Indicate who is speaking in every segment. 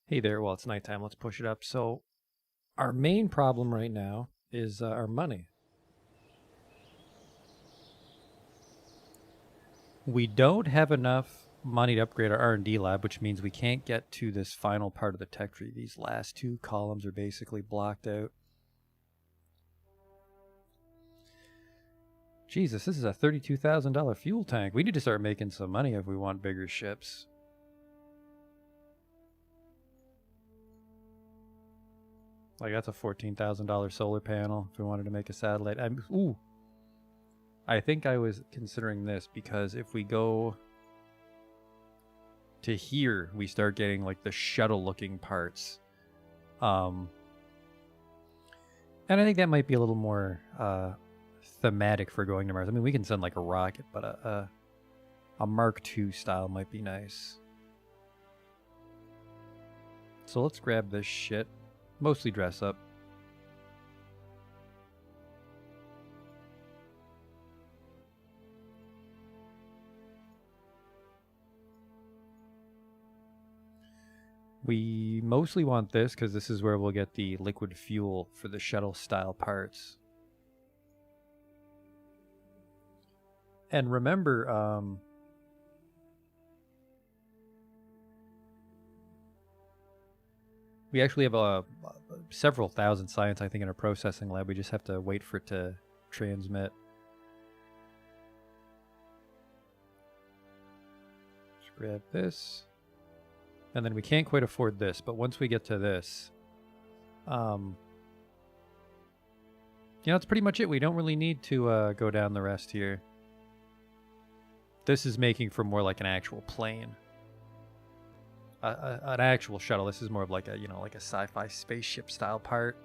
Speaker 1: Hey there, well, it's nighttime. Let's push it up. So, our main problem right now is our money. We don't have enough money to upgrade our R&D lab, which means we can't get to this final part of the tech tree. These last two columns are basically blocked out. Jesus, this is a $32,000 fuel tank. We need to start making some money if we want bigger ships. Like, that's a $14,000 solar panel if we wanted to make a satellite. Ooh, I think I was considering this because if we go to here, we start getting like the shuttle looking parts. And I think that might be a little more thematic for going to Mars. I mean, we can send like a rocket, but a Mark II style might be nice. So let's grab this shit. Mostly dress up. We mostly want this because this is where we'll get the liquid fuel for the shuttle style parts. And remember, we actually have several thousand science, I think, in our processing lab. We just have to wait for it to transmit. Let's grab this. And then we can't quite afford this, but once we get to this, that's pretty much it. We don't really need to go down the rest here. This is making for more like an actual plane. An actual shuttle. This is more of like a, like a sci-fi spaceship style part.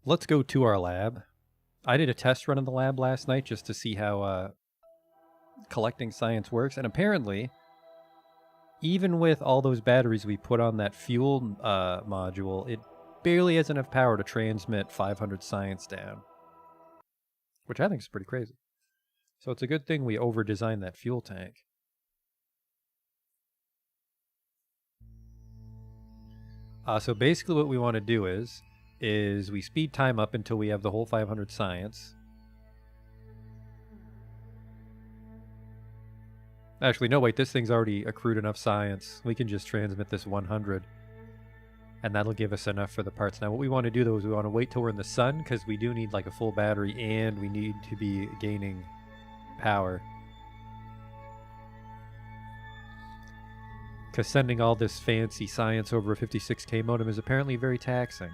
Speaker 1: Let's go to our lab. I did a test run in the lab last night just to see how collecting science works, and apparently, even with all those batteries we put on that fuel module, it barely has enough power to transmit 500 science down, which I think is pretty crazy. So it's a good thing we over-designed that fuel tank. So basically what we want to do is we speed time up until we have the whole 500 science. Actually, no, wait, this thing's already accrued enough science. We can just transmit this 100. And that'll give us enough for the parts. Now, what we want to do, though, is we want to wait till we're in the sun, because we do need, like, a full battery, and we need to be gaining power. Because sending all this fancy science over a 56K modem is apparently very taxing.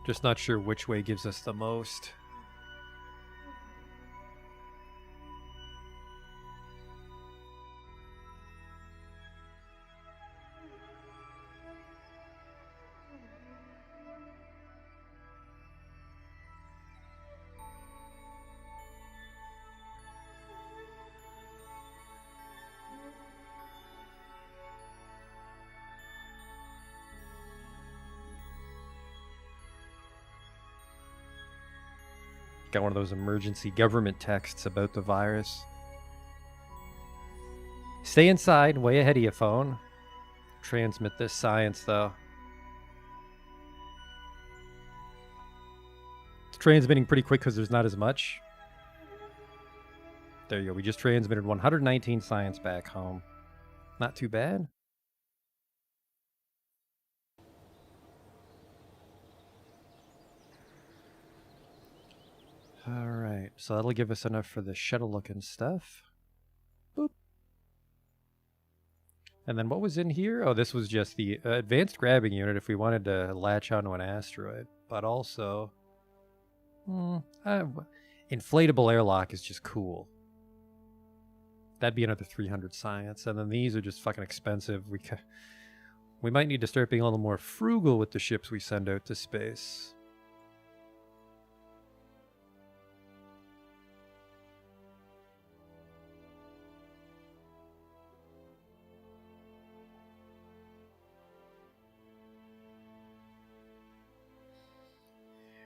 Speaker 1: Just not sure which way gives us the most. Got one of those emergency government texts about the virus. Stay inside, way ahead of your phone. Transmit this science, though. It's transmitting pretty quick because there's not as much. There you go. We just transmitted 119 science back home. Not too bad. Alright, so that'll give us enough for the shuttle-looking stuff. Boop. And then what was in here? Oh, this was just the advanced grabbing unit if we wanted to latch onto an asteroid. But also... inflatable airlock is just cool. That'd be another 300 science. And then these are just fucking expensive. We might need to start being a little more frugal with the ships we send out to space.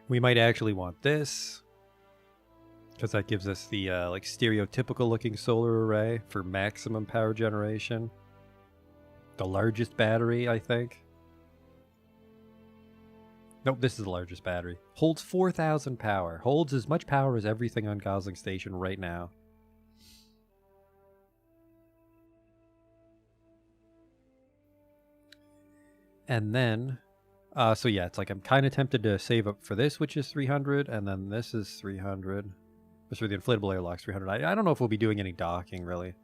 Speaker 1: We might actually want this, because that gives us the like stereotypical looking solar array for maximum power generation. The largest battery, I think. Nope, this is the largest battery. Holds 4,000 power. Holds as much power as everything on Gosling Station right now. And then, so yeah, it's like I'm kind of tempted to save up for this, which is 300, and then this is 300. This for the inflatable airlocks, 300. I don't know if we'll be doing any docking, really.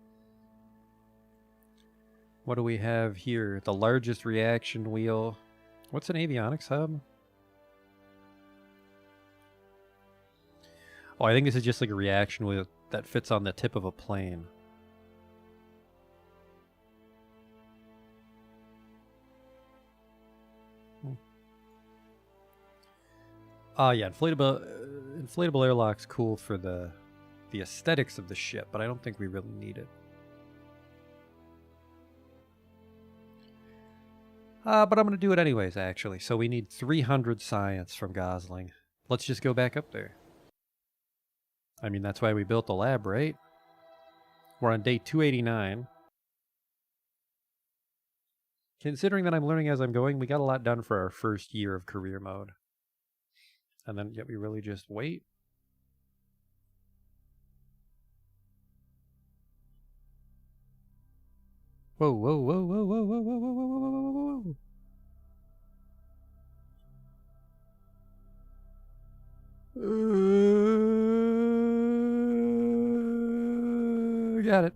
Speaker 1: What do we have here? The largest reaction wheel. What's an avionics hub? Oh, I think this is just like a reaction wheel that fits on the tip of a plane. Yeah, inflatable airlock's cool for the aesthetics of the ship, but I don't think we really need it. But I'm going to do it anyways, actually. So we need 300 science from Gosling. Let's just go back up there. I mean, that's why we built the lab, right? We're on day 289. Considering that I'm learning as I'm going, we got a lot done for our first year of career mode. And then, yet we really just wait. Whoa, whoa, whoa, whoa, whoa, whoa, whoa, whoa, whoa, whoa, whoa, whoa. Got it.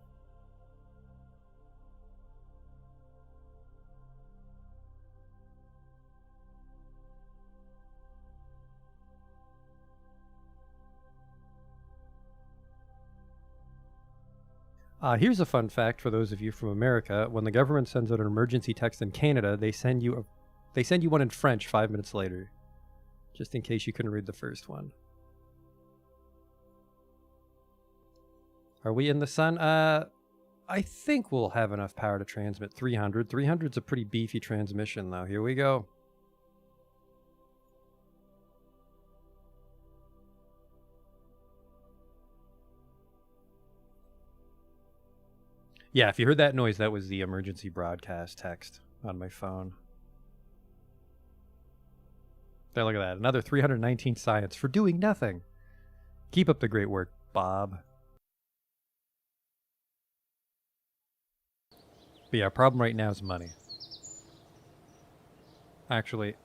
Speaker 1: Here's a fun fact for those of you from America. When the government sends out an emergency text in Canada, they send you one in French 5 minutes later, just in case you couldn't read the first one. Are we in the sun? I think we'll have enough power to transmit 300. 300's a pretty beefy transmission, though. Here we go. Yeah, if you heard that noise, that was the emergency broadcast text on my phone. There, look at that. Another 319 science for doing nothing. Keep up the great work, Bob. But yeah, our problem right now is money. Actually,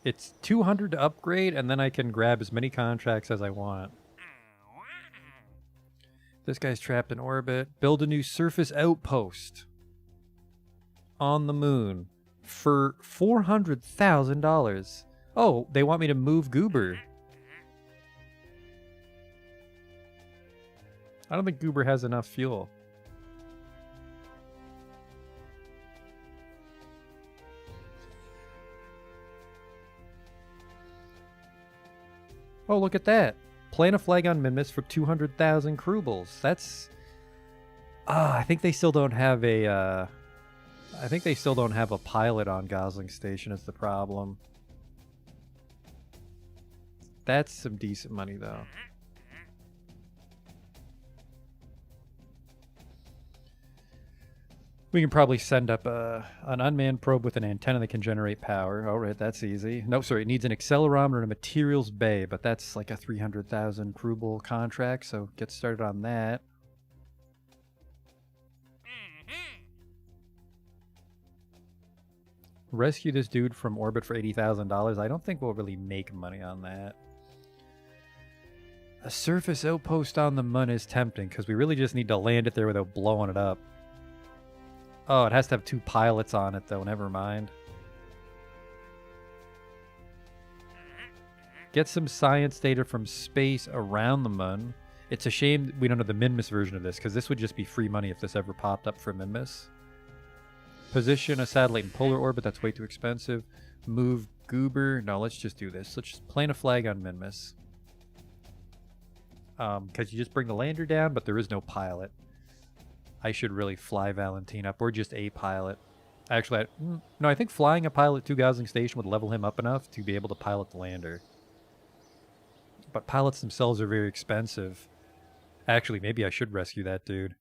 Speaker 1: it's 200 to upgrade, and then I can grab as many contracts as I want. This guy's trapped in orbit. Build a new surface outpost on the moon for $400,000. Oh, they want me to move Goober. I don't think Goober has enough fuel. Oh, look at that. Plant a flag on Minmus for 200,000 Kerbals. That's... I think they still don't have a... I think they still don't have a pilot on Gosling Station is the problem. That's some decent money, though. We can probably send up an unmanned probe with an antenna that can generate power. All right, that's easy. No, sorry, it needs an accelerometer and a materials bay, but that's like a 300,000 Kerbal contract, so get started on that. Rescue this dude from orbit for $80,000. I don't think we'll really make money on that. A surface outpost on the moon is tempting, because we really just need to land it there without blowing it up. Oh, it has to have 2 pilots on it, though. Never mind. Get some science data from space around the moon. It's a shame we don't have the Minmus version of this, because this would just be free money if this ever popped up for Minmus. Position a satellite in polar orbit. That's way too expensive. Move Goober. No, let's just do this. Let's just plant a flag on Minmus. Because you just bring the lander down, but there is no pilot. I should really fly Valentine up, or just a pilot. Actually, no, I think flying a pilot to Gosling Station would level him up enough to be able to pilot the lander. But pilots themselves are very expensive. Actually, maybe I should rescue that dude.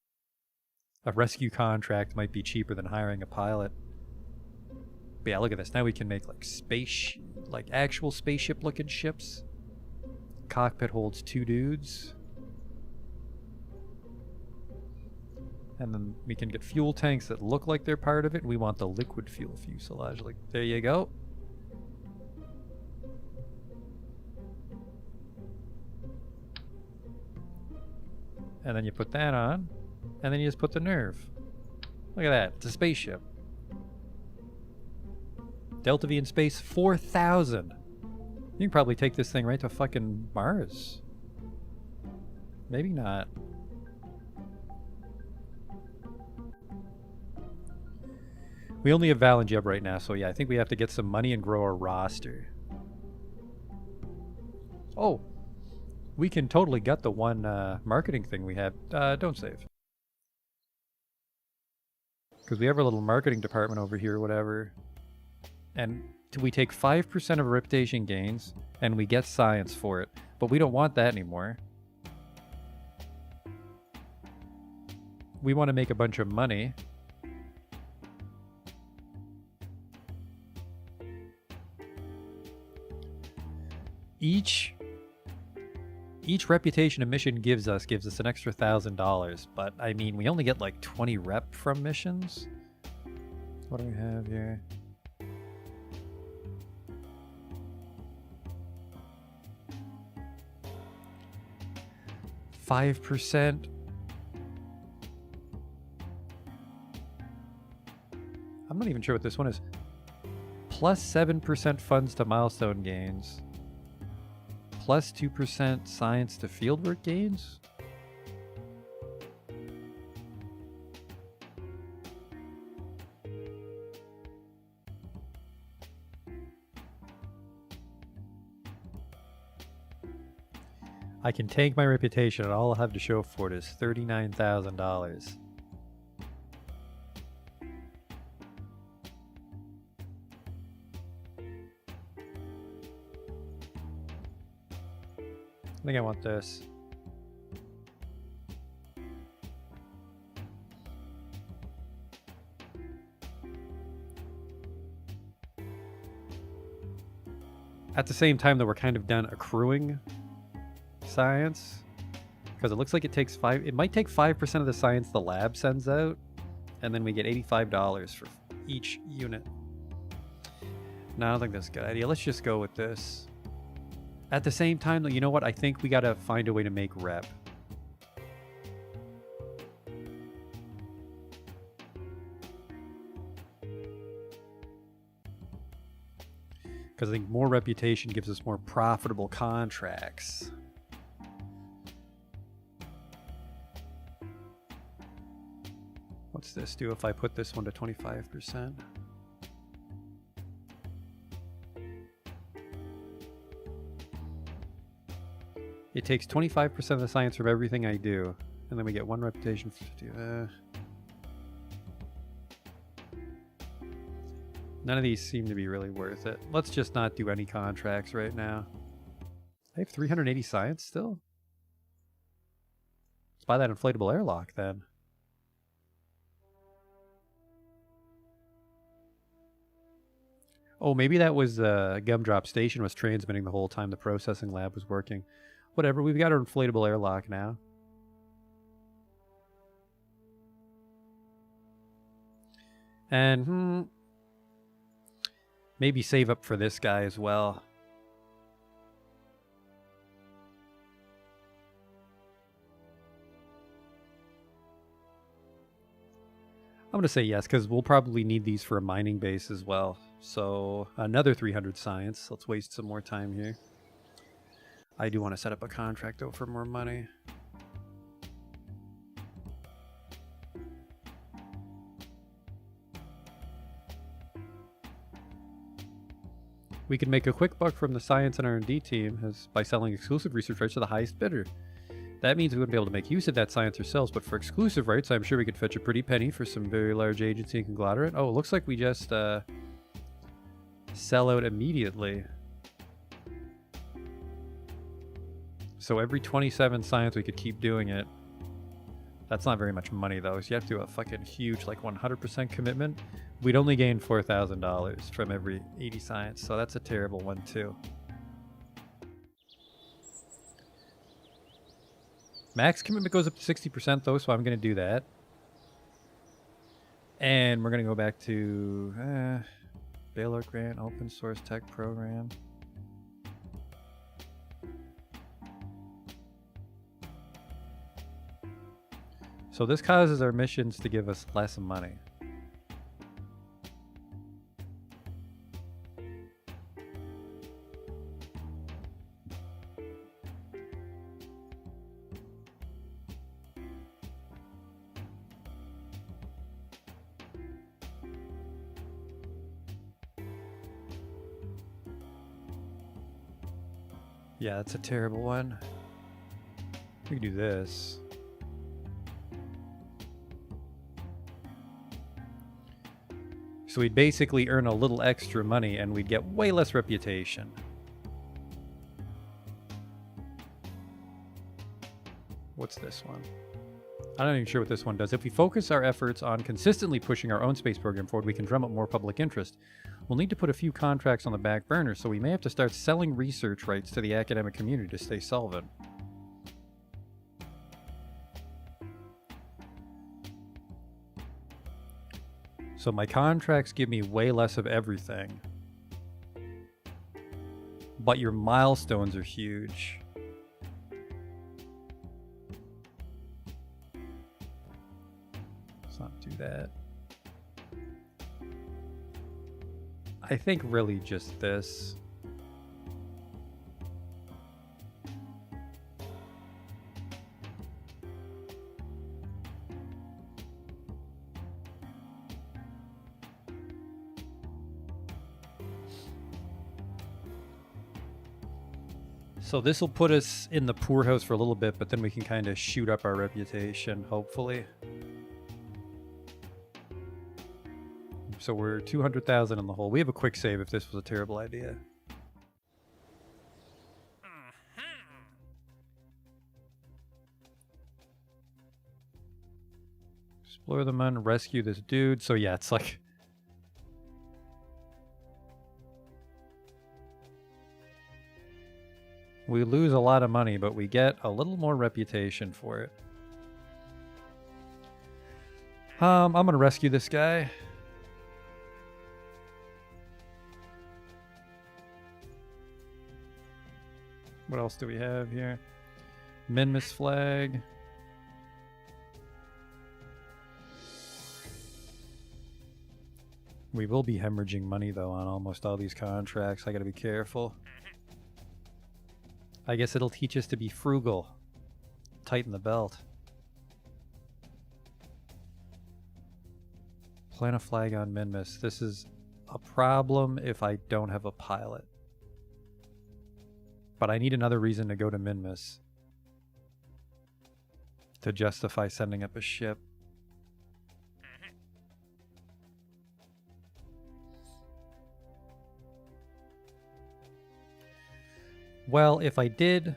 Speaker 1: A rescue contract might be cheaper than hiring a pilot. But yeah, look at this. Now we can make like actual spaceship looking ships. Cockpit holds 2 dudes. And then we can get fuel tanks that look like they're part of it. We want the liquid fuel fuselage. Like, there you go. And then you put that on. And then you just put the nerve. Look at that. It's a spaceship. Delta V in space, 4,000. You can probably take this thing right to fucking Mars. Maybe not. We only have Val and Jeb right now, so yeah, I think we have to get some money and grow our roster. Oh, we can totally gut the one marketing thing we had. Don't save. Because we have our little marketing department over here, whatever. And we take 5% of reputation gains, and we get science for it. But we don't want that anymore. We want to make a bunch of money. Each reputation a mission gives us an extra $1,000, but I mean, we only get like 20 rep from missions. What do we have here? %. I'm not even sure what this one is. Plus 7% funds to milestone gains. Plus 2% science to fieldwork gains? I can tank my reputation and all I'll have to show for it is $39,000. I think I want this. At the same time that we're kind of done accruing science, because it looks like it might take 5% of the science the lab sends out, and then we get $85 for each unit. No, I don't think that's a good idea. Let's just go with this. At the same time, you know what? I think we gotta find a way to make rep. Because I think more reputation gives us more profitable contracts. What's this do if I put this one to 25%? It takes 25% of the science from everything I do, and then we get 1 reputation. None of these seem to be really worth it. Let's just not do any contracts right now. I have 380 science still? Let's buy that inflatable airlock then. Oh, maybe that was Gumdrop Station was transmitting the whole time the processing lab was working. Whatever, we've got our inflatable airlock now. And, maybe save up for this guy as well. I'm going to say yes, because we'll probably need these for a mining base as well. So, another 300 science. Let's waste some more time here. I do want to set up a contract, though, for more money. We can make a quick buck from the science and R&D team by selling exclusive research rights to the highest bidder. That means we wouldn't be able to make use of that science ourselves, but for exclusive rights, I'm sure we could fetch a pretty penny for some very large agency and conglomerate. Oh, it looks like we just sell out immediately. So every 27 science we could keep doing it. That's not very much money though, so you have to do a fucking huge, like 100% commitment. We'd only gain $4,000 from every 80 science, so that's a terrible one too. Max commitment goes up to 60% though, so I'm going to do that. And we're going to go back to Baylor Grant, Open Source Tech Program. So this causes our missions to give us less money. Yeah, that's a terrible one. We can do this. So we'd basically earn a little extra money and we'd get way less reputation. What's this one? I'm not even sure what this one does. If we focus our efforts on consistently pushing our own space program forward, we can drum up more public interest. We'll need to put a few contracts on the back burner, so we may have to start selling research rights to the academic community to stay solvent. So my contracts give me way less of everything. But your milestones are huge. Let's not do that. I think really just this. So this will put us in the poorhouse for a little bit, but then we can kind of shoot up our reputation, hopefully. So we're 200,000 in the hole. We have a quick save if this was a terrible idea. Explore the moon, rescue this dude. So yeah, it's like... we lose a lot of money, but we get a little more reputation for it. I'm gonna rescue this guy. What else do we have here? Minmus flag. We will be hemorrhaging money though on almost all these contracts. I gotta be careful. I guess it'll teach us to be frugal. Tighten the belt. Plant a flag on Minmus. This is a problem if I don't have a pilot. But I need another reason to go to Minmus to justify sending up a ship. Well, if I did...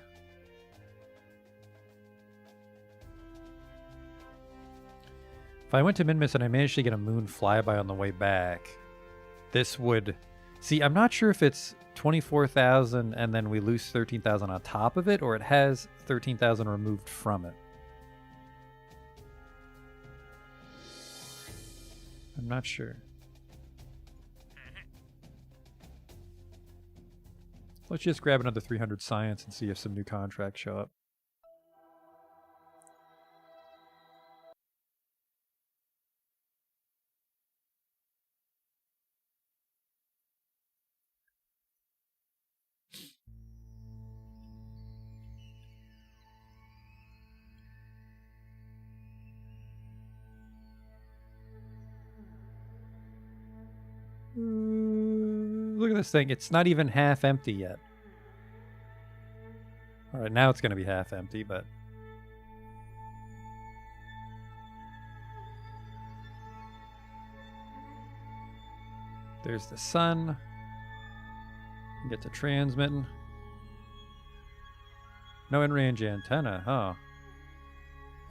Speaker 1: if I went to Minmus and I managed to get a moon flyby on the way back, this would... see, I'm not sure if it's 24,000 and then we lose 13,000 on top of it, or it has 13,000 removed from it. I'm not sure. Let's just grab another 300 science and see if some new contracts show up. Look at this thing. It's not even half empty yet. Alright, now it's going to be half empty, but... there's the sun. Get to transmitting. No in-range antenna, huh?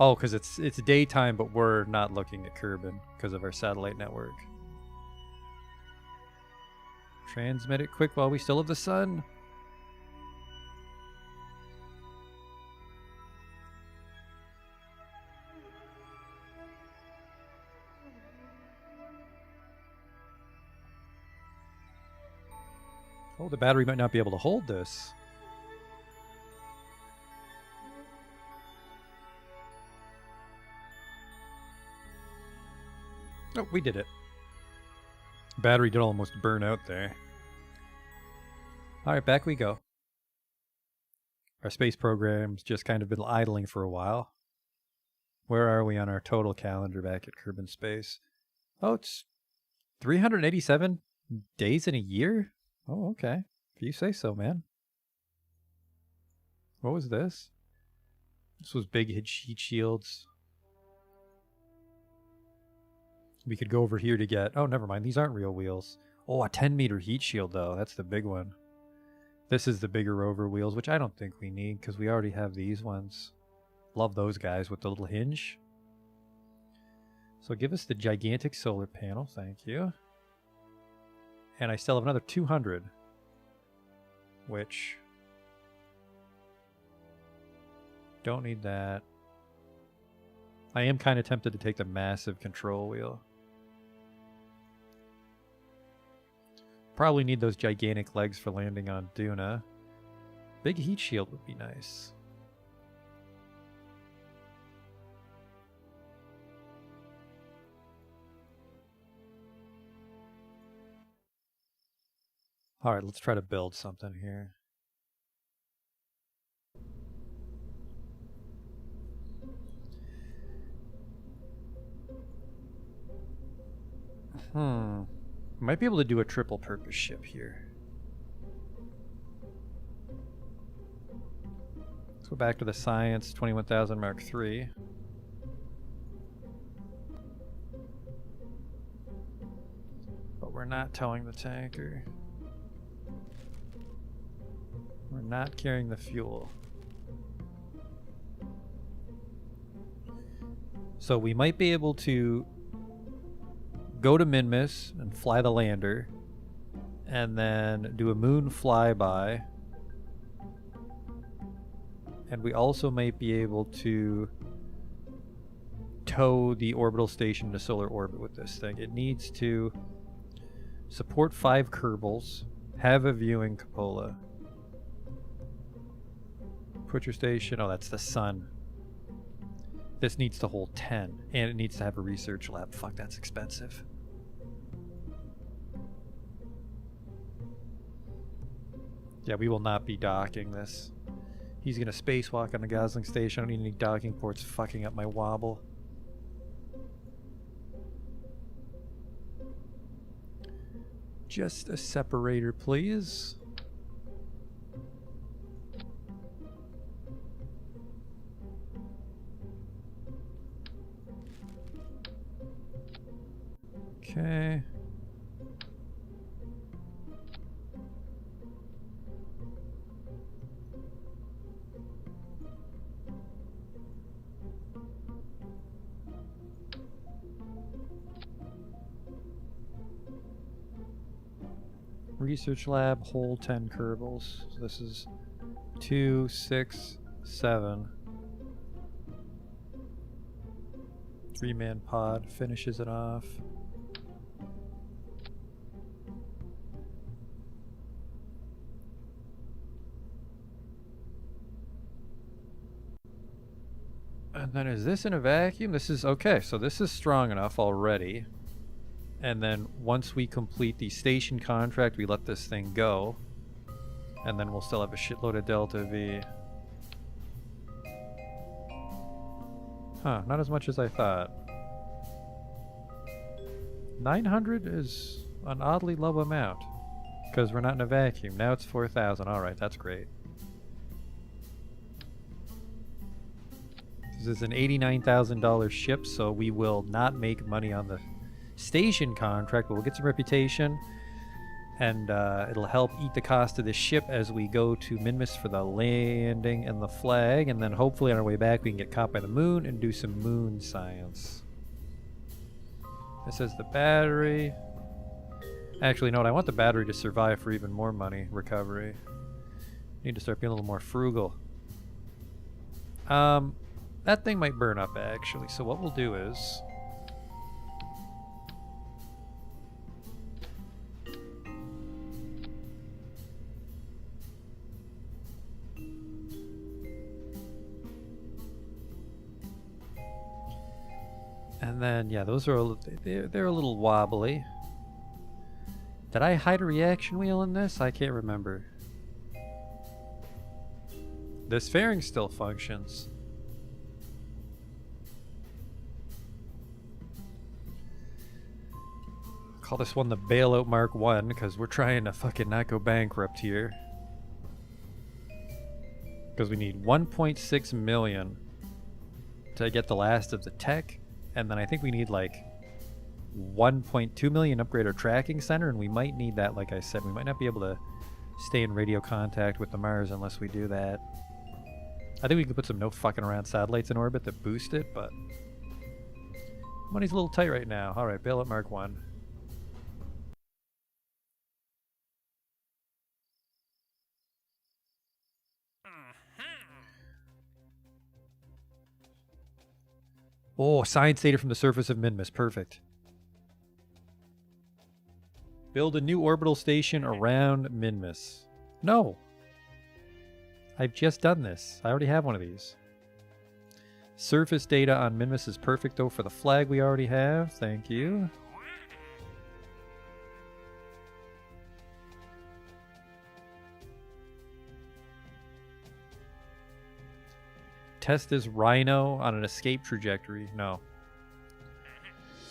Speaker 1: Oh, because it's daytime, but we're not looking at Kerbin because of our satellite network. Transmit it quick while we still have the sun. Oh, the battery might not be able to hold this. Oh, we did it. Battery did almost burn out there. Alright, back we go. Our space program's just kind of been idling for a while. Where are we on our total calendar back at Kerbin Space? Oh, it's 387 days in a year? Oh, okay. If you say so, man. What was this? This was big heat shields. We could go over here to get... Oh, never mind. These aren't real wheels. Oh, a 10-meter heat shield, though. That's the big one. This is the bigger rover wheels, which I don't think we need, because we already have these ones. Love those guys with the little hinge. So give us the gigantic solar panel. Thank you. And I still have another 200. Which... Don't need that. I am kind of tempted to take the massive control wheel. Probably need those gigantic legs for landing on Duna. Big heat shield would be nice. Alright, let's try to build something here. Might be able to do a triple purpose ship here. Let's go back to the Science 21,000 Mark III. But we're not towing the tanker. We're not carrying the fuel. So we might be able to go to Minmus and fly the lander, and then do a moon flyby. And we also might be able to tow the orbital station to solar orbit with this thing. It needs to support 5 Kerbals, have a viewing cupola. Put your station, oh, that's the sun. This needs to hold 10, and it needs to have a research lab. Fuck, that's expensive. Yeah, we will not be docking this. He's gonna spacewalk on the Gosling station. I don't need any docking ports fucking up my wobble. Just a separator, please. Okay. Research lab, hold 10 Kerbals. So this is 2, 6, 7. 3-man pod finishes it off. And then is this in a vacuum? This is okay, so this is strong enough already. And then once we complete the station contract, we let this thing go. And then we'll still have a shitload of Delta V. Huh, not as much as I thought. 900 is an oddly low amount. Because we're not in a vacuum. Now it's 4,000. Alright, that's great. This is an $89,000 ship, so we will not make money on the station contract, but we'll get some reputation. And it'll help eat the cost of the ship as we go to Minmus for the landing and the flag. And then hopefully on our way back we can get caught by the moon and do some moon science. This is the battery. Actually, no, I want the battery to survive for even more money. Recovery. Need to start being a little more frugal. That thing might burn up, actually. So what we'll do is... And then, yeah, those are they're a little wobbly. Did I hide a reaction wheel in this? I can't remember. This fairing still functions. Call this one the Bailout Mark 1 because we're trying to fucking not go bankrupt here. Because we need 1.6 million to get the last of the tech. And then I think we need like 1.2 million upgrade our tracking center, and we might need that, like I said. We might not be able to stay in radio contact with the Mars unless we do that. I think we could put some no fucking around satellites in orbit that boost it, but money's a little tight right now. Alright, Bailout Mark 1. Oh, science data from the surface of Minmus. Perfect. Build a new orbital station around Minmus. No. I've just done this. I already have one of these. Surface data on Minmus is perfect, though, for the flag we already have. Thank you. Test this Rhino on an escape trajectory. No.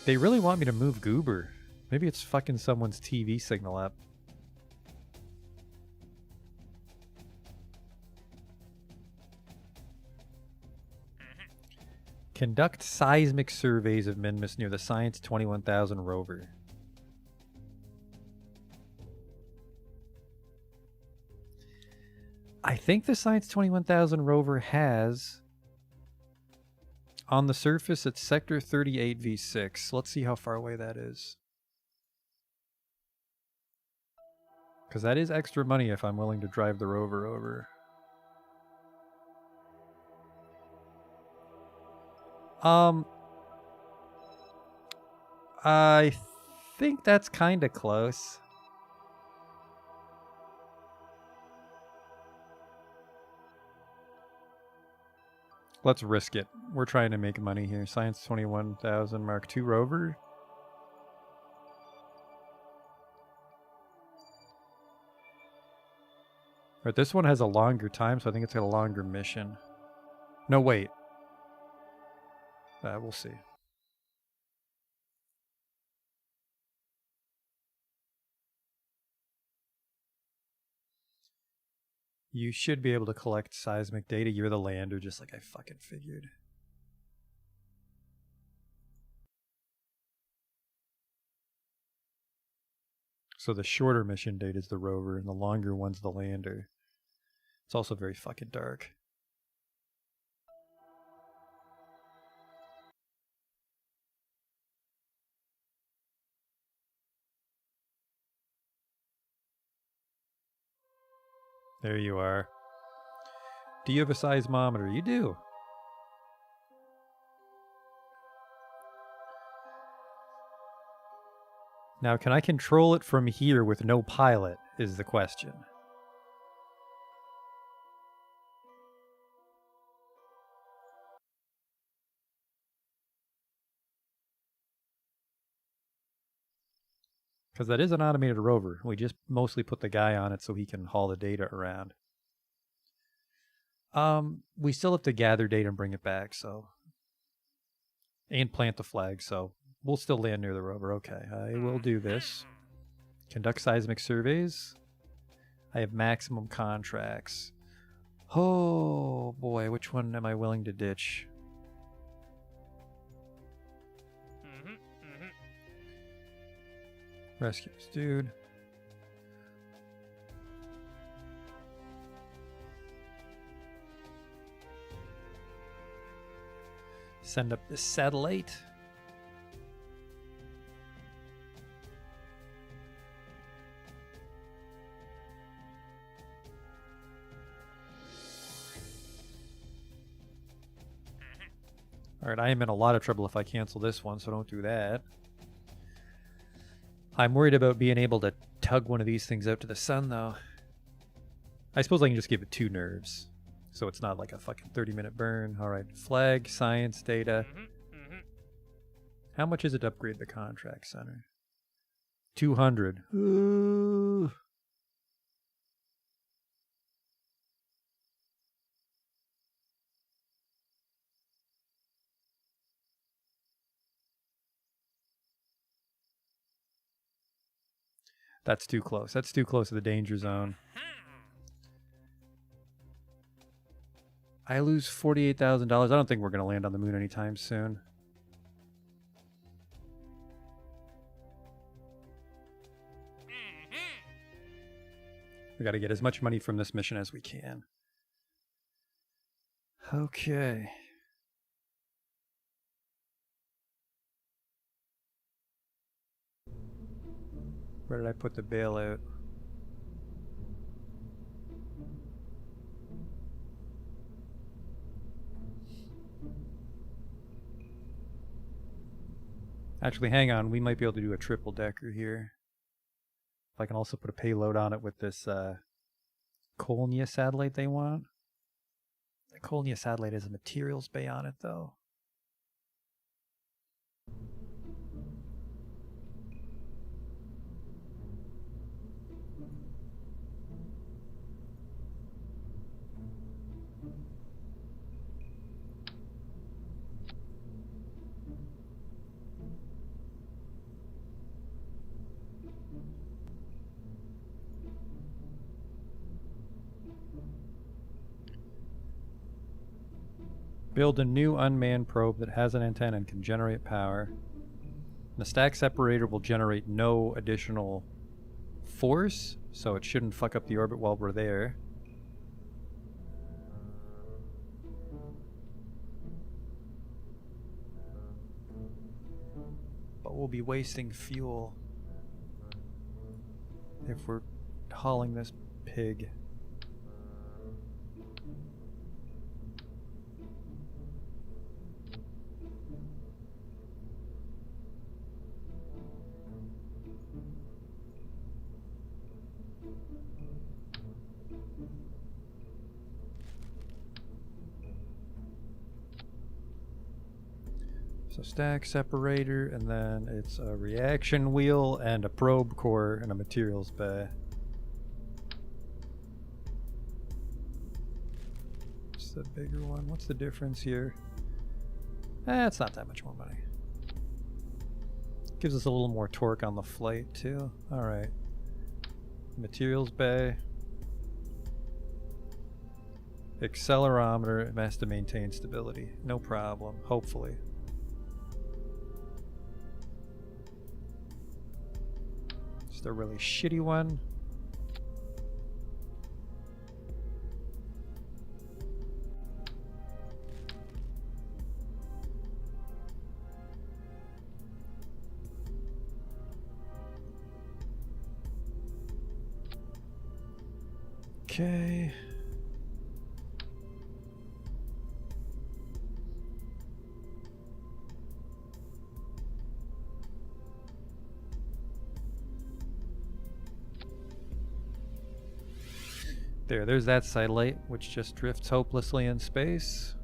Speaker 1: They really want me to move Goober. Maybe it's fucking someone's TV signal up. Conduct seismic surveys of Minmus near the Science 21,000 rover. I think the Science 21,000 rover has... On the surface, it's Sector 38 V6. Let's see how far away that is. Because that is extra money if I'm willing to drive the rover over. I think that's kind of close. Let's risk it. We're trying to make money here. Science 21,000 Mark II rover. Right, this one has a longer time, so I think it's got a longer mission. No, wait. We'll see. You should be able to collect seismic data. You're the lander, just like I fucking figured. So the shorter mission date is the rover, and the longer one's the lander. It's also very fucking dark. There you are. Do you have a seismometer? You do. Now, can I control it from here with no pilot, is the question. Because that is an automated rover. We just mostly put the guy on it so he can haul the data around. We still have to gather data and bring it back, so... And plant the flag, so... We'll still land near the rover. Okay, I will do this. Conduct seismic surveys. I have maximum contracts. Oh, boy, which one am I willing to ditch? Rescues, dude. Send up this satellite. Alright, I am in a lot of trouble if I cancel this one, so don't do that. I'm worried about being able to tug one of these things out to the sun, though. I suppose I can just give it 2 nerves, so it's not like a fucking 30-minute burn. Alright, flag, science, data. How much is it to upgrade the contract center? 200. Ooh. That's too close. That's too close to the danger zone. I lose $48,000. I don't think we're going to land on the moon anytime soon. We got to get as much money from this mission as we can. Okay. Where did I put the bailout? Actually, hang on. We might be able to do a triple decker here. If I can also put a payload on it with this Kolnia satellite they want. The Kolnia satellite has a materials bay on it, though. Build a new unmanned probe that has an antenna and can generate power. The stack separator will generate no additional force, so it shouldn't fuck up the orbit while we're there. But we'll be wasting fuel if we're hauling this pig. So stack separator, and then it's a reaction wheel and a probe core and a materials bay. What's the bigger one? What's the difference here? It's not that much more money. Gives us a little more torque on the flight too. Alright. Materials bay. Accelerometer, it has to maintain stability. No problem, hopefully. Just a really shitty one. Okay. There's that satellite, which just drifts hopelessly in space.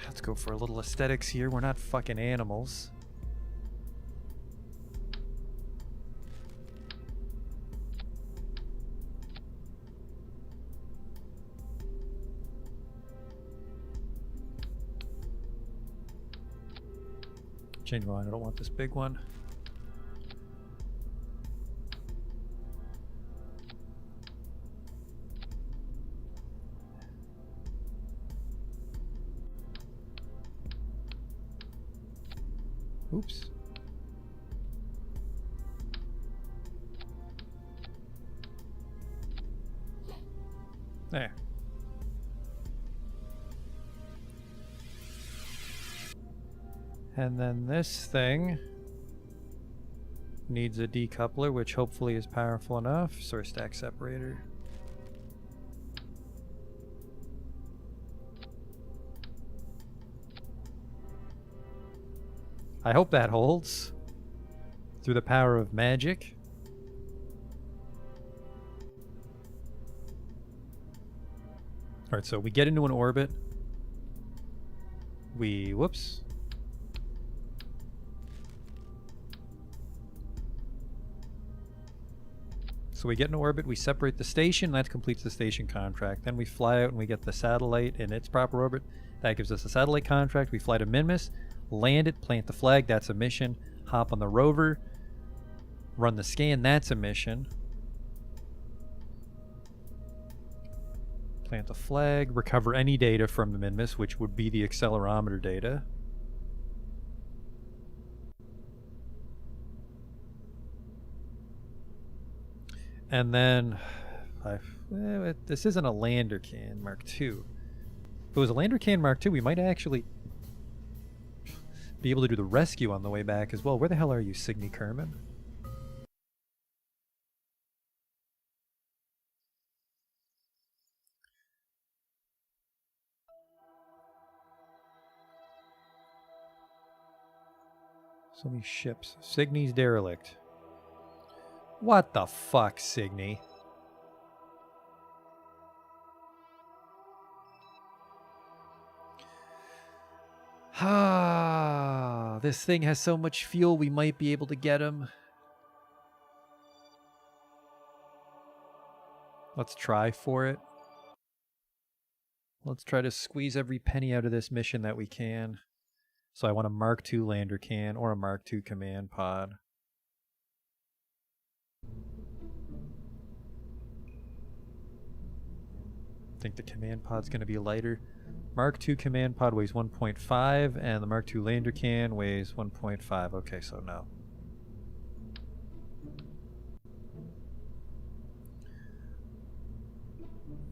Speaker 1: Let's go for a little aesthetics here. We're not fucking animals. Change my mind, I don't want this big one. There. And then this thing needs a decoupler, which hopefully is powerful enough. Source stack separator. I hope that holds through the power of magic. Alright, so we get into an orbit. Whoops. So we get in orbit, we separate the station, that completes the station contract. Then we fly out and we get the satellite in its proper orbit. That gives us a satellite contract. We fly to Minmus, land it, plant the flag, that's a mission. Hop on the rover, run the scan, that's a mission. Plant the flag, recover any data from the Minmus, which would be the accelerometer data. And then, this isn't a lander can Mark II. If it was a lander can Mark II, we might actually be able to do the rescue on the way back as well. Where the hell are you, Signe Kerman? So many ships. Signe's derelict. What the fuck, Signe? Ah, this thing has so much fuel, we might be able to get him. Let's try for it. Let's try to squeeze every penny out of this mission that we can. So I want a Mark II lander can or a Mark II command pod. I think the command pod's going to be lighter. Mark II command pod weighs 1.5 and the Mark II lander can weighs 1.5. Okay, so no.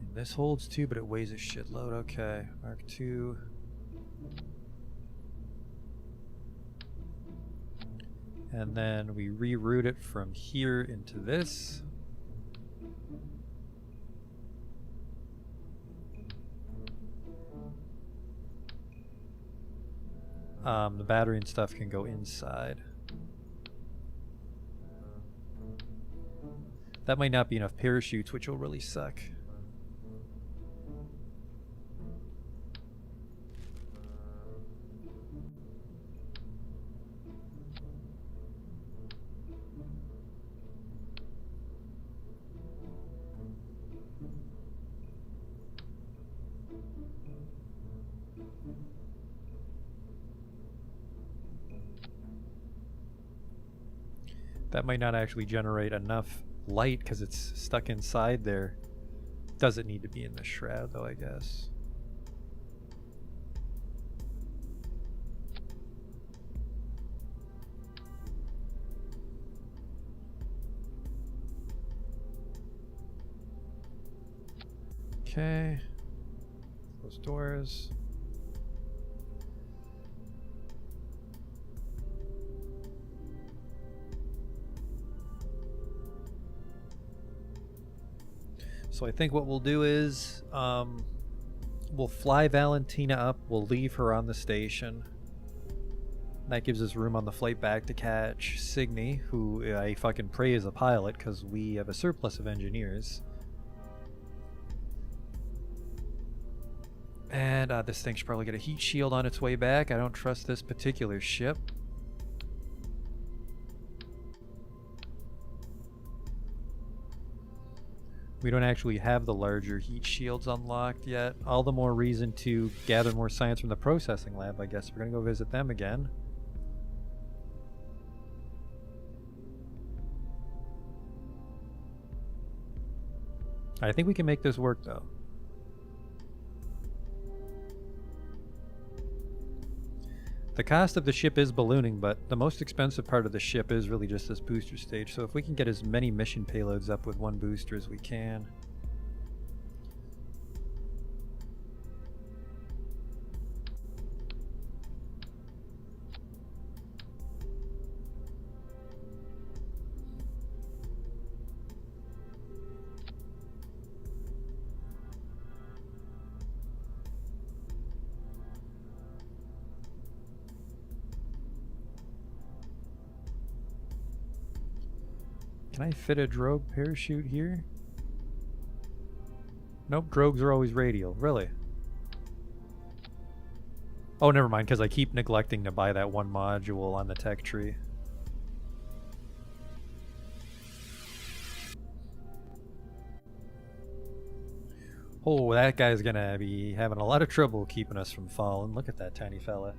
Speaker 1: And this holds too, but it weighs a shitload. Okay, Mark II. And then we reroute it from here into this. The battery and stuff can go inside. That might not be enough parachutes, which will really suck. That might not actually generate enough light because it's stuck inside there. Doesn't need to be in the shroud though, I guess. Okay. Close doors. So I think what we'll do is we'll fly Valentina up, we'll leave her on the station. That gives us room on the flight back to catch Signe, who I fucking pray is a pilot because we have a surplus of engineers. And this thing should probably get a heat shield on its way back. I don't trust this particular ship. We don't actually have the larger heat shields unlocked yet. All the more reason to gather more science from the processing lab, I guess. We're gonna go visit them again. I think we can make this work though. The cost of the ship is ballooning, but the most expensive part of the ship is really just this booster stage, so if we can get as many mission payloads up with one booster as we can. Can I fit a drogue parachute here? Nope, drogues are always radial. Really? Oh, never mind, because I keep neglecting to buy that one module on the tech tree. Oh, that guy's gonna be having a lot of trouble keeping us from falling. Look at that tiny fella.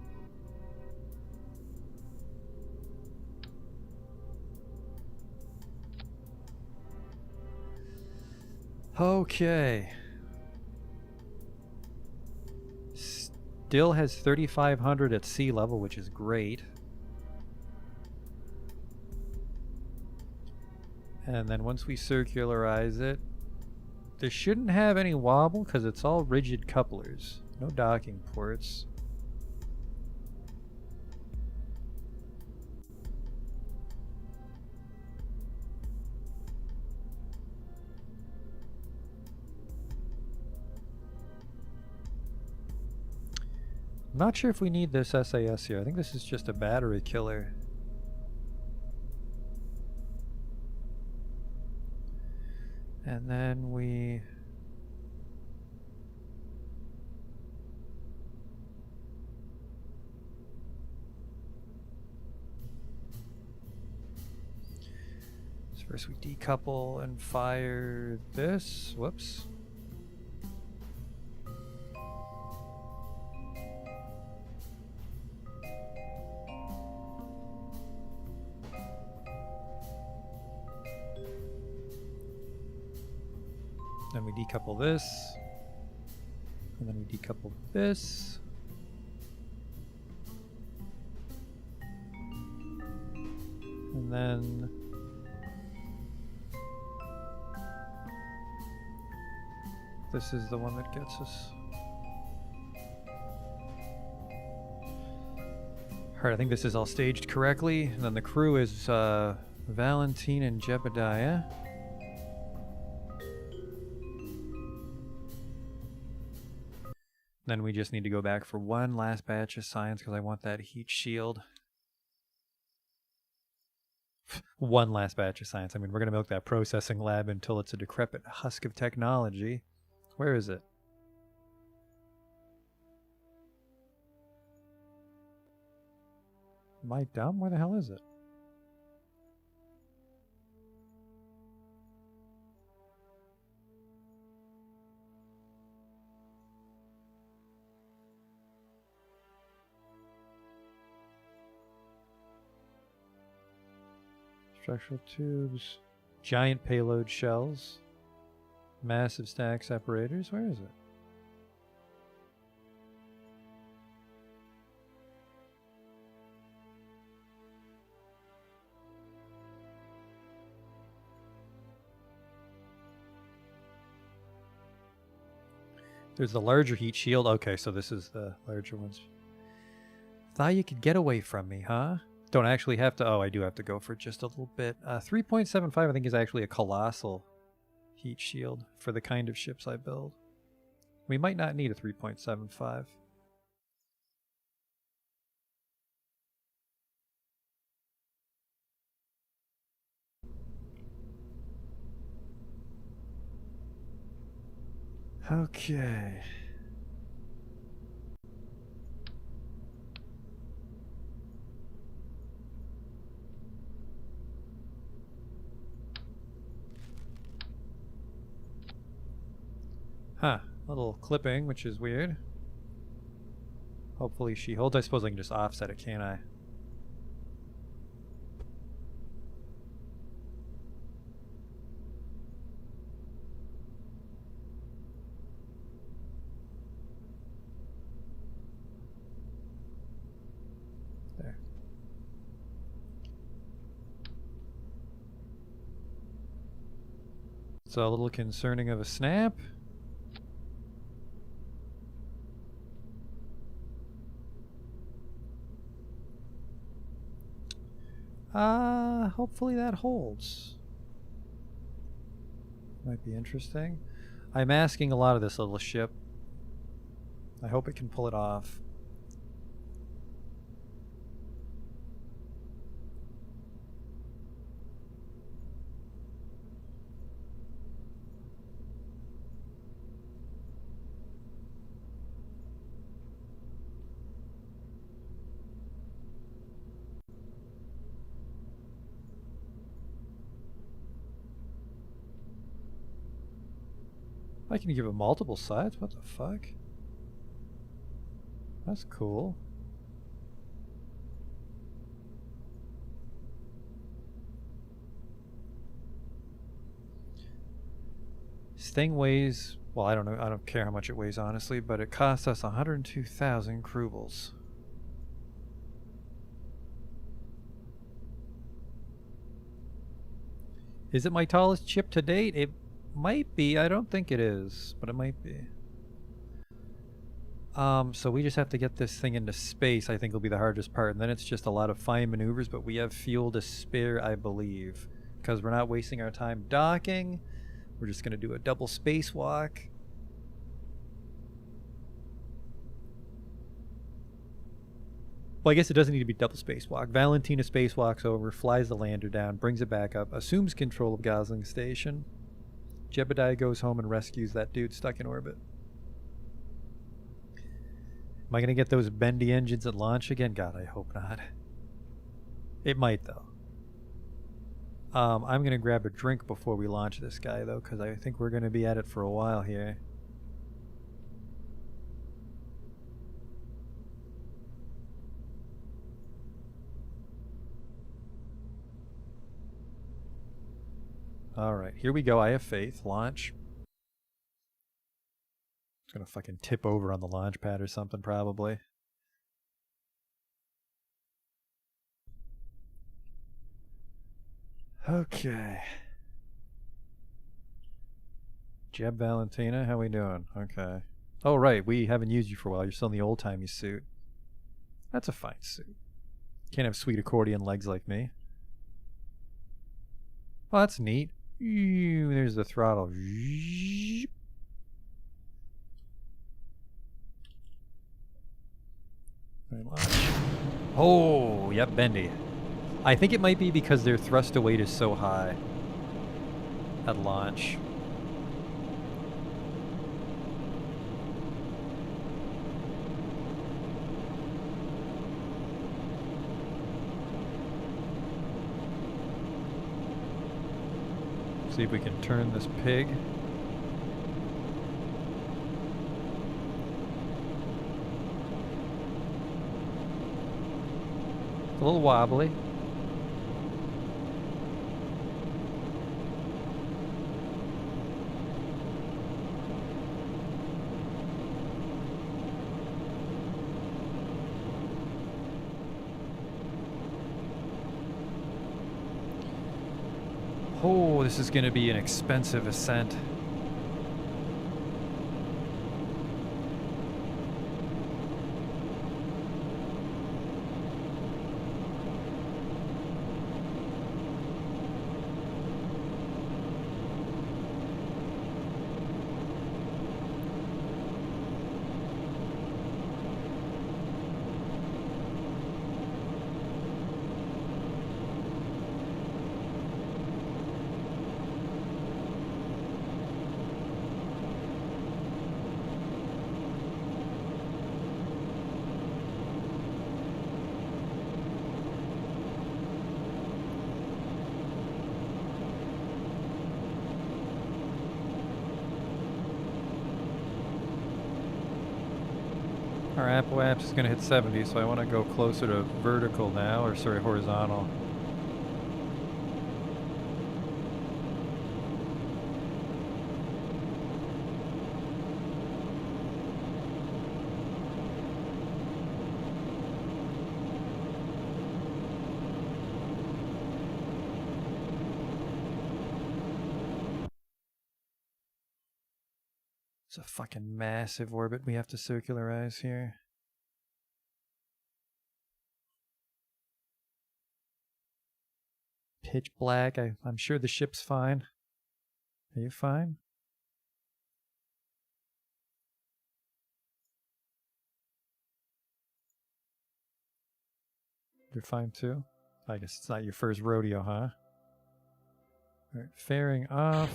Speaker 1: Okay. Still has 3,500 at sea level, which is great. And then once we circularize it, this shouldn't have any wobble because it's all rigid couplers. No docking ports. I'm not sure if we need this SAS here. I think this is just a battery killer. And then we... So first we decouple and fire this. Whoops. Then we decouple this, and then we decouple this. And then this is the one that gets us. Alright, I think this is all staged correctly. And then the crew is Valentine and Jebediah. Then we just need to go back for one last batch of science because I want that heat shield. One last batch of science. I mean, we're going to milk that processing lab until it's a decrepit husk of technology. Where is it? Am I dumb? Where the hell is it? Structural tubes, giant payload shells, massive stack separators. Where is it? There's the larger heat shield. Okay, so this is the larger ones. Thought you could get away from me, huh? Don't actually have to. Oh, I do have to go for just a little bit. 3.75 I think is actually a colossal heat shield for the kind of ships I build. We might not need a 3.75. Okay. Huh, little clipping, which is weird. Hopefully she holds. I suppose I can just offset it, can't I? There. It's a little concerning of a snap. Hopefully that holds. Might be interesting. I'm asking a lot of this little ship. I hope it can pull it off. I can give it multiple sides? What the fuck? That's cool. This thing weighs, well, I don't know, I don't care how much it weighs honestly, but it costs us 102,000 Kerbals. Is it my tallest ship to date? It might be. I don't think it is, but it might be. So we just have to get this thing into space, I think will be the hardest part. And then it's just a lot of fine maneuvers, but we have fuel to spare, I believe. Because we're not wasting our time docking. We're just going to do a double spacewalk. Well, I guess it doesn't need to be double spacewalk. Valentina spacewalks over, flies the lander down, brings it back up, assumes control of Gosling Station. Jebediah goes home and rescues that dude stuck in orbit. Am I going to get those bendy engines at launch again? God, I hope not. It might, though. I'm going to grab a drink before we launch this guy, though, because I think we're going to be at it for a while here. Alright, here we go. I have faith. Launch. It's going to fucking tip over on the launch pad or something, probably. Okay. Jeb Valentina, how we doing? Okay. Oh, right, we haven't used you for a while. You're still in the old-timey suit. That's a fine suit. Can't have sweet accordion legs like me. Oh, that's neat. There's the throttle. Oh, yep, bendy. I think it might be because their thrust to weight is so high at launch. See if we can turn this pig. It's a little wobbly. Oh, this is going to be an expensive ascent. Our apoapse is going to hit 70, so I want to go closer to vertical now, or sorry, horizontal. It's a fucking massive orbit we have to circularize here. Pitch black. I'm sure the ship's fine. Are you fine? You're fine too? I guess it's not your first rodeo, huh? Alright, fairing off.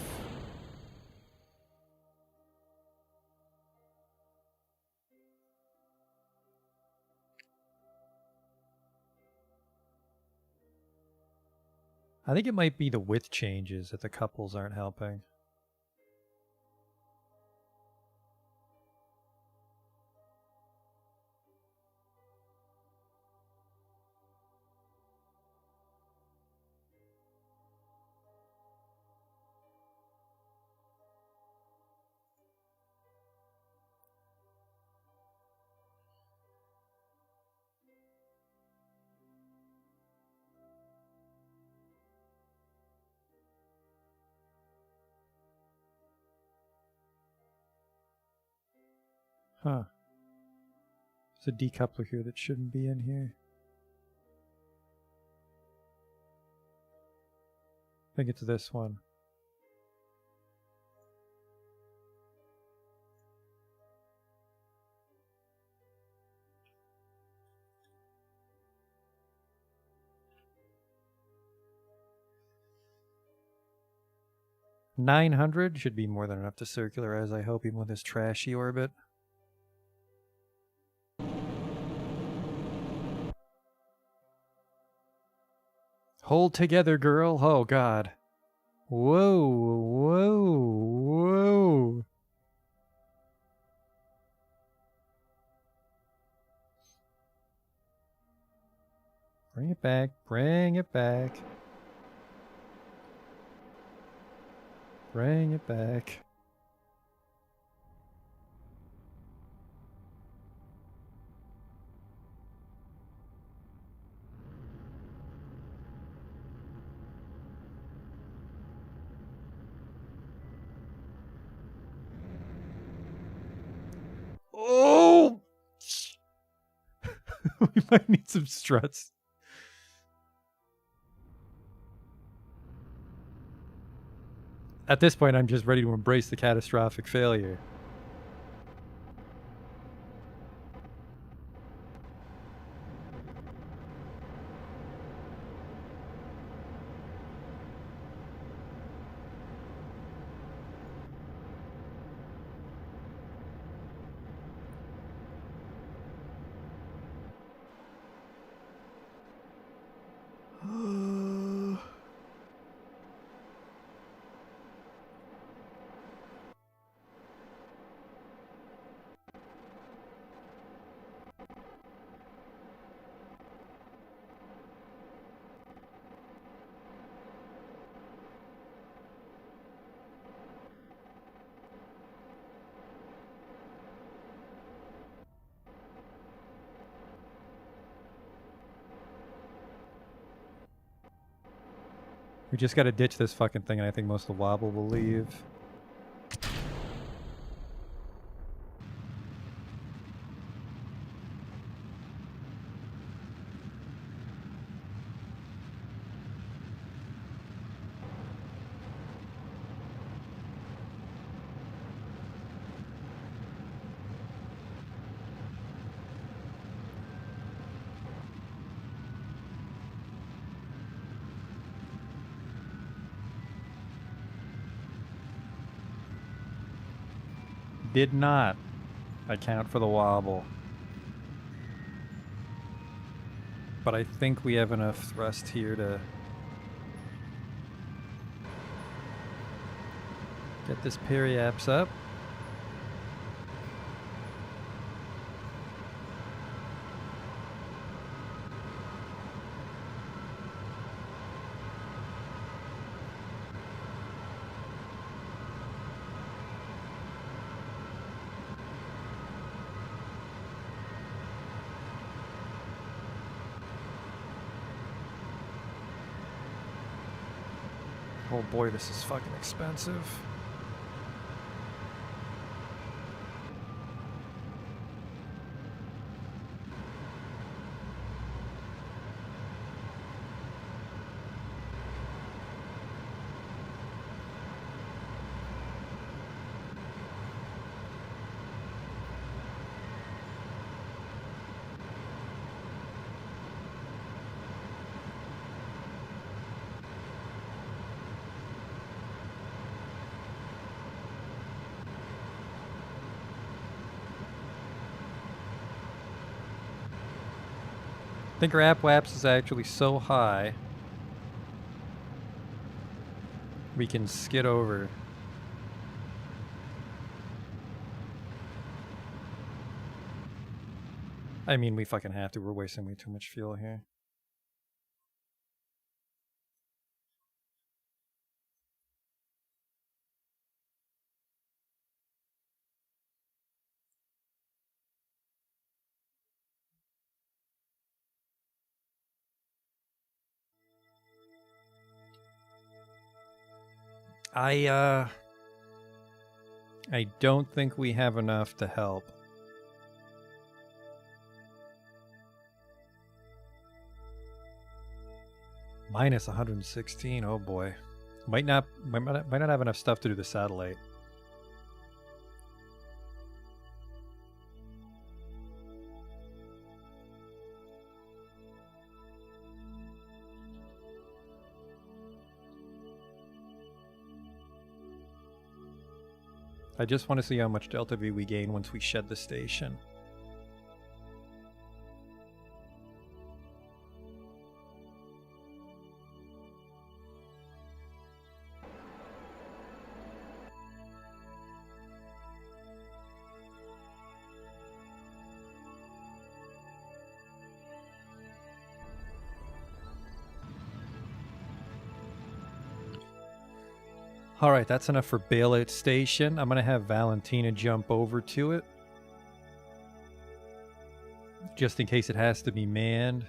Speaker 1: I think it might be the width changes that the couples aren't helping. Huh. There's a decoupler here that shouldn't be in here. I think it's this one. $900 should be more than enough to circularize, I hope, even with this trashy orbit. Hold together, girl. Oh, God. Whoa, whoa, whoa. Bring it back. Bring it back. Bring it back. Oh! We might need some struts. At this point, I'm just ready to embrace the catastrophic failure. We just gotta ditch this fucking thing, and I think most of the wobble will leave. Did not account for the wobble. But I think we have enough thrust here to get this periaps up. Oh boy, this is fucking expensive. I think our app-waps is actually so high we can skid over. I mean, we fucking have to. We're wasting way too much fuel here. I don't think we have enough to help. Minus 116. Oh boy. Might not have enough stuff to do the satellite. I just want to see how much Delta V we gain once we shed the station. Alright, that's enough for bailout station. I'm going to have Valentina jump over to it. Just in case it has to be manned.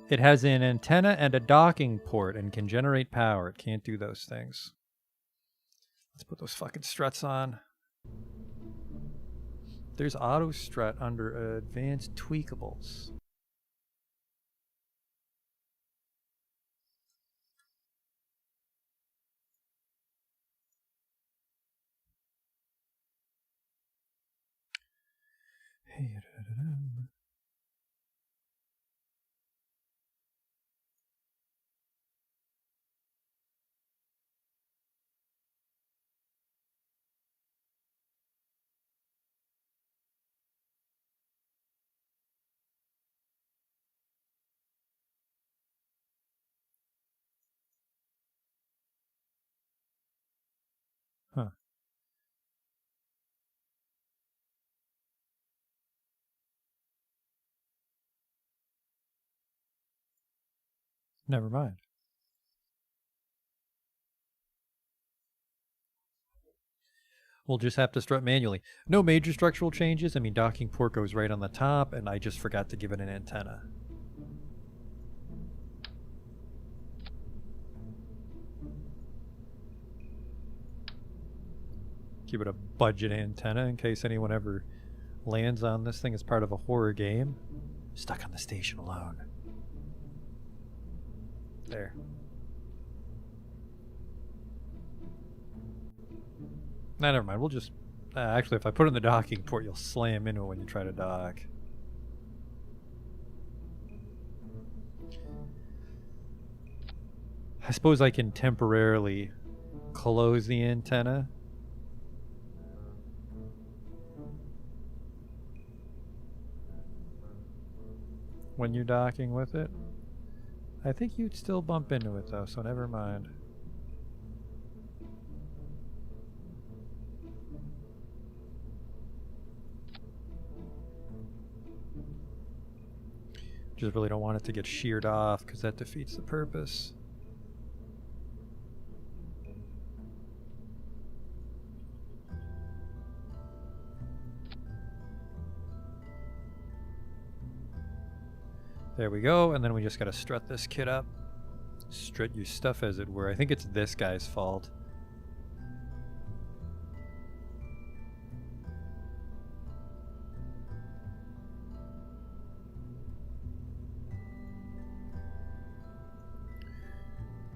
Speaker 1: It has an antenna and a docking port and can generate power. It can't do those things. Let's put those fucking struts on. There's auto strut under advanced tweakables. Huh. Never mind. We'll just have to strut manually. No major structural changes. I mean, docking port goes right on the top, and I just forgot to give it an antenna. Give it a budget antenna in case anyone ever lands on this thing as part of a horror game. Stuck on the station alone. There. Nah, never mind. We'll just... actually, if I put it in the docking port, you'll slam into it when you try to dock. I suppose I can temporarily close the antenna. When you're docking with it. I think you'd still bump into it though, so never mind. Just really don't want it to get sheared off because that defeats the purpose. There we go, and then we just gotta strut this kid up. Strut your stuff, as it were. I think it's this guy's fault.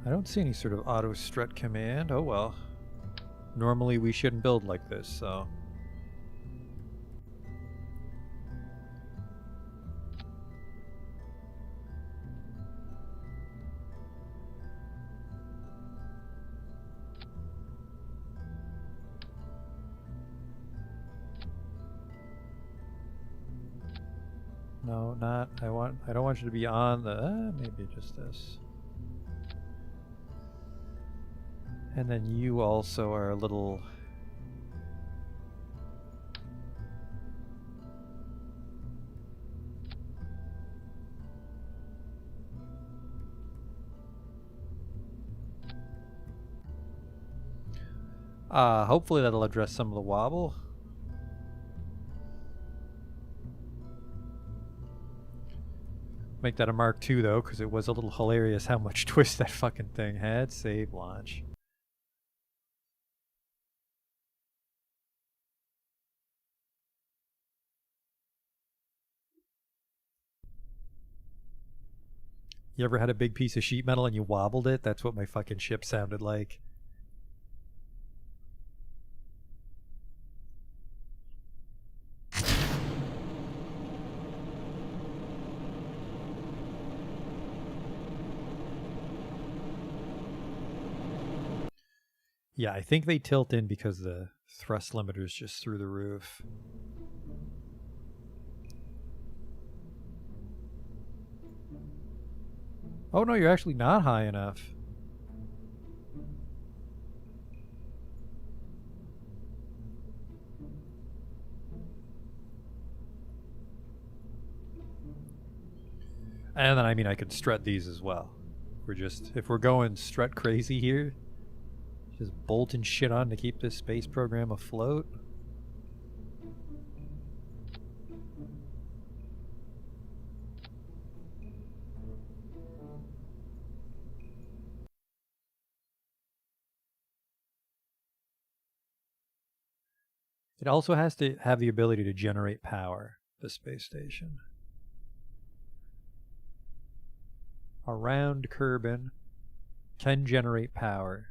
Speaker 1: I don't see any sort of auto strut command. Oh well. Normally we shouldn't build like this, so... No, not. I don't want you to be on the... maybe just this. And then you also are a little... hopefully that'll address some of the wobble. Make that a Mark II though, because it was a little hilarious how much twist that fucking thing had. Save launch. You ever had a big piece of sheet metal and you wobbled it? That's what my fucking ship sounded like. Yeah, I think they tilt in because the thrust limiter's just through the roof. Oh no, you're actually not high enough. And then, I mean, I could strut these as well. If we're going strut crazy here, just bolting shit on to keep this space program afloat. It also has to have the ability to generate power, the space station. Around Kerbal can generate power.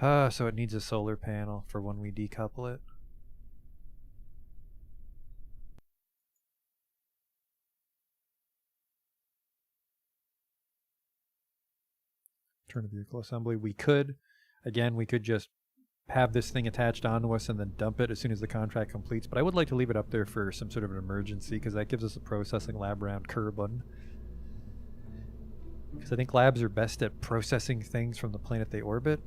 Speaker 1: So it needs a solar panel for when we decouple it. Turn of vehicle assembly. We could just have this thing attached onto us and then dump it as soon as the contract completes, but I would like to leave it up there for some sort of an emergency because that gives us a processing lab around Kerbal. Because I think labs are best at processing things from the planet they orbit.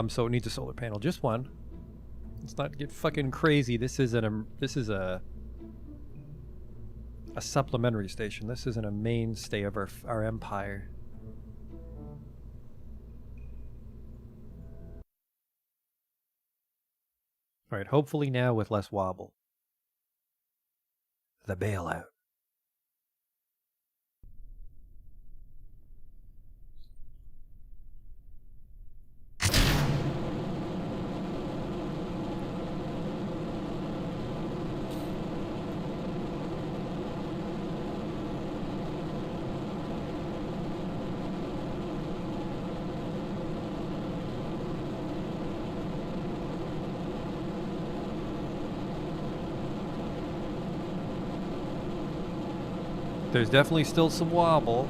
Speaker 1: So it needs a solar panel, just one. Let's not get fucking crazy. This is a supplementary station. This isn't a mainstay of our empire. All right, hopefully now with less wobble. The bailout. There's definitely still some wobble.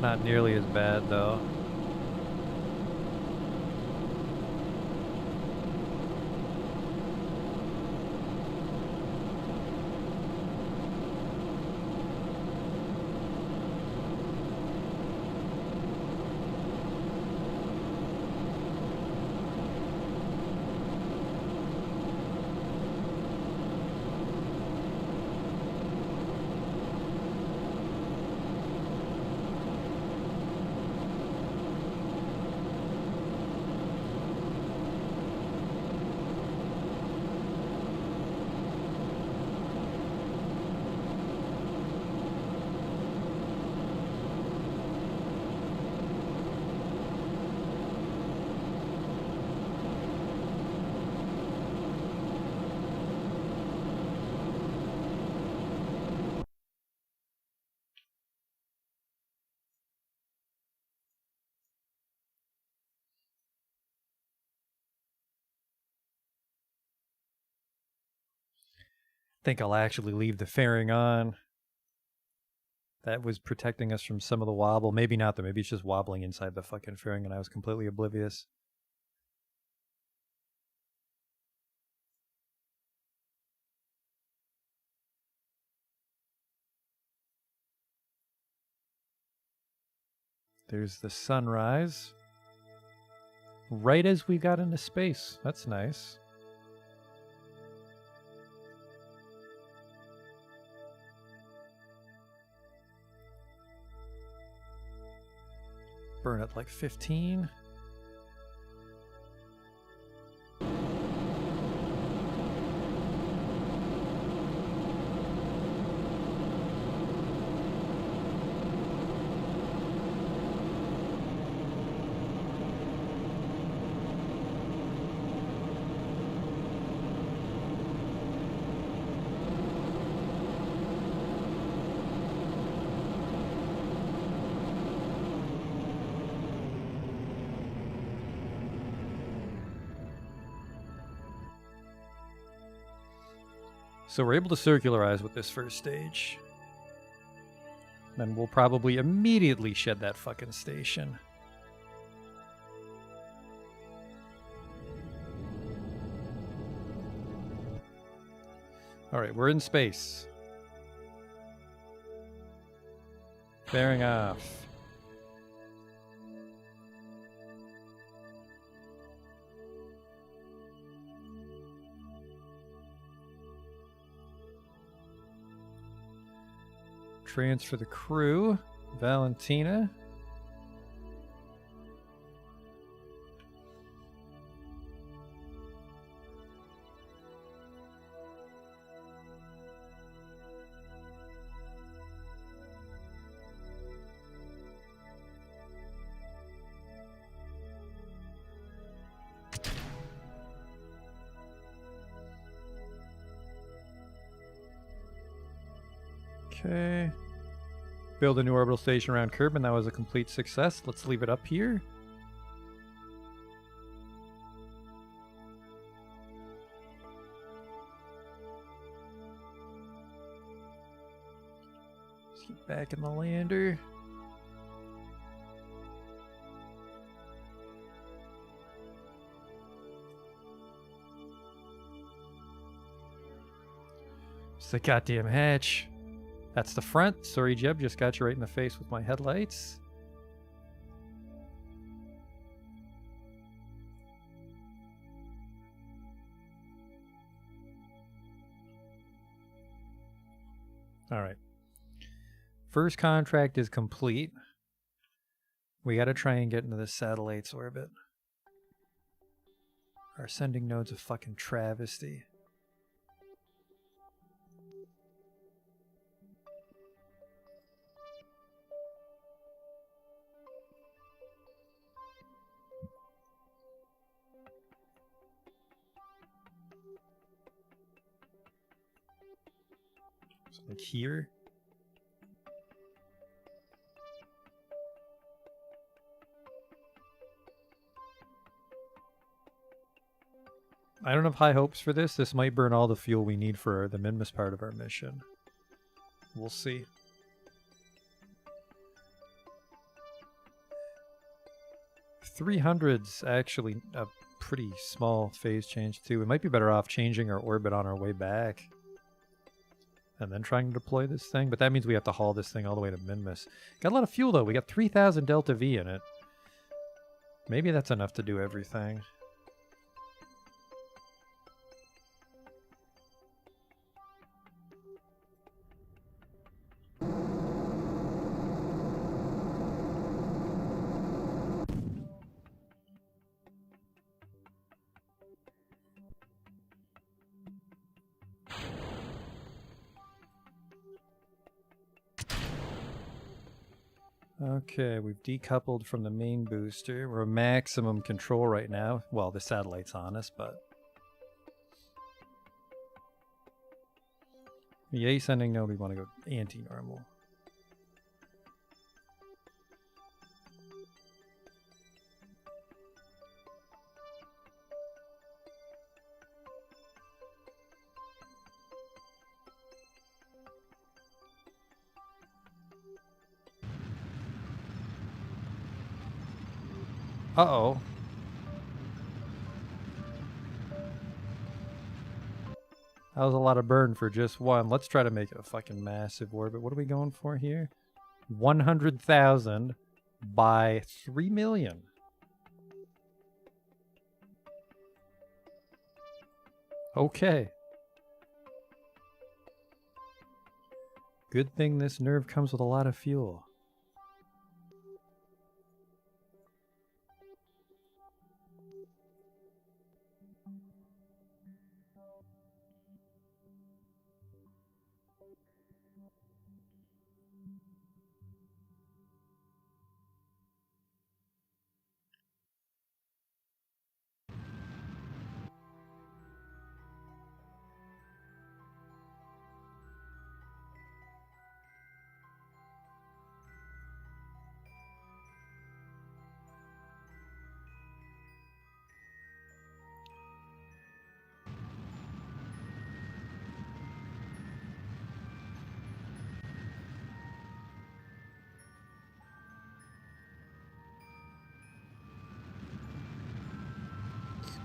Speaker 1: Not nearly as bad though. Think I'll actually leave the fairing on. That was protecting us from some of the wobble. Maybe not though. Maybe it's just wobbling inside the fucking fairing and I was completely oblivious. There's the sunrise. Right as we got into space. That's nice. Burn at like 15. So we're able to circularize with this first stage. Then we'll probably immediately shed that fucking station. Alright, we're in space. Bearing off. Transfer the crew. Valentina. Okay. Build a new orbital station around Kerbal. That was a complete success. Let's leave it up here. Let's get back in the lander. It's the goddamn hatch. That's the front. Sorry, Jeb, just got you right in the face with my headlights. All right. First contract is complete. We got to try and get into the satellite's orbit. Our sending node's a fucking travesty. Like here. I don't have high hopes for this. This might burn all the fuel we need for the Minmus part of our mission. We'll see. .300's actually a pretty small phase change too. We might be better off changing our orbit on our way back. And then trying to deploy this thing. But that means we have to haul this thing all the way to Minmus. Got a lot of fuel, though. We got 3,000 Delta V in it. Maybe that's enough to do everything. Okay, we've decoupled from the main booster. We're at maximum control right now. Well, the satellite's on us, but... The ascending node, we want to go anti-normal. Uh-oh. That was a lot of burn for just one. Let's try to make it a fucking massive orbit. What are we going for here? 100,000 by 3 million. Okay. Good thing this nerve comes with a lot of fuel.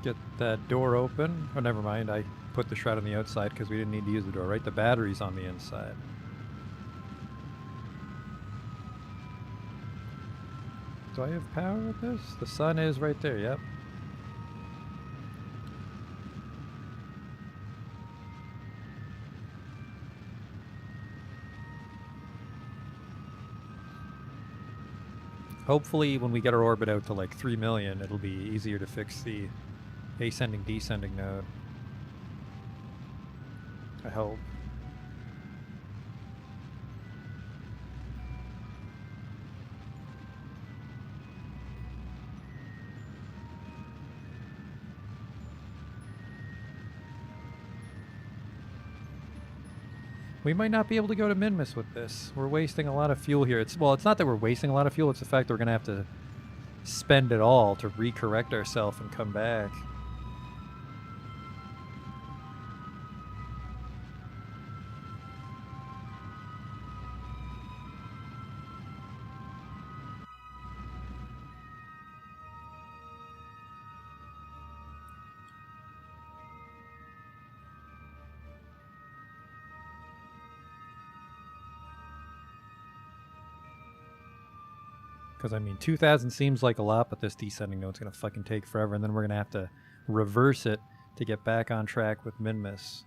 Speaker 1: get that door open. Oh, never mind. I put the shroud on the outside because we didn't need to use the door, right? The battery's on the inside. Do I have power with this? The sun is right there, yep. Hopefully when we get our orbit out to like 3 million, it'll be easier to fix the ascending descending node. I hope. We might not be able to go to Minmus with this. We're wasting a lot of fuel here. It's not that we're wasting a lot of fuel, it's the fact that we're going to have to spend it all to recorrect ourselves and come back. Because, I mean, 2,000 seems like a lot, but this descending node's going to fucking take forever, and then we're going to have to reverse it to get back on track with Minmus.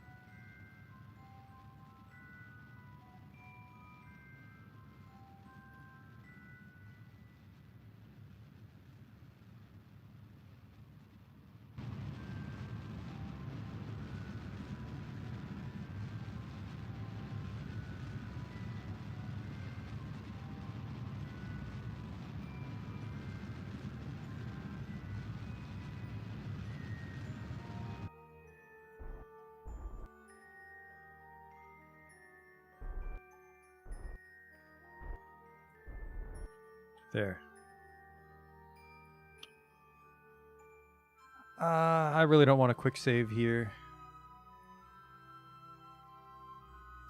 Speaker 1: There. I really don't want a quick save here.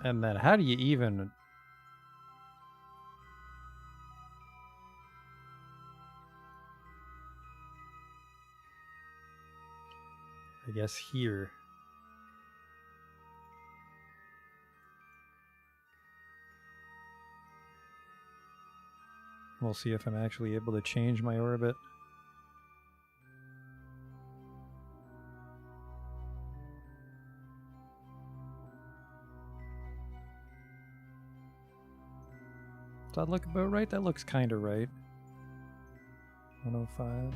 Speaker 1: And then how do you even... I guess here. We'll see if I'm actually able to change my orbit. Does that look about right? That looks kind of right. 105.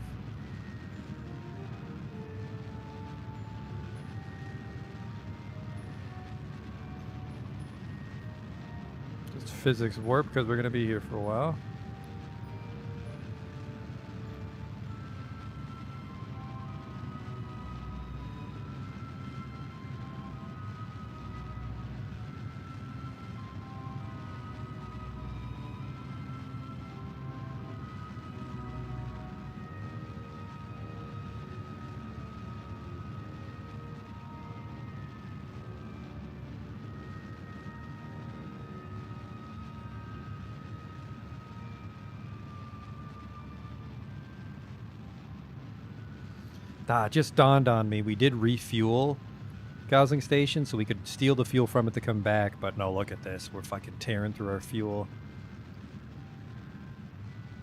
Speaker 1: Just physics warp because we're going to be here for a while. It just dawned on me. We did refuel Gosling Station, so we could steal the fuel from it to come back. But no, look at this. We're fucking tearing through our fuel.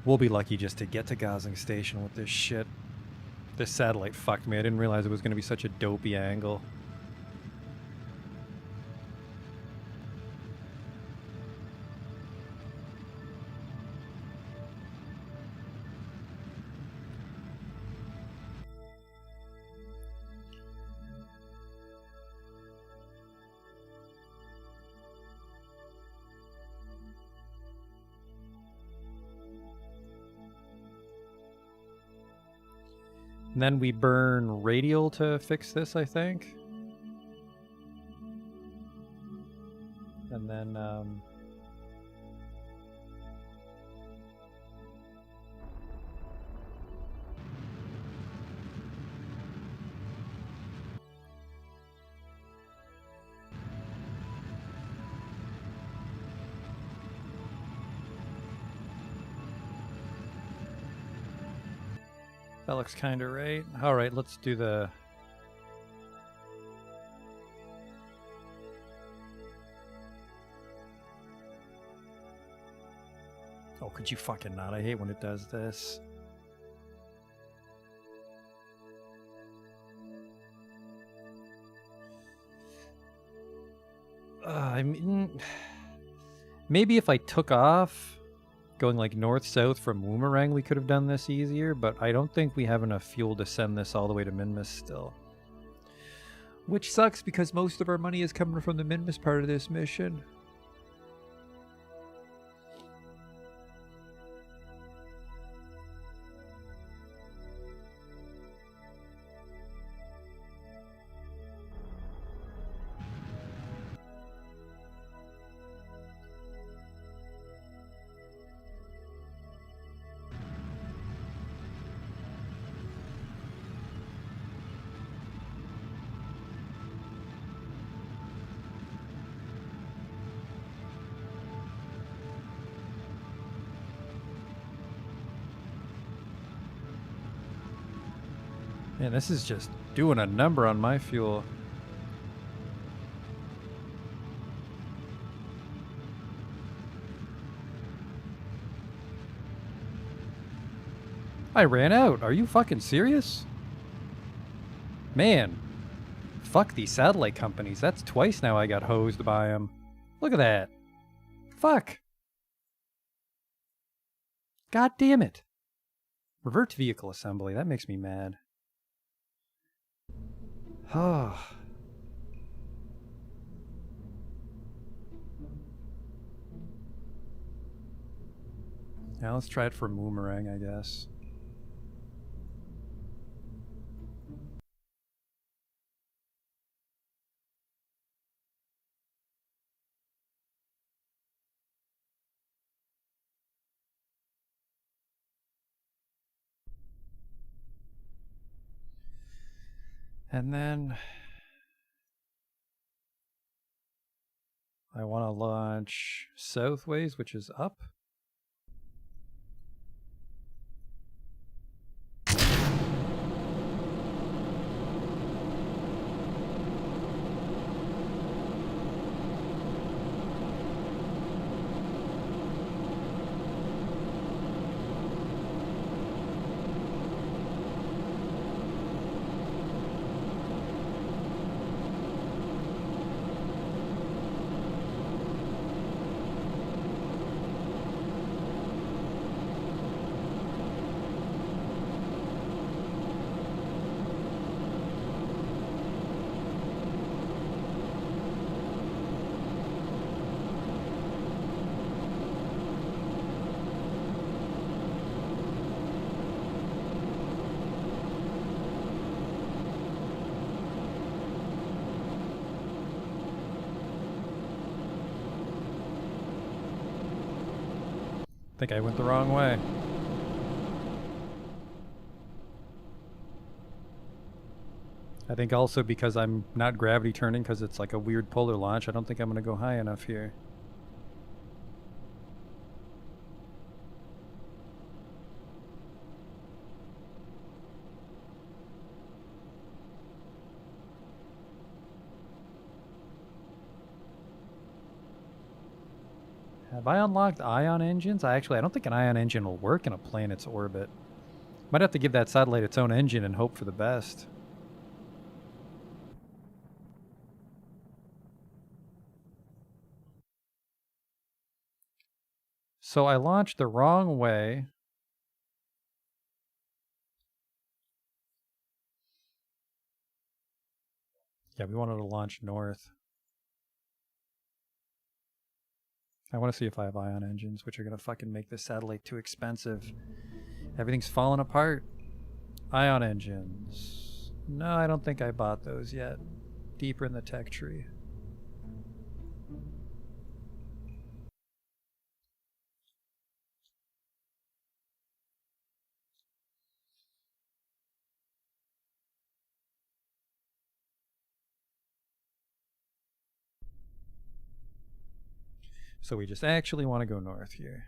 Speaker 1: We'll be lucky just to get to Gosling Station with this shit. This satellite fucked me. I didn't realize it was going to be such a dopey angle. And then we burn radial to fix this, I think. And then, That looks kind of right. All right, let's do the... Oh, could you fucking not? I hate when it does this. I mean, maybe if I took off going like north-south from Woomerang, we could have done this easier, but I don't think we have enough fuel to send this all the way to Minmus still. Which sucks because most of our money is coming from the Minmus part of this mission. Man, this is just doing a number on my fuel. I ran out. Are you fucking serious? Man, fuck these satellite companies. That's twice now I got hosed by them. Look at that. Fuck. God damn it. Revert to vehicle assembly. That makes me mad. Oh. Now let's try it for Boomerang, I guess. And then I want to launch southways, which is up. I think I went the wrong way. I think also because I'm not gravity turning because it's like a weird polar launch, I don't think I'm going to go high enough here. Have I unlocked ion engines? I don't think an ion engine will work in a planet's orbit. Might have to give that satellite its own engine and hope for the best. So I launched the wrong way. Yeah, we wanted to launch north. I want to see if I have ion engines, which are going to fucking make this satellite too expensive. Everything's falling apart. Ion engines. No, I don't think I bought those yet. Deeper in the tech tree. So we just actually want to go north here.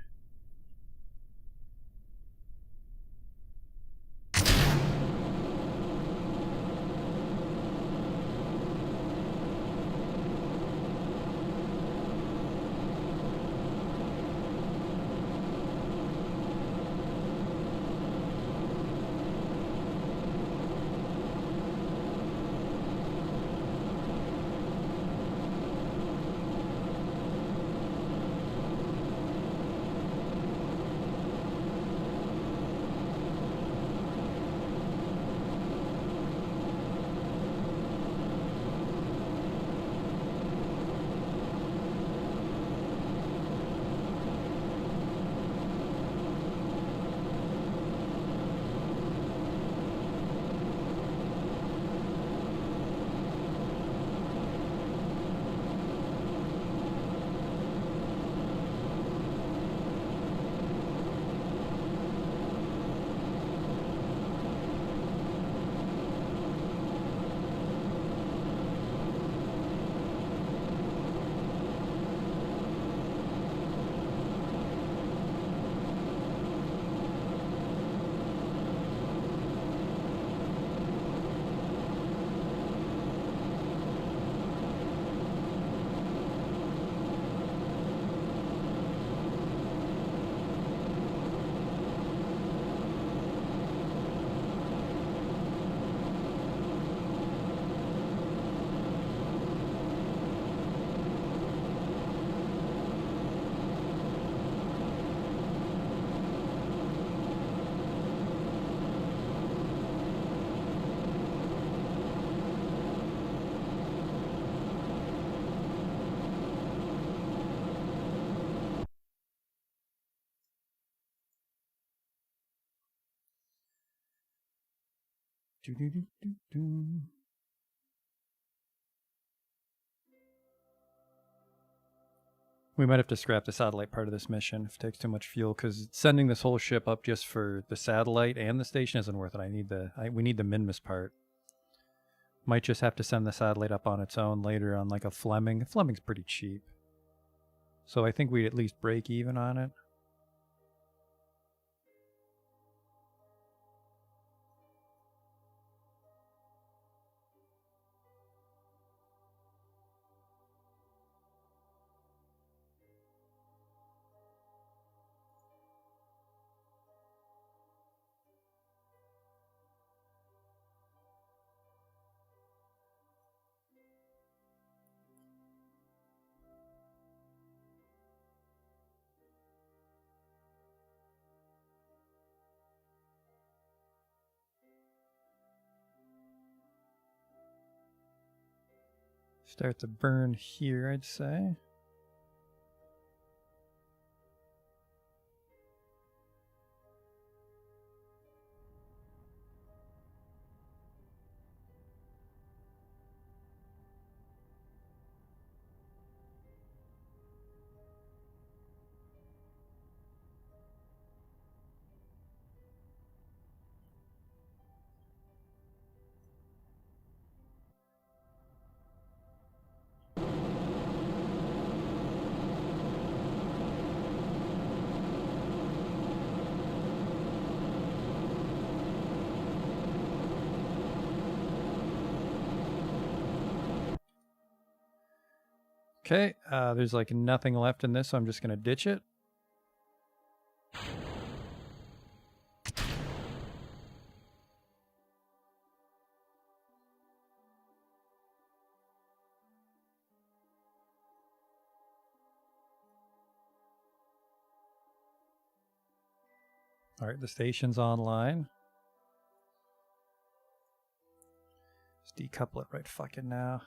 Speaker 1: Do-do-do-do-do. We might have to scrap the satellite part of this mission if it takes too much fuel, because sending this whole ship up just for the satellite and the station isn't worth it. We need the Minmus part. Might just have to send the satellite up on its own later on, like a Fleming. Fleming's pretty cheap, so I think we'd at least break even on it. Start the burn here, I'd say. Okay, there's like nothing left in this, so I'm just gonna ditch it. All right, the station's online. Let's decouple it right fucking now.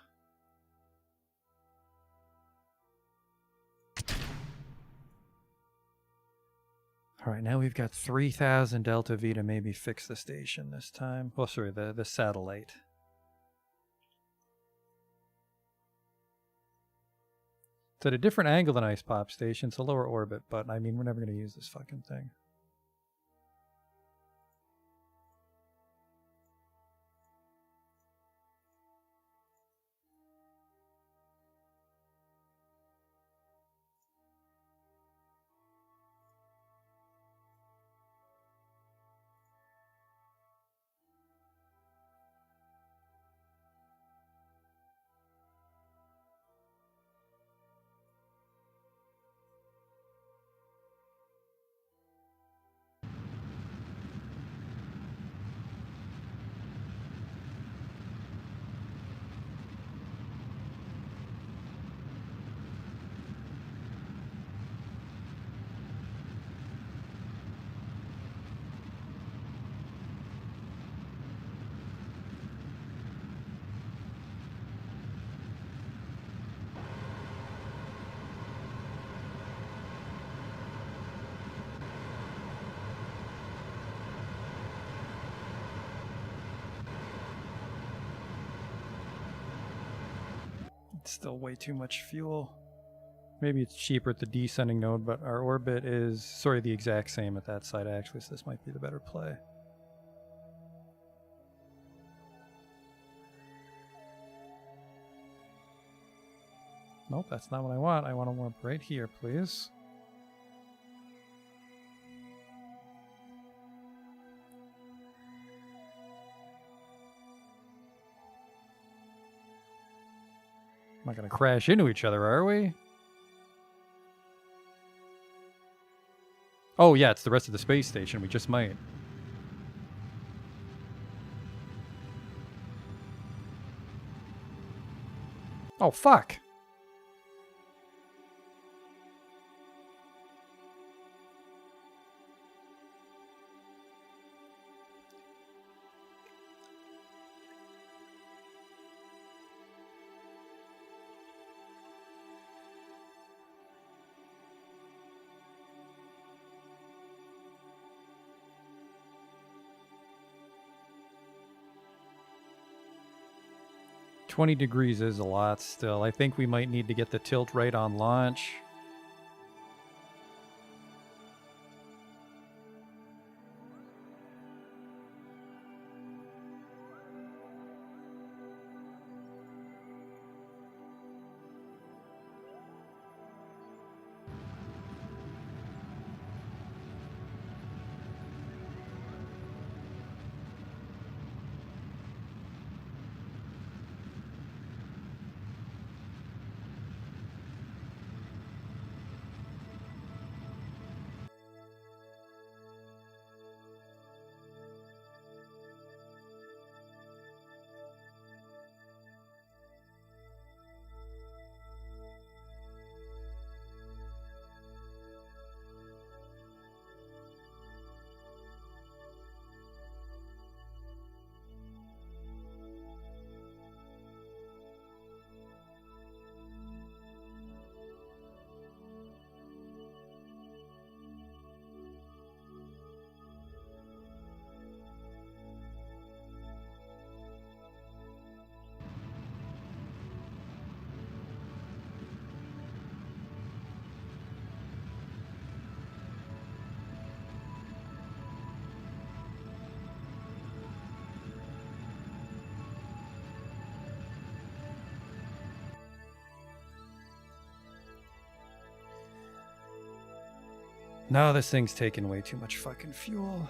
Speaker 1: All right, now we've got 3,000 Delta V to maybe fix the station this time. Oh, sorry, the satellite. It's at a different angle than Ice Pop Station. It's a lower orbit, but I mean, we're never going to use this fucking thing. It's still way too much fuel. Maybe it's cheaper at the descending node, but our orbit is, sorry, the exact same at that site actually, so this might be the better play. Nope, that's not what I want. I want to warp right here, please. Not going to crash into each other, are we? Oh yeah, it's the rest of the space station. We just might. Oh, fuck. 20 degrees is a lot still. I think we might need to get the tilt right on launch. No, this thing's taking way too much fucking fuel.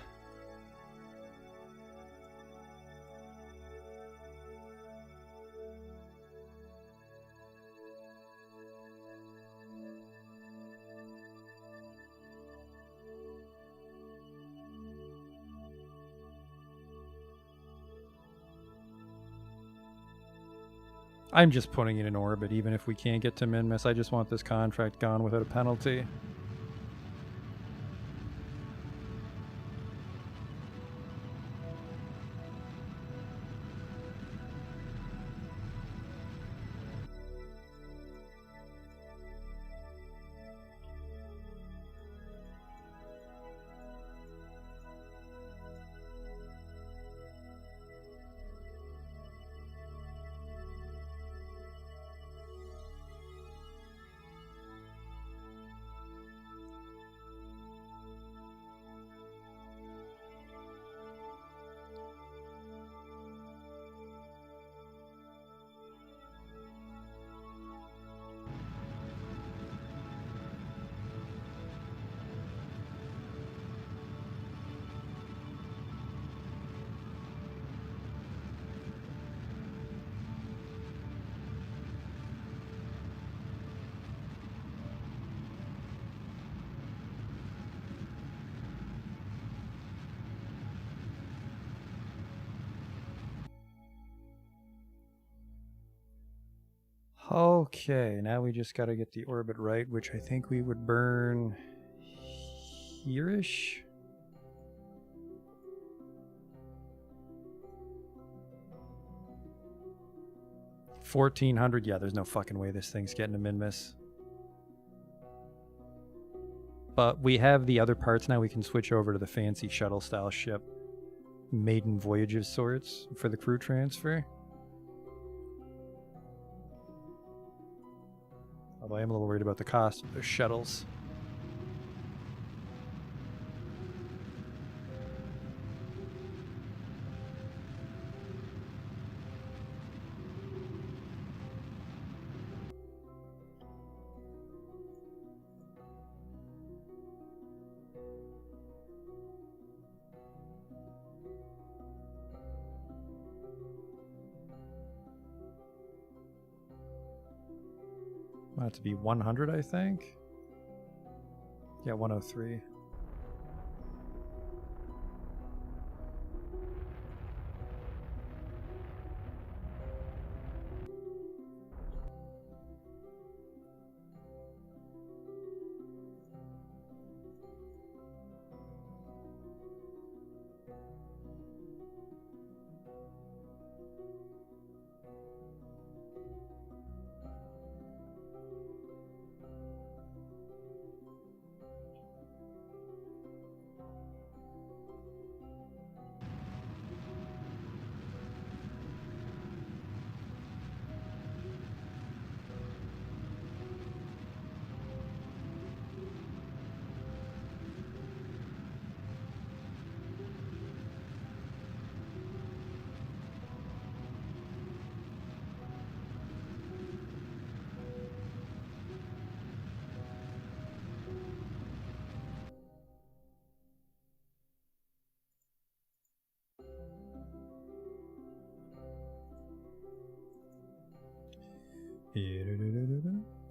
Speaker 1: I'm just putting it in orbit, even if we can't get to min-miss. I just want this contract gone without a penalty. Okay, now we just gotta get the orbit right, which I think we would burn here-ish. $1,400. Yeah, there's no fucking way this thing's getting a min-miss. But we have the other parts now. We can switch over to the fancy shuttle-style ship. Maiden voyage of sorts for the crew transfer. Although I am a little worried about the cost of those shuttles. Want it to be 100, I think. Yeah, 103.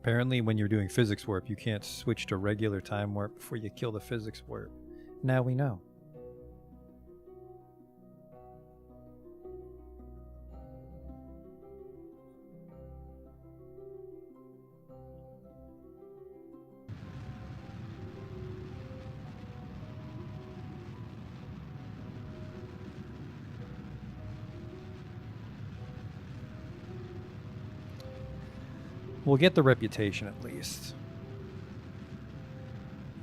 Speaker 1: Apparently when you're doing physics warp, you can't switch to regular time warp before you kill the physics warp. Now we know. We'll get the reputation at least.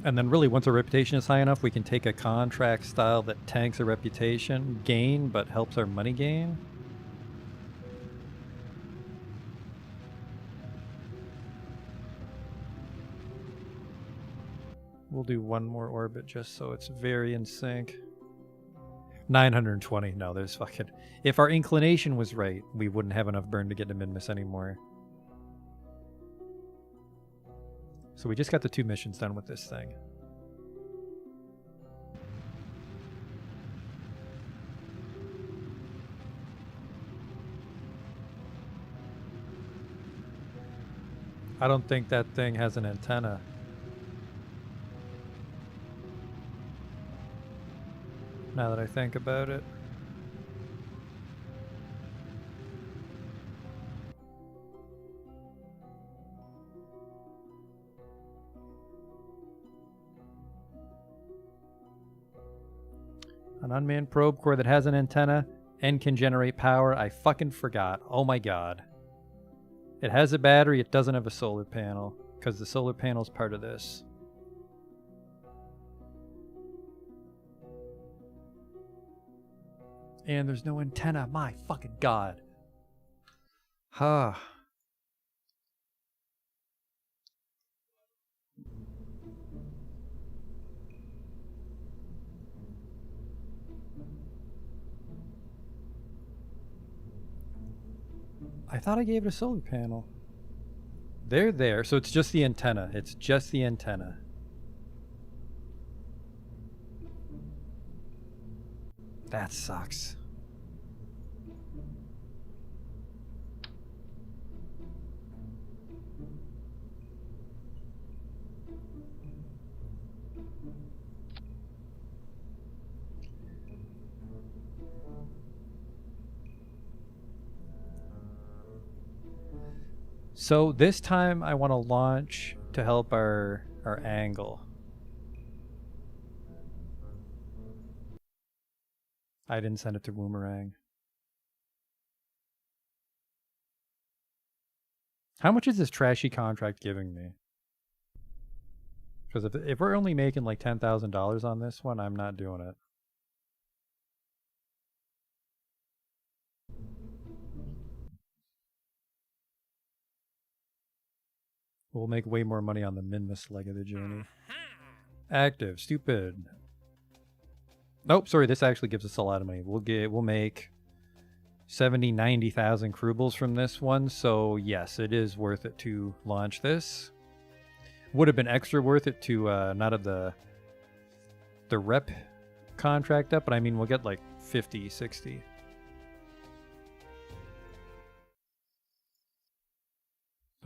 Speaker 1: And then really once our reputation is high enough, we can take a contract style that tanks a reputation gain but helps our money gain. We'll do one more orbit just so it's very in sync. 920. No, there's fucking... If our inclination was right, we wouldn't have enough burn to get to Minmus anymore. So we just got the 2 missions done with this thing. I don't think that thing has an antenna. Now that I think about it. An unmanned probe core that has an antenna and can generate power. I fucking forgot. Oh my god. It has a battery, it doesn't have a solar panel, because the solar panel is part of this. And there's no antenna. My fucking god. Ha. I thought I gave it a solar panel. They're there, so it's just the antenna. It's just the antenna. That sucks. So this time I want to launch to help our angle. I didn't send it to Boomerang. How much is this trashy contract giving me? Because if we're only making like $10,000 on this one, I'm not doing it. We'll make way more money on the Minmus leg of the journey. Active, stupid. Nope, sorry, this actually gives us a lot of money. We'll make 90,000 Kerbals from this one, so yes, it is worth it to launch this. Would have been extra worth it to not have the rep contract up, but I mean we'll get like 50, 60.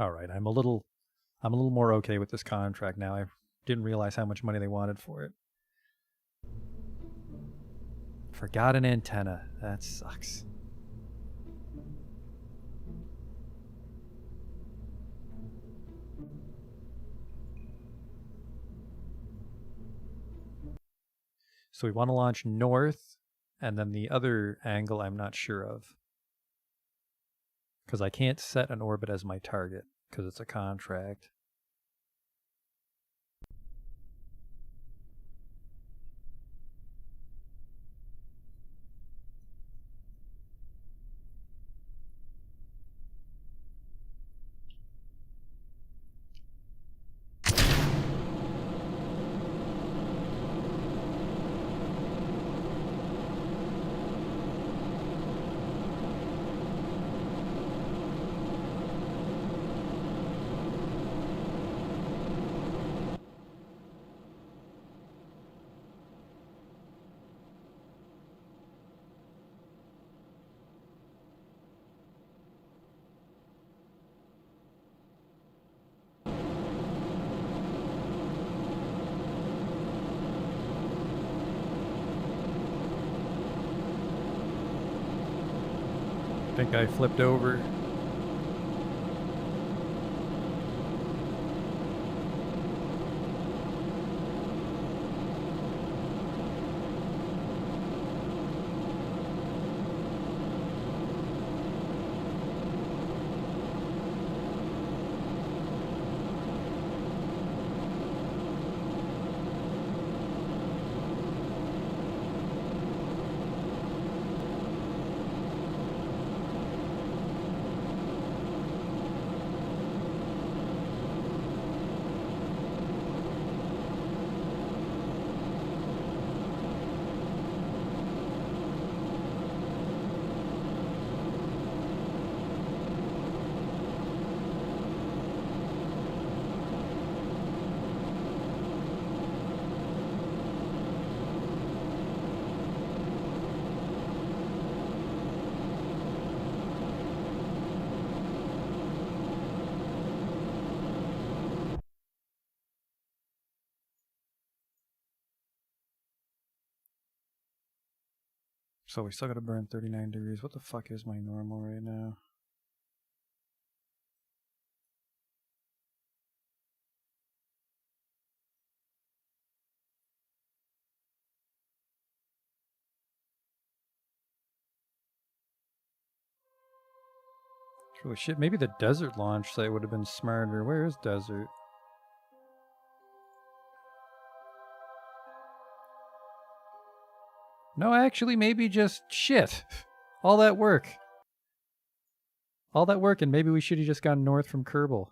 Speaker 1: Alright, I'm a little more okay with this contract now. I didn't realize how much money they wanted for it. Forgot an antenna. That sucks. So we want to launch north, and then the other angle I'm not sure of. Because I can't set an orbit as my target, because it's a contract. think I flipped over. So we still gotta burn 39 degrees. What the fuck is my normal right now? Holy shit, maybe the desert launch site would have been smarter. Where is desert? No, actually, maybe just shit. All that work. All that work, and maybe we should have just gone north from Kerbal.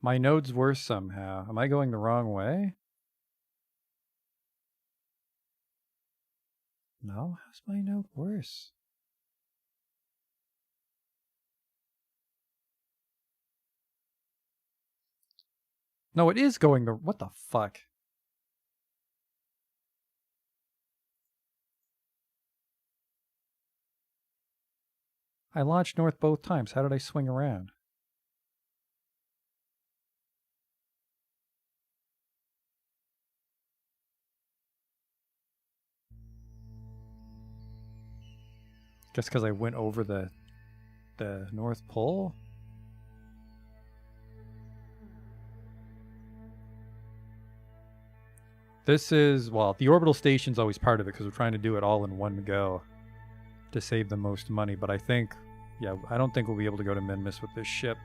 Speaker 1: My node's worse somehow. Am I going the wrong way? No, how's my node worse? No, it is going the... What the fuck? I launched north both times. How did I swing around? Just because I went over the North Pole? This is, well, the orbital station's always part of it because we're trying to do it all in one go to save the most money. But I think, yeah, I don't think we'll be able to go to Minmus with this ship.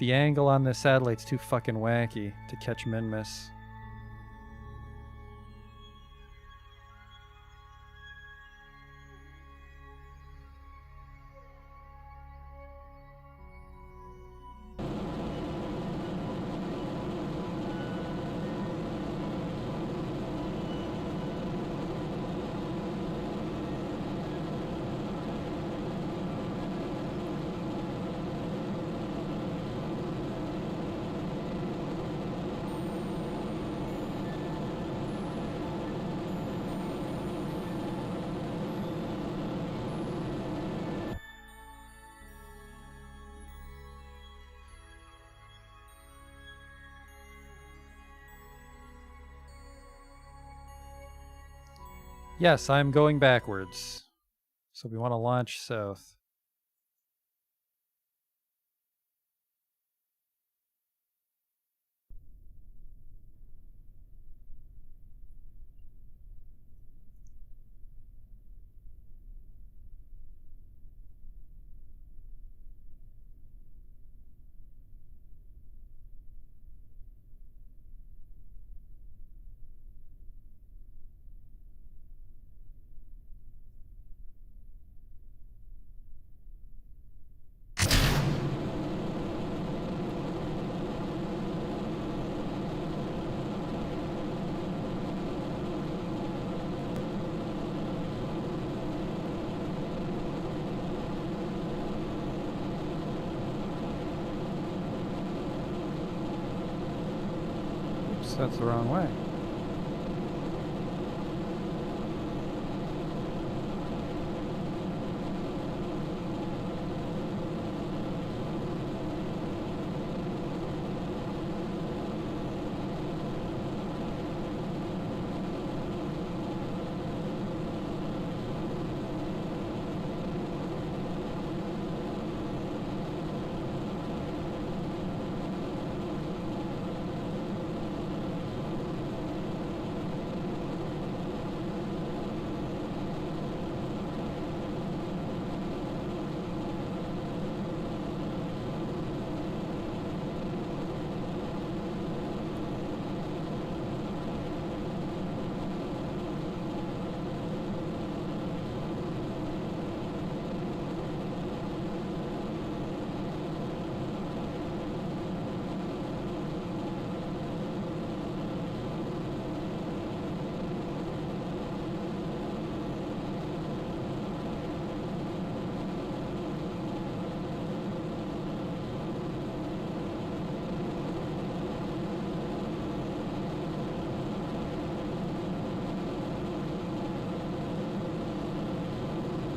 Speaker 1: The angle on this satellite's too fucking wacky to catch Minmus. Yes, I'm going backwards. So we want to launch south. Oops, that's the wrong way.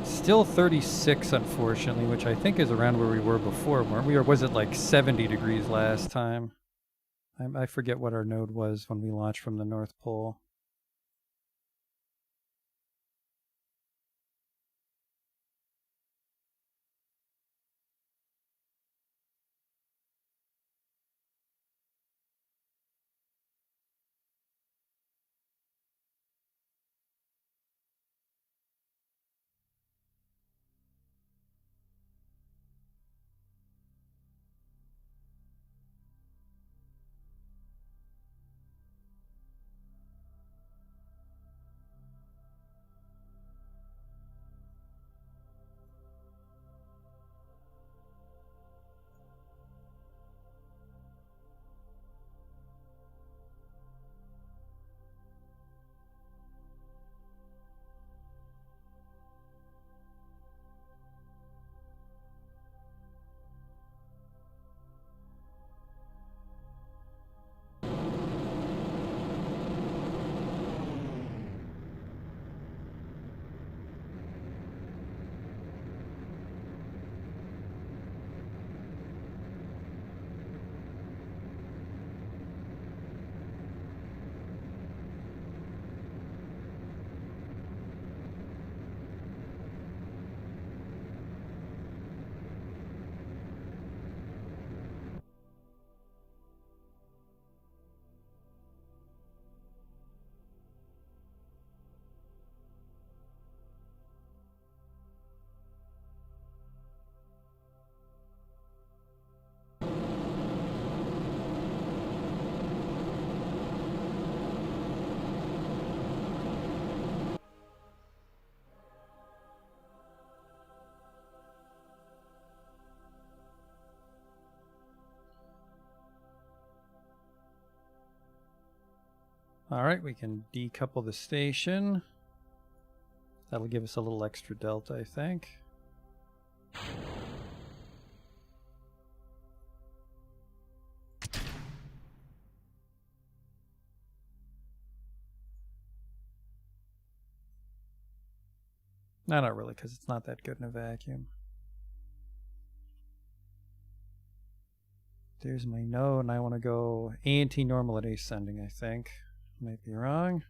Speaker 1: Still 36, unfortunately, which I think is around where we were before, weren't we? Or was it like 70 degrees last time? I forget what our node was when we launched from the North Pole. Alright, we can decouple the station. That'll give us a little extra delta, I think. No, not really, because it's not that good in a vacuum. There's my node, and I want to go anti-normal at ascending, I think. Might be wrong.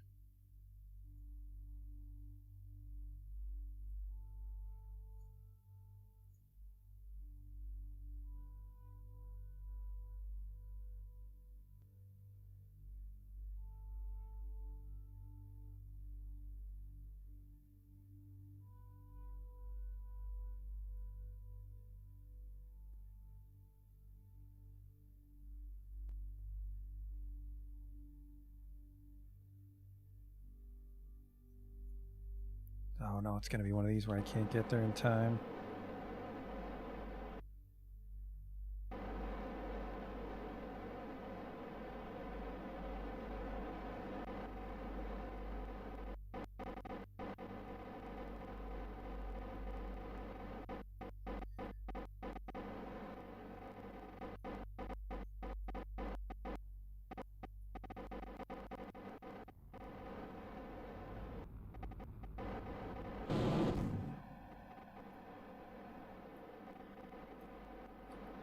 Speaker 1: Oh no, it's going to be one of these where I can't get there in time.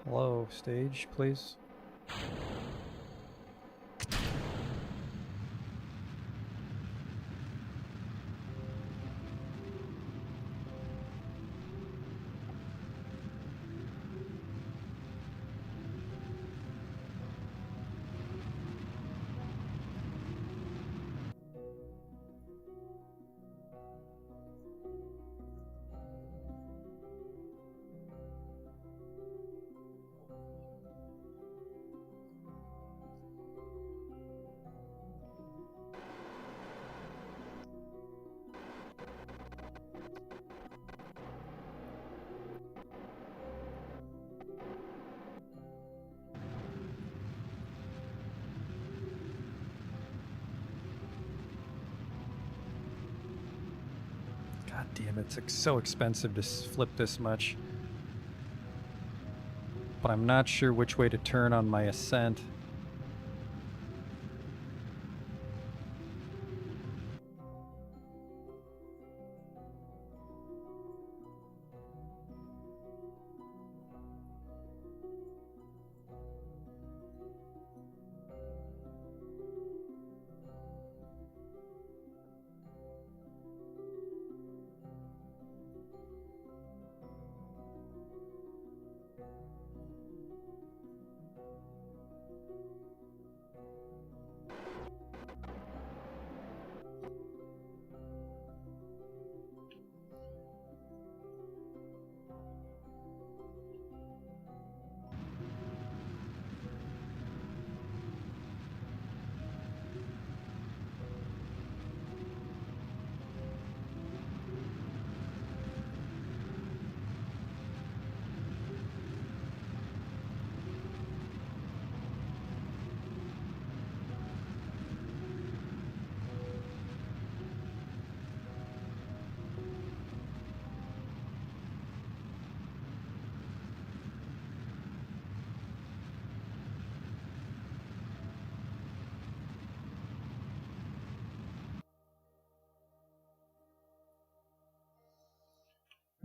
Speaker 1: Hello, stage, please. God damn it, it's so expensive to flip this much. But I'm not sure which way to turn on my ascent.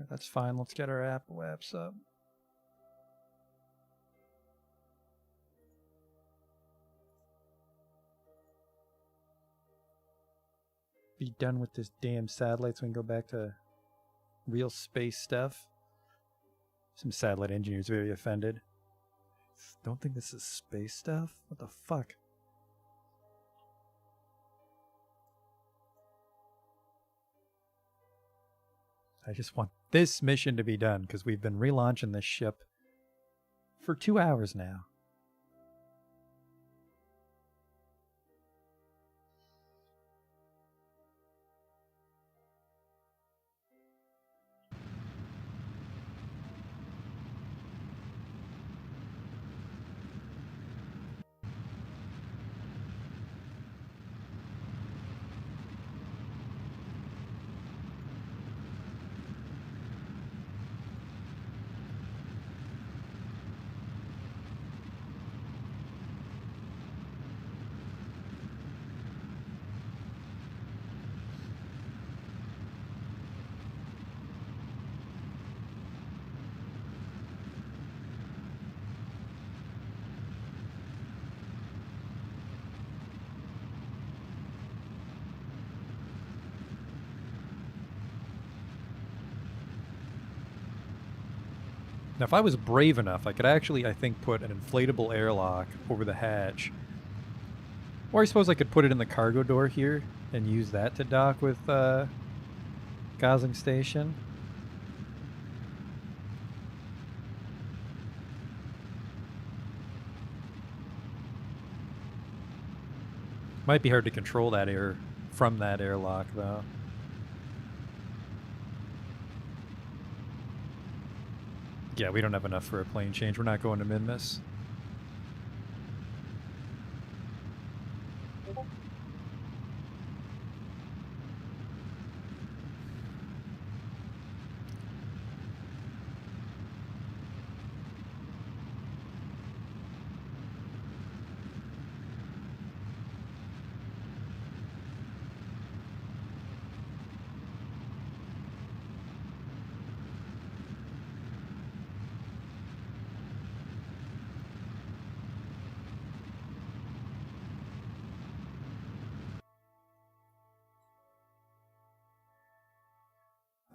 Speaker 1: That's fine, let's get our Apple apps up. Be done with this damn satellite so we can go back to real space stuff. Some satellite engineers very offended. Don't think this is space stuff? What the fuck? I just want this mission to be done because we've been relaunching this ship for 2 hours now. Now, if I was brave enough, I could actually, I think, put an inflatable airlock over the hatch. Or I suppose I could put it in the cargo door here and use that to dock with Gosling Station. Might be hard to control that air from that airlock, though. Yeah, we don't have enough for a plane change. We're not going to Minmus.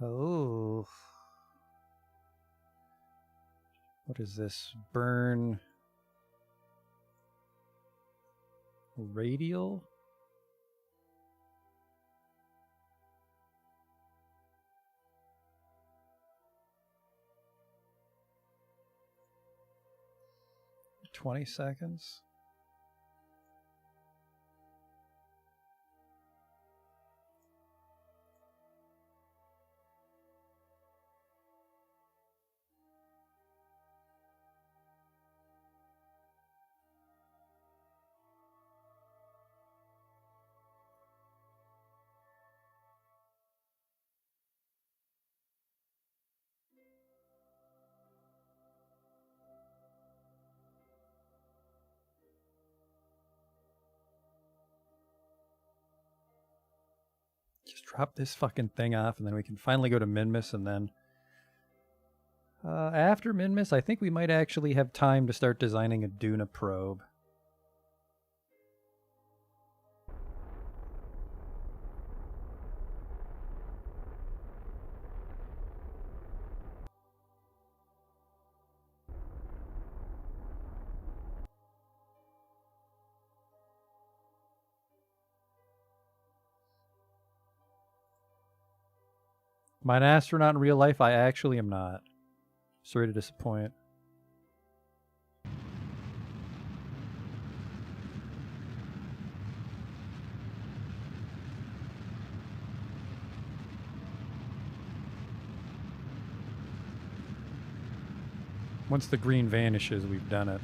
Speaker 1: Oh. What is this? Burn radial? $20 seconds? Just drop this fucking thing off and then we can finally go to Minmus, and then after Minmus, I think we might actually have time to start designing a Duna probe. Am I an astronaut in real life? I actually am not. Sorry to disappoint. Once the green vanishes, we've done it.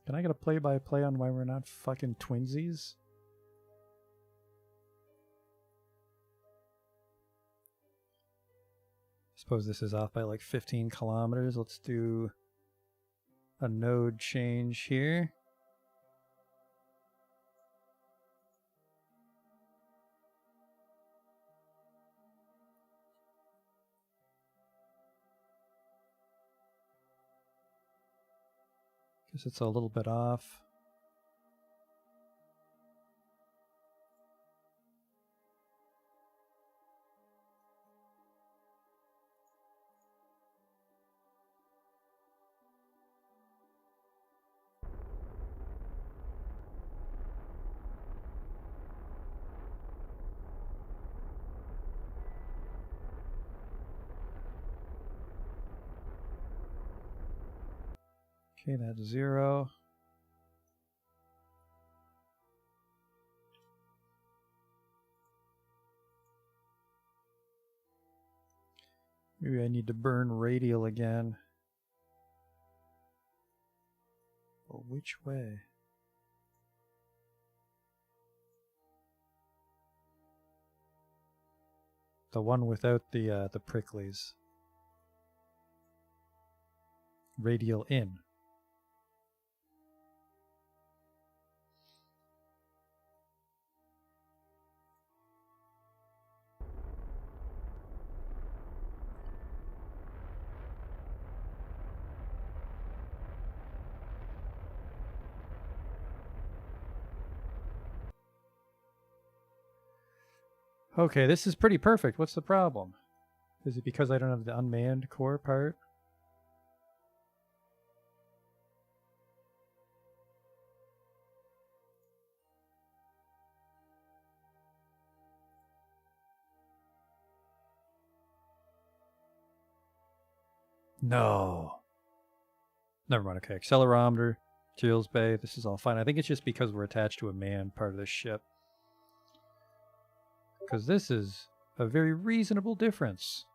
Speaker 1: Can I get a play-by-play on why we're not fucking twinsies? Suppose this is off by like 15 kilometers. Let's do a node change here. Guess it's a little bit off. Okay, that's 0. Maybe I need to burn radial again. But which way? The one without the pricklies. Radial in. Okay, this is pretty perfect. What's the problem? Is it because I don't have the unmanned core part? No. Never mind. Okay, accelerometer, materials bay. This is all fine. I think it's just because we're attached to a manned part of this ship. Because this is a very reasonable difference.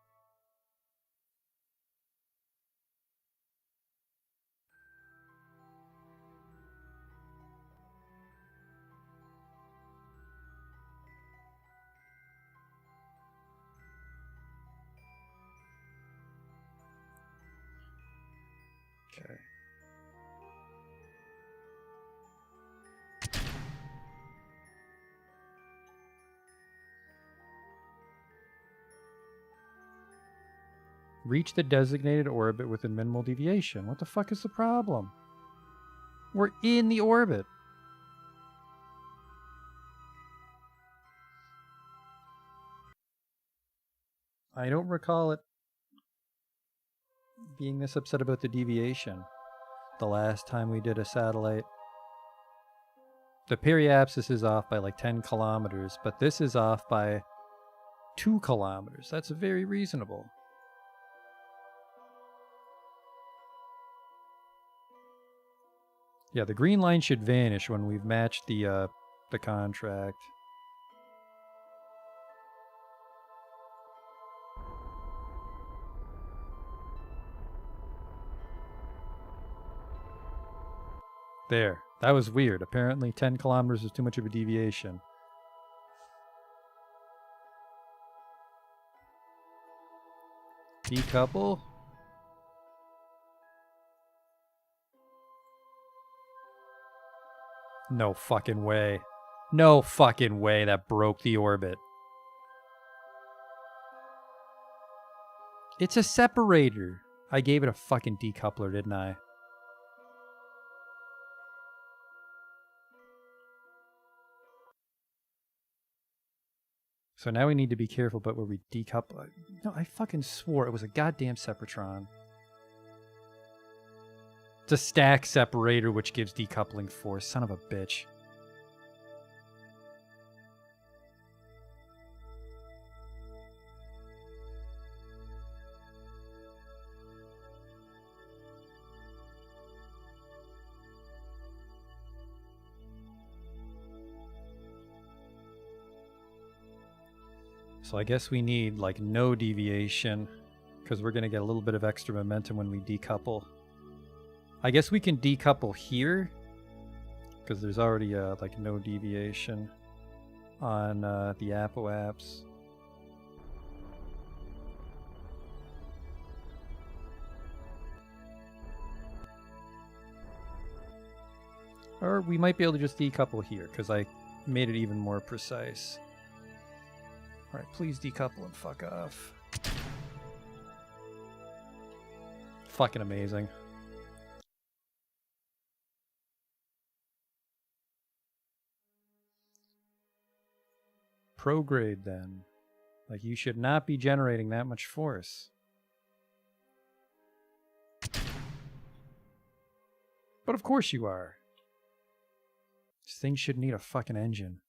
Speaker 1: Okay. Reach the designated orbit within minimal deviation. What the fuck is the problem? We're in the orbit. I don't recall it being this upset about the deviation the last time we did a satellite. The periapsis is off by like 10 kilometers, but this is off by 2 kilometers. That's very reasonable. Yeah, the green line should vanish when we've matched the contract. There. That was weird. Apparently 10 kilometers is too much of a deviation. Decouple? No fucking way. No fucking way that broke the orbit. It's a separator. I gave it a fucking decoupler, didn't I? So now we need to be careful about where we decouple. No, I fucking swore it was a goddamn Sepratron. It's a stack separator which gives decoupling force. Son of a bitch. So I guess we need like no deviation because we're going to get a little bit of extra momentum when we decouple. I guess we can decouple here because there's already like no deviation on the apoaps. Or we might be able to just decouple here because I made it even more precise. Alright, please decouple and fuck off. Fucking amazing. Prograde then. Like, you should not be generating that much force. But of course you are. This thing should need a fucking engine.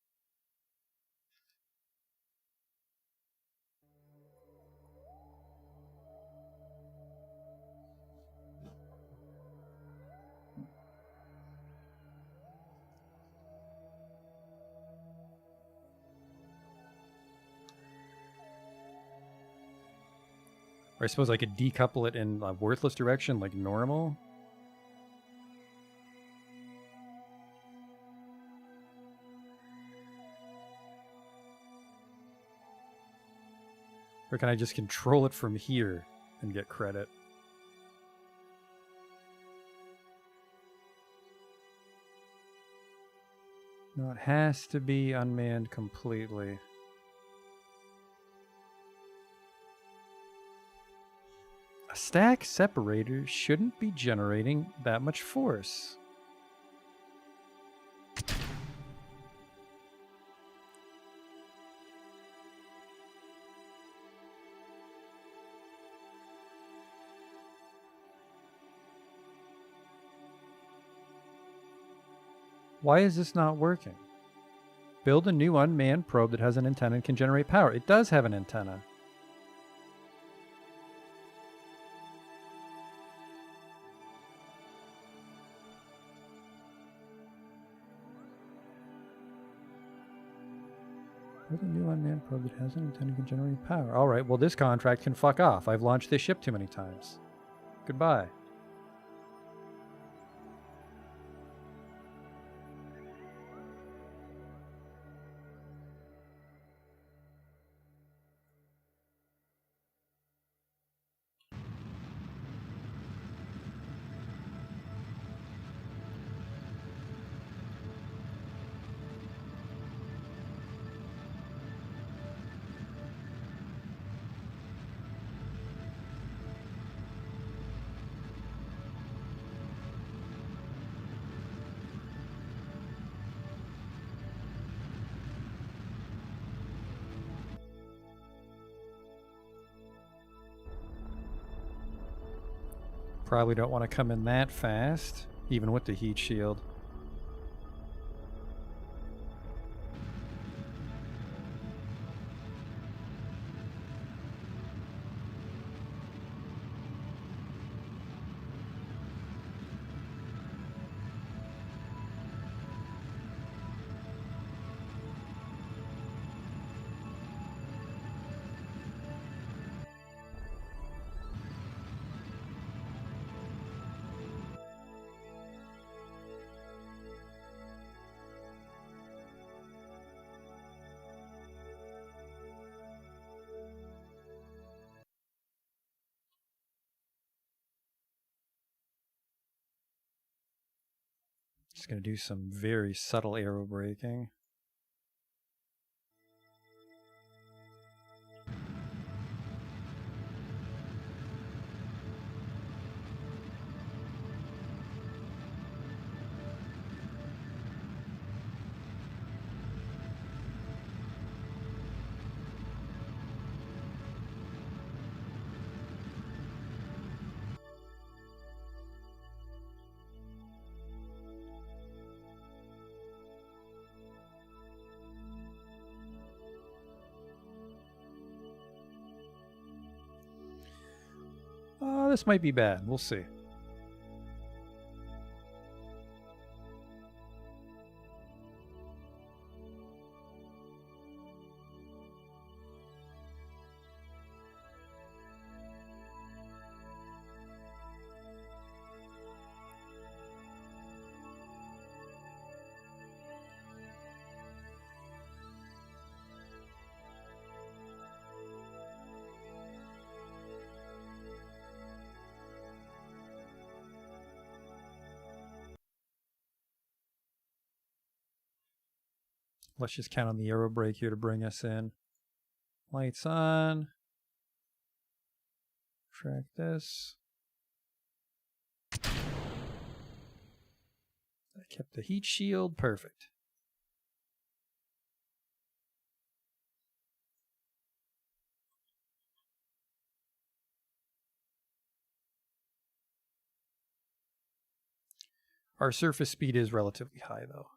Speaker 1: Or I suppose I could decouple it in a worthless direction like normal. Or can I just control it from here and get credit? No, it has to be unmanned completely. A stack separator shouldn't be generating that much force. Why is this not working? Build a new unmanned probe that has an antenna and can generate power. It does have an antenna. Build a new unmanned probe that has an antenna and can generate power. All right, well, this contract can fuck off. I've launched this ship too many times. Goodbye. Probably don't want to come in that fast, even with the heat shield. Just going to do some very subtle aero braking. This might be bad. We'll see. Let's just count on the aero brake here to bring us in. Lights on. Track this. I kept the heat shield. Perfect. Our surface speed is relatively high, though.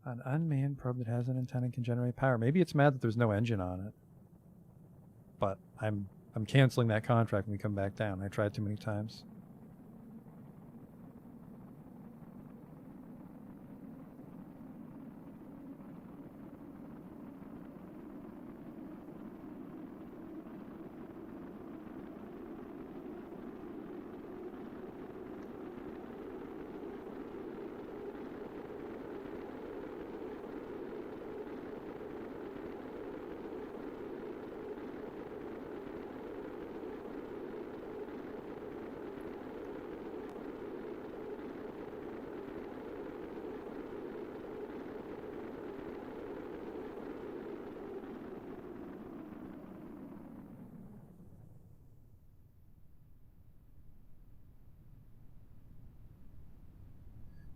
Speaker 1: An unmanned probe that has an antenna and can generate power. Maybe it's mad that there's no engine on it. But I'm canceling that contract when we come back down. I tried too many times.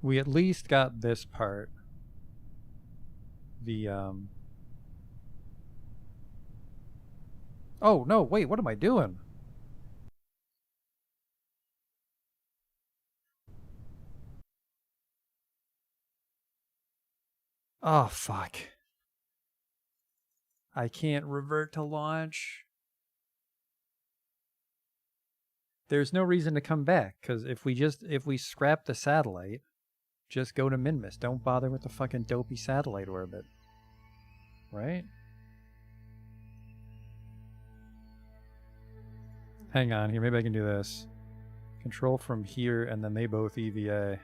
Speaker 1: We at least got this part. The Oh, no, wait, what am I doing? Oh, fuck. I can't revert to launch. There's no reason to come back, because if we scrap the satellite, just go to Minmus. Don't bother with the fucking dopey satellite orbit. Right? Hang on here, maybe I can do this. Control from here, and then they both EVA.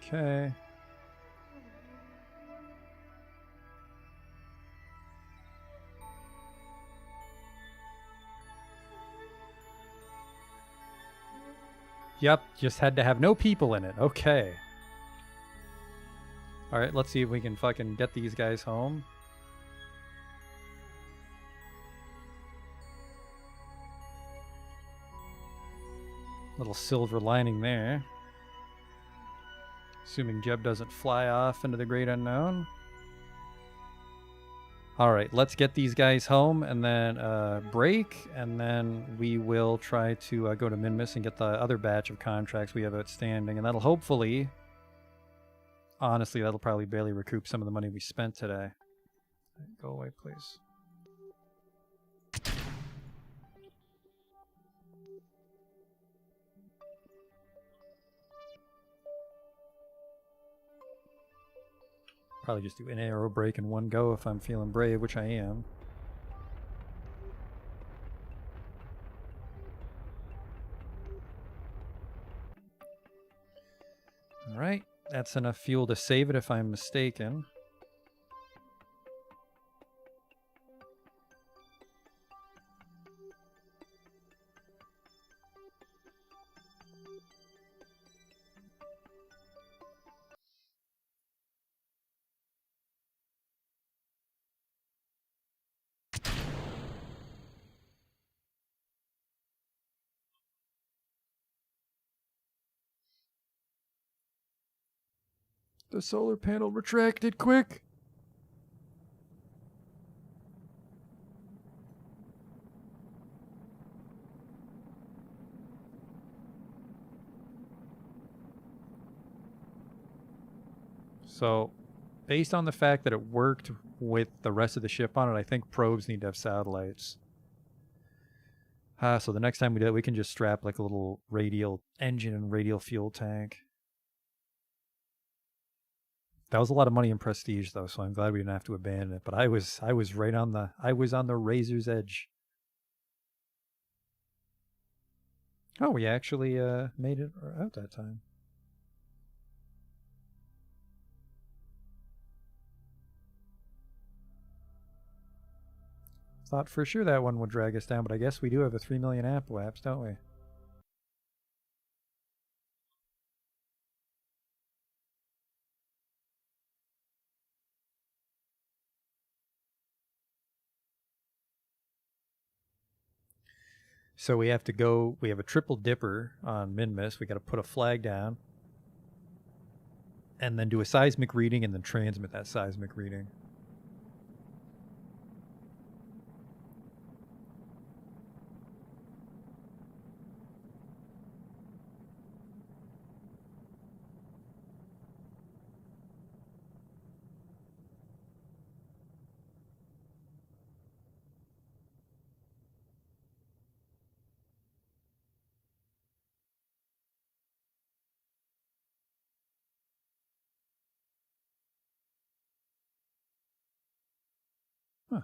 Speaker 1: Okay. Yep, just had to have no people in it. Okay. Alright, let's see if we can fucking get these guys home. Little silver lining there. Assuming Jeb doesn't fly off into the great unknown. Alright, let's get these guys home and then break, and then we will try to go to Minmus and get the other batch of contracts we have outstanding, and that'll hopefully, honestly, that'll probably barely recoup some of the money we spent today. Go away, please. Probably just do an arrow break in one go if I'm feeling brave, which I am. Alright, that's enough fuel to save it if I'm mistaken. The solar panel retracted, quick! So, based on the fact that it worked with the rest of the ship on it, I think probes need to have satellites. So the next time we do it, we can just strap like a little radial engine and radial fuel tank. That was a lot of money in prestige, though, so I'm glad we didn't have to abandon it. But I was right on the razor's edge. Oh, we actually made it out that time. Thought for sure that one would drag us down, but I guess we do have a 3 million amp lapse, don't we? So we have to go. We have a triple dipper on Minmus. We got to put a flag down, and then do a seismic reading, and then transmit that seismic reading.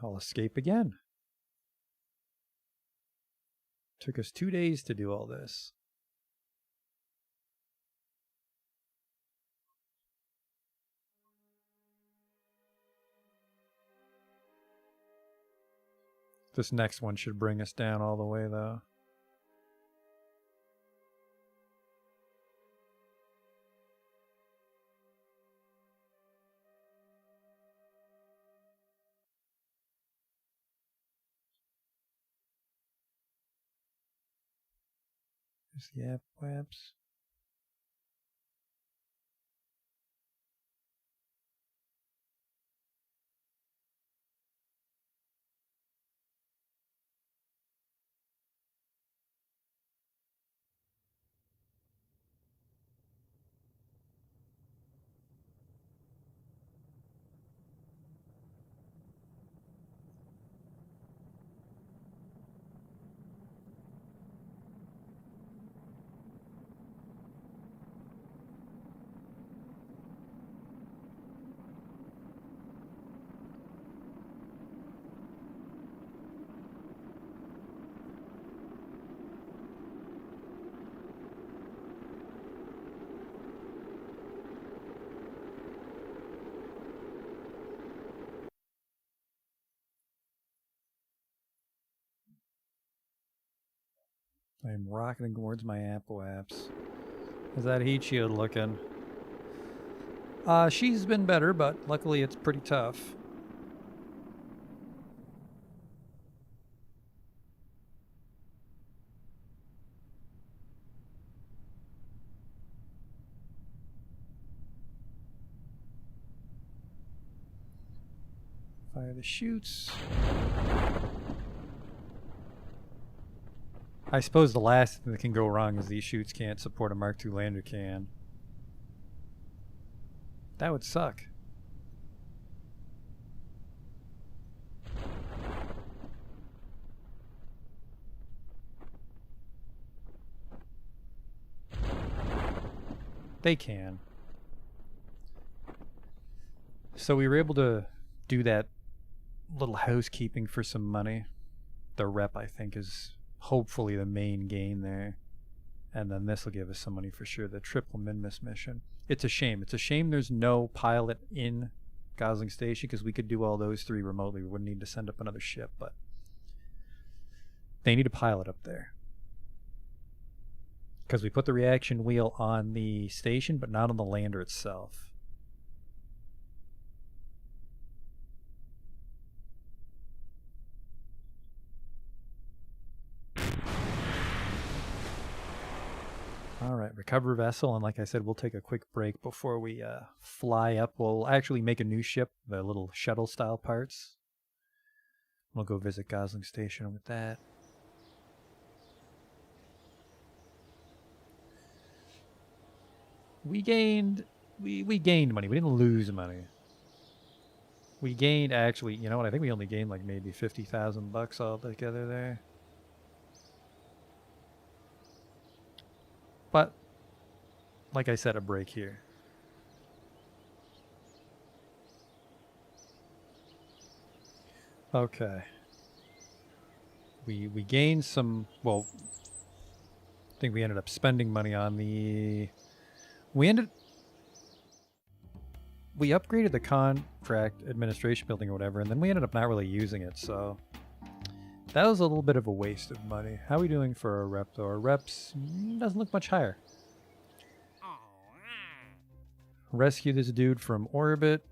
Speaker 1: I'll escape again. Took us 2 days to do all this. This next one should bring us down all the way, though. There's the app webs. I'm rocketing towards my Apple apps. How's that heat shield looking? She's been better, but luckily it's pretty tough. Fire the chutes. I suppose the last thing that can go wrong is these chutes can't support a Mark II lander can. That would suck. They can. So we were able to do that little housekeeping for some money. The rep, I think, is hopefully the main gain there. And then this will give us some money for sure. The triple Minmus mission. It's a shame. It's a shame there's no pilot in Gosling Station, because we could do all those three remotely. We wouldn't need to send up another ship, but they need a pilot up there. Because we put the reaction wheel on the station, but not on the lander itself. Alright, recover vessel, and like I said, we'll take a quick break before we fly up. We'll actually make a new ship, the little shuttle-style parts. We'll go visit Gosling Station with that. We gained money. We didn't lose money. We gained, actually, you know what, I think we only gained like maybe 50,000 bucks all together there. But, like I said, a break here. Okay. We gained some, well, I think we ended up spending money on the, we upgraded the contract administration building or whatever, and then we ended up not really using it, so that was a little bit of a waste of money. How are we doing for our rep, though? Our reps doesn't look much higher. Rescue this dude from orbit.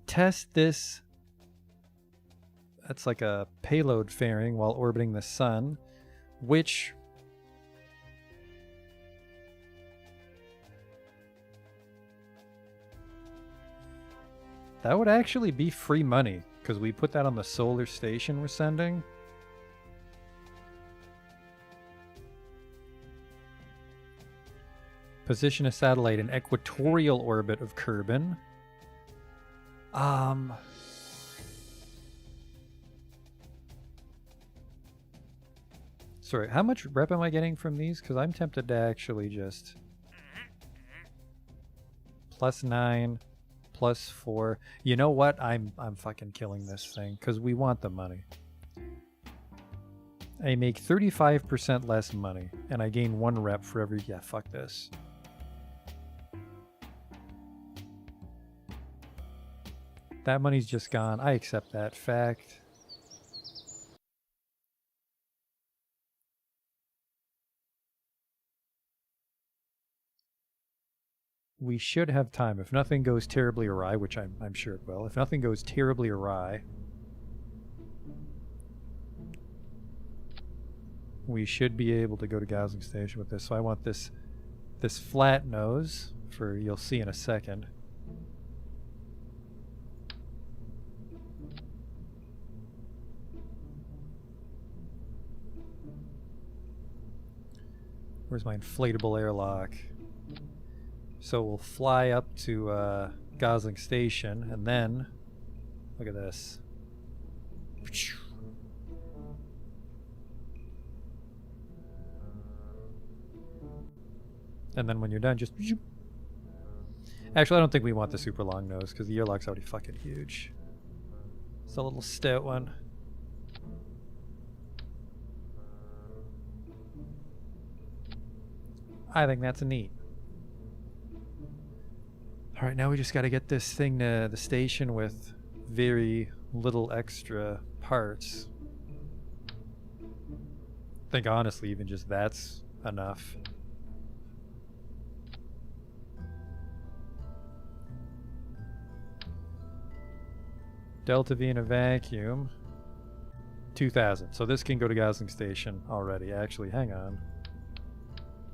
Speaker 1: Test this. That's like a payload fairing while orbiting the sun, which that would actually be free money, because we put that on the solar station we're sending. Position a satellite in equatorial orbit of Kerbal. Sorry, how much rep am I getting from these? Because I'm tempted to actually just +9, +4. You know what? I'm fucking killing this thing because we want the money. I make 35% less money, and I gain 1 rep for every. Yeah, fuck this. That money's just gone. I accept that fact. we should have time. If nothing goes terribly awry, which I'm sure it will. If nothing goes terribly awry, we should be able to go to Gosling Station with this. So I want this flat nose for, you'll see in a second. Where's my inflatable airlock? So we'll fly up to Gosling Station, and then look at this. And then when you're done, just... Actually, I don't think we want the super long nose, because the airlock's already fucking huge. It's a little stout one. I think that's neat. Alright, now we just gotta get this thing to the station with very little extra parts. I think honestly, even just that's enough. Delta V in a vacuum. 2,000. So this can go to Gosling Station already. Actually, hang on.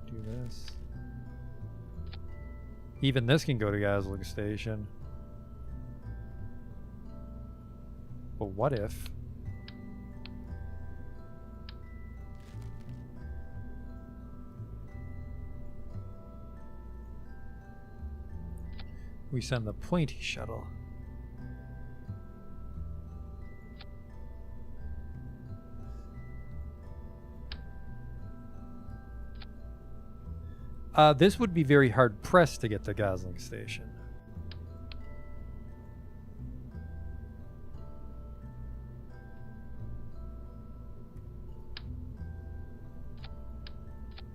Speaker 1: Do this. Even this can go to Gosling Station. But what if... we send the pointy shuttle? This would be very hard pressed to get to Gosling Station.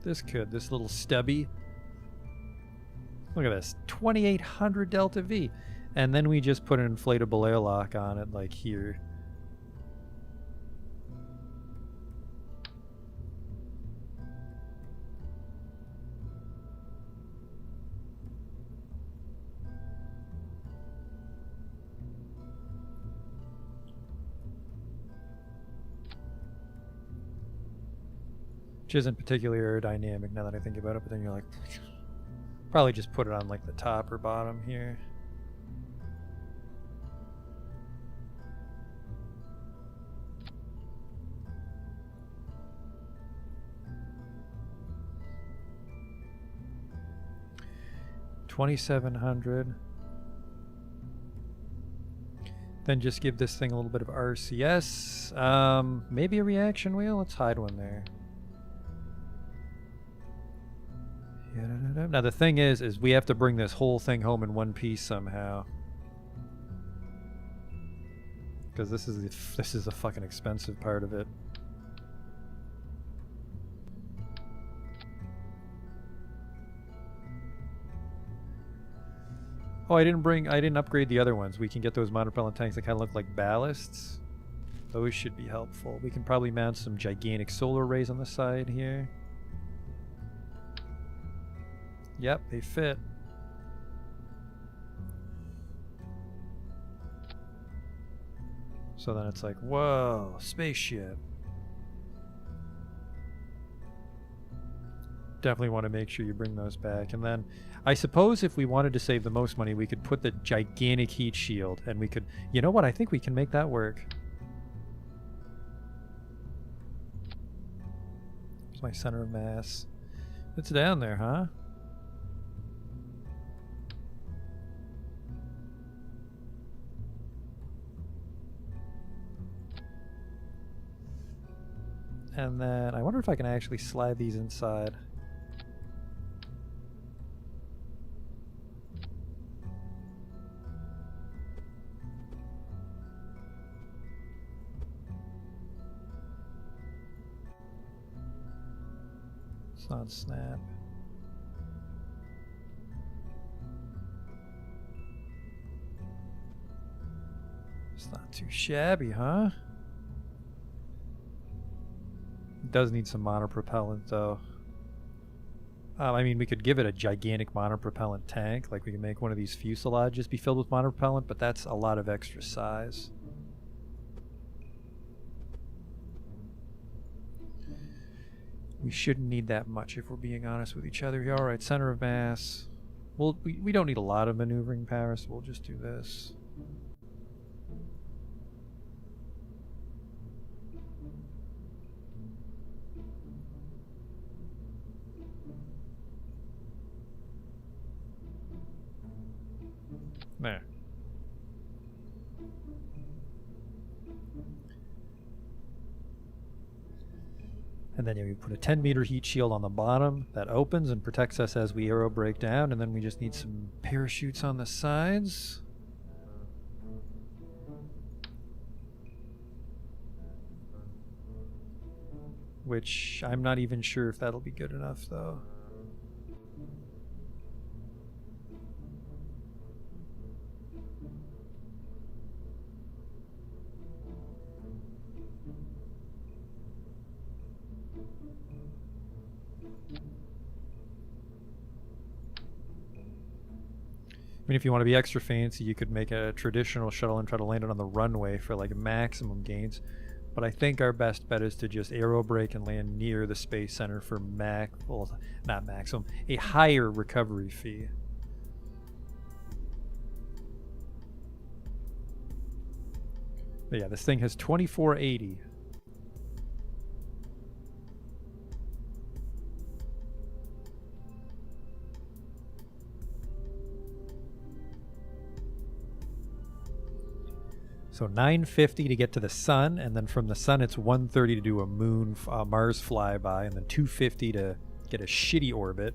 Speaker 1: This could, this little stubby. Look at this, 2,800 Delta V. And then we just put an inflatable airlock on it, like here. Which isn't particularly aerodynamic now that I think about it, but then you're like, probably just put it on like the top or bottom here. $2,700. Then just give this thing a little bit of RCS. Maybe a reaction wheel. Let's hide one there. Now the thing is we have to bring this whole thing home in one piece somehow. Because this is the fucking expensive part of it. Oh, I didn't upgrade the other ones. We can get those monopropellant tanks that kind of look like ballasts. Those should be helpful. We can probably mount some gigantic solar arrays on the side here. Yep, they fit. So then it's like, whoa, spaceship. Definitely want to make sure you bring those back. And then I suppose if we wanted to save the most money, we could put the gigantic heat shield and we could, you know what? I think we can make that work. Here's my center of mass. It's down there, huh? And then I wonder if I can actually slide these inside. It's not snap. It's not too shabby, huh? It does need some monopropellant though. I mean, we could give it a gigantic monopropellant tank. Like, we can make one of these fuselages be filled with monopropellant, but that's a lot of extra size. We shouldn't need that much if we're being honest with each other here. All right, center of mass. Well, we don't need a lot of maneuvering power, so we'll just do this. There. And then we put a 10-meter heat shield on the bottom that opens and protects us as we aero brake down, and then we just need some parachutes on the sides. Which I'm not even sure if that'll be good enough, though. I mean, if you want to be extra fancy, you could make a traditional shuttle and try to land it on the runway for like maximum gains. But I think our best bet is to just aero brake and land near the Space Center for well, not maximum, a higher recovery fee. But yeah, this thing has 2480. So 950 to get to the sun, and then from the sun it's 130 to do a Mars flyby, and then 250 to get a shitty orbit.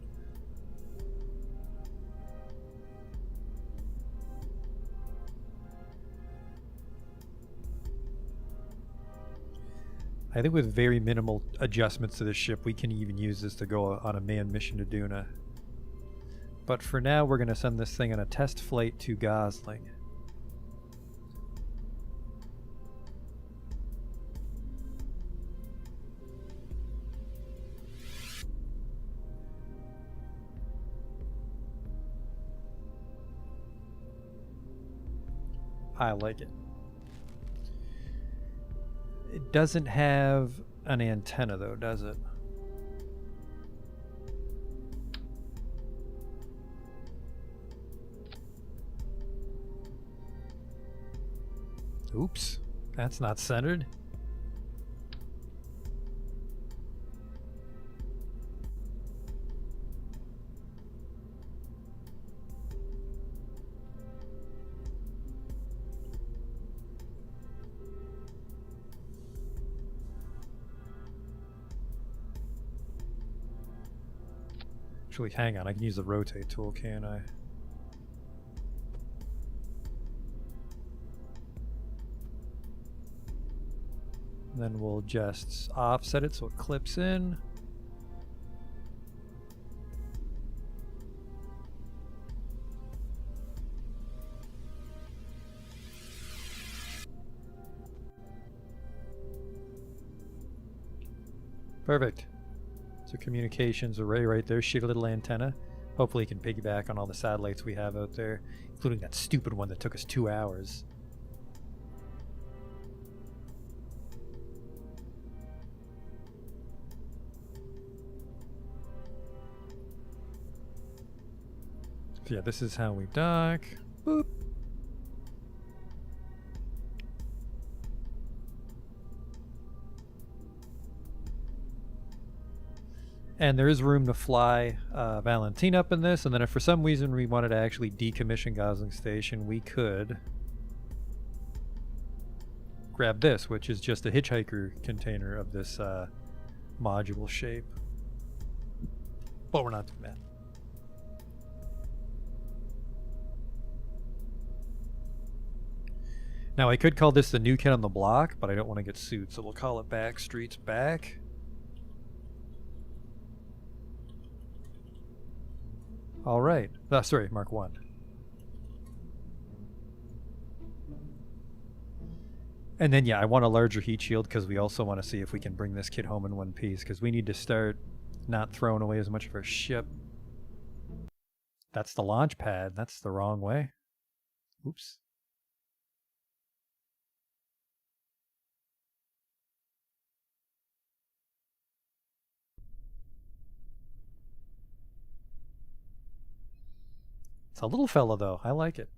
Speaker 1: I think with very minimal adjustments to the ship, we can even use this to go on a manned mission to Duna. But for now, we're going to send this thing on a test flight to Gosling. I like it. It doesn't have an antenna though, does it? Oops, that's not centered. Actually, hang on, I can use the rotate tool, can't I? And then we'll just offset it so it clips in. Perfect. So communications array right there, shitty little antenna. Hopefully it can piggyback on all the satellites we have out there, including that stupid one that took us 2 hours. So yeah, this is how we dock. Boop. And there is room to fly Valentine up in this, and then if for some reason we wanted to actually decommission Gosling Station, we could grab this, which is just a hitchhiker container of this module shape. But we're not doing that. Now I could call this the new kid on the block, but I don't want to get sued, so we'll call it Backstreet's Back. All right. Sorry, Mark 1. And then, yeah, I want a larger heat shield because we also want to see if we can bring this kid home in one piece because we need to start not throwing away as much of our ship. That's the launch pad. That's the wrong way. Oops. It's a little fella, though. I like it.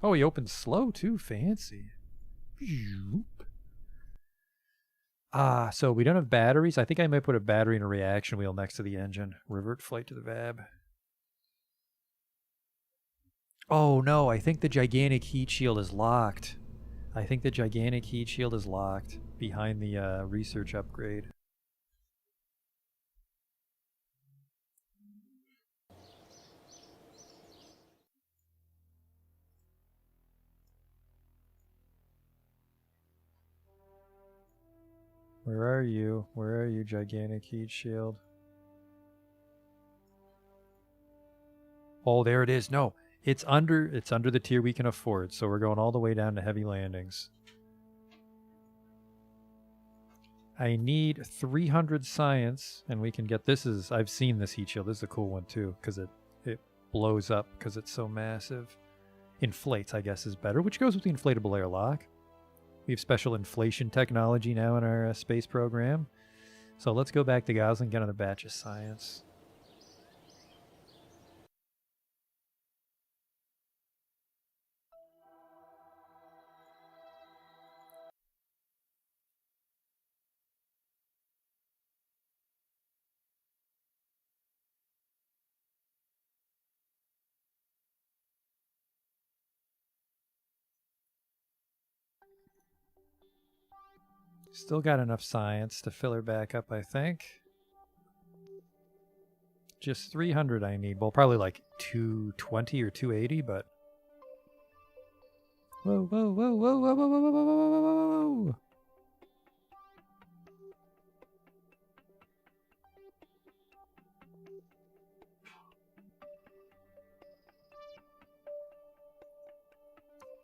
Speaker 1: Oh, he opens slow, too. Fancy. So we don't have batteries. I think I might put a battery in a reaction wheel next to the engine. Revert flight to the VAB. Oh, no. I think the gigantic heat shield is locked. I think the gigantic heat shield is locked behind the research upgrade. Where are you? Where are you, gigantic heat shield? Oh, there it is. No, it's under the tier we can afford. So we're going all the way down to heavy landings. I need 300 science, and we can get this. I've seen this heat shield. This is a cool one too, because it blows up because it's so massive. Inflates, I guess, is better, which goes with the inflatable airlock. We have special inflation technology now in our space program. So let's go back to Gosling, get another batch of science. Still got enough science to fill her back up, I think. Just 300 I need. Well, probably like 220 or 280, but... Whoa, whoa, whoa, whoa, whoa, whoa, whoa, whoa, whoa, whoa, whoa, whoa.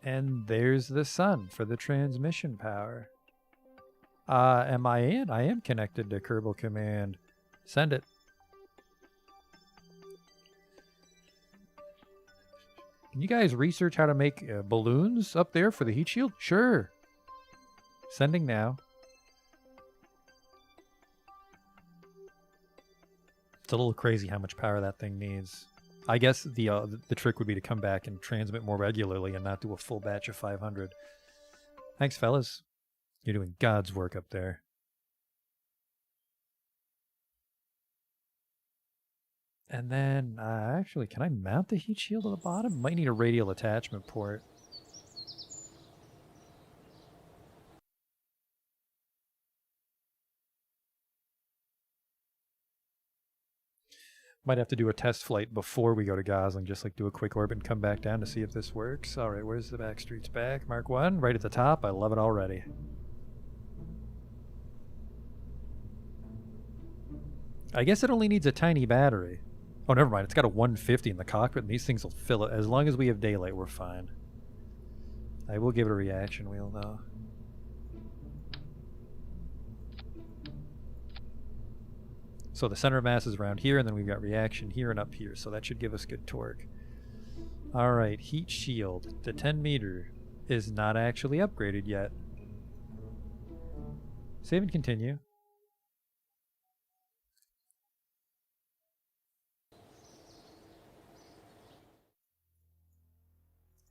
Speaker 1: And there's the sun for the transmission power. Am I in? I am connected to Kerbal Command. Send it. Can you guys research how to make balloons up there for the heat shield? Sure. Sending now. It's a little crazy how much power that thing needs. I guess the trick would be to come back and transmit more regularly and not do a full batch of 500. Thanks, fellas. You're doing God's work up there. And then, actually, can I mount the heat shield at the bottom? Might need a radial attachment port. Might have to do a test flight before we go to Gosling, just like do a quick orbit and come back down to see if this works. All right, where's the back streets back? Mark 1, right at the top. I love it already. I guess it only needs a tiny battery. Oh, never mind. It's got a 150 in the cockpit, and these things will fill it. As long as we have daylight, we're fine. I will give it a reaction wheel, though. So the center of mass is around here, and then we've got reaction here and up here, so that should give us good torque. Alright, heat shield. The 10 meter is not actually upgraded yet. Save and continue.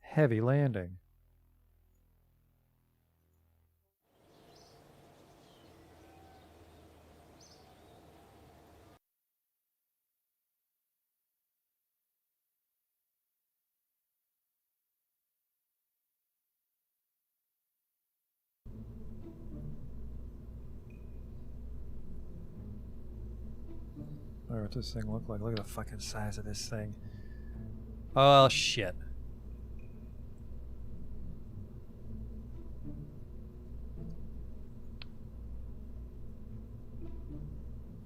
Speaker 1: Heavy landing. Alright, what's this thing look like? Look at the fucking size of this thing. Oh, shit.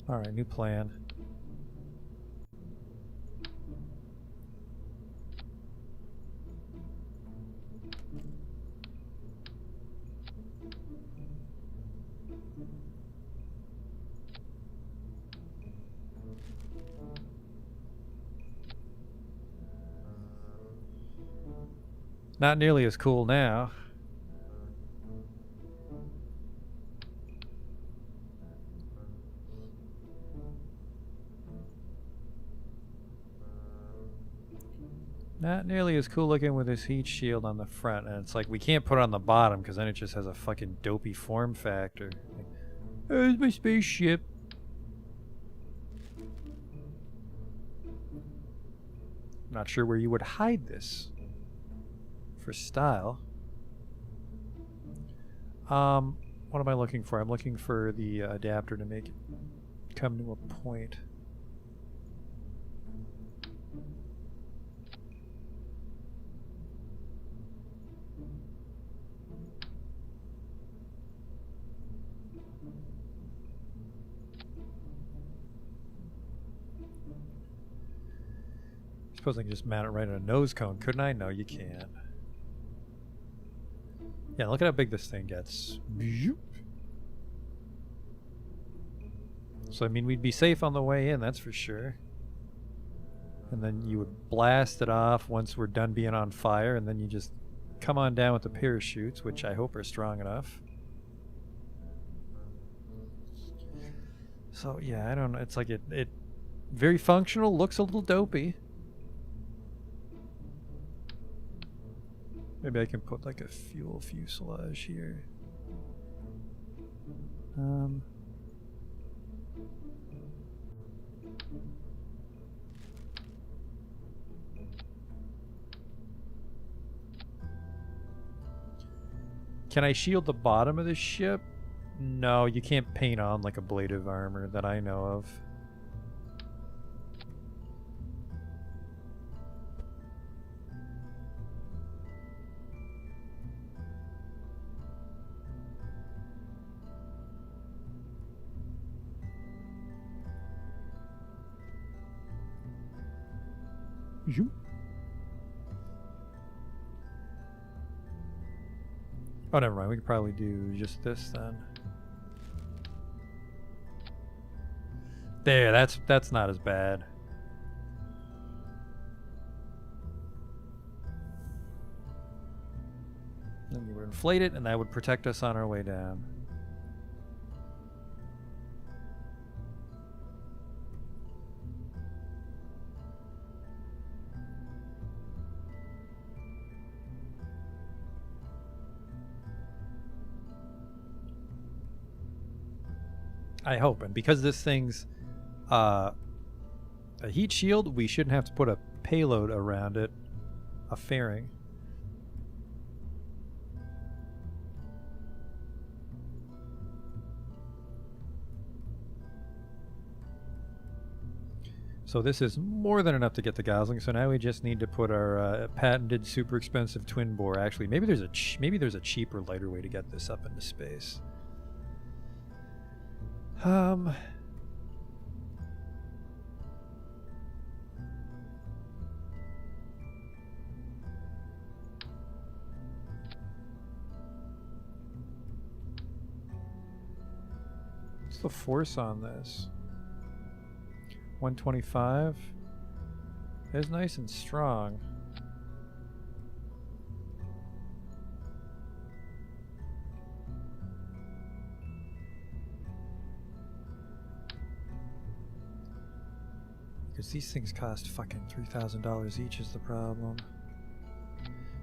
Speaker 1: Alright, new plan. Not nearly as cool now. Not nearly as cool looking with this heat shield on the front. And it's like, we can't put it on the bottom because then it just has a fucking dopey form factor. Like, there's my spaceship. Not sure where you would hide this for style. What am I looking for? I'm looking for the adapter to make it come to a point. I suppose I can just mount it right on a nose cone, couldn't I? No, you can't. Yeah, look at how big this thing gets. So, I mean, we'd be safe on the way in, that's for sure. And then you would blast it off once we're done being on fire, and then you just come on down with the parachutes, which I hope are strong enough. So, yeah, I don't know. It's like it very functional, looks a little dopey. Maybe I can put like a fuel fuselage here. Can I shield the bottom of the ship? No, you can't paint on like ablative armor that I know of. Oh, never mind. We could probably do just this then. There, that's not as bad. Then we would inflate it, and that would protect us on our way down. I hope, and because this thing's a heat shield, we shouldn't have to put a payload around it, a fairing. So this is more than enough to get the Gosling. So now we just need to put our patented, super expensive twin bore. Actually, maybe there's a cheaper, lighter way to get this up into space. What's the force on this? 125. It's nice and strong. Because these things cost fucking $3,000 each is the problem.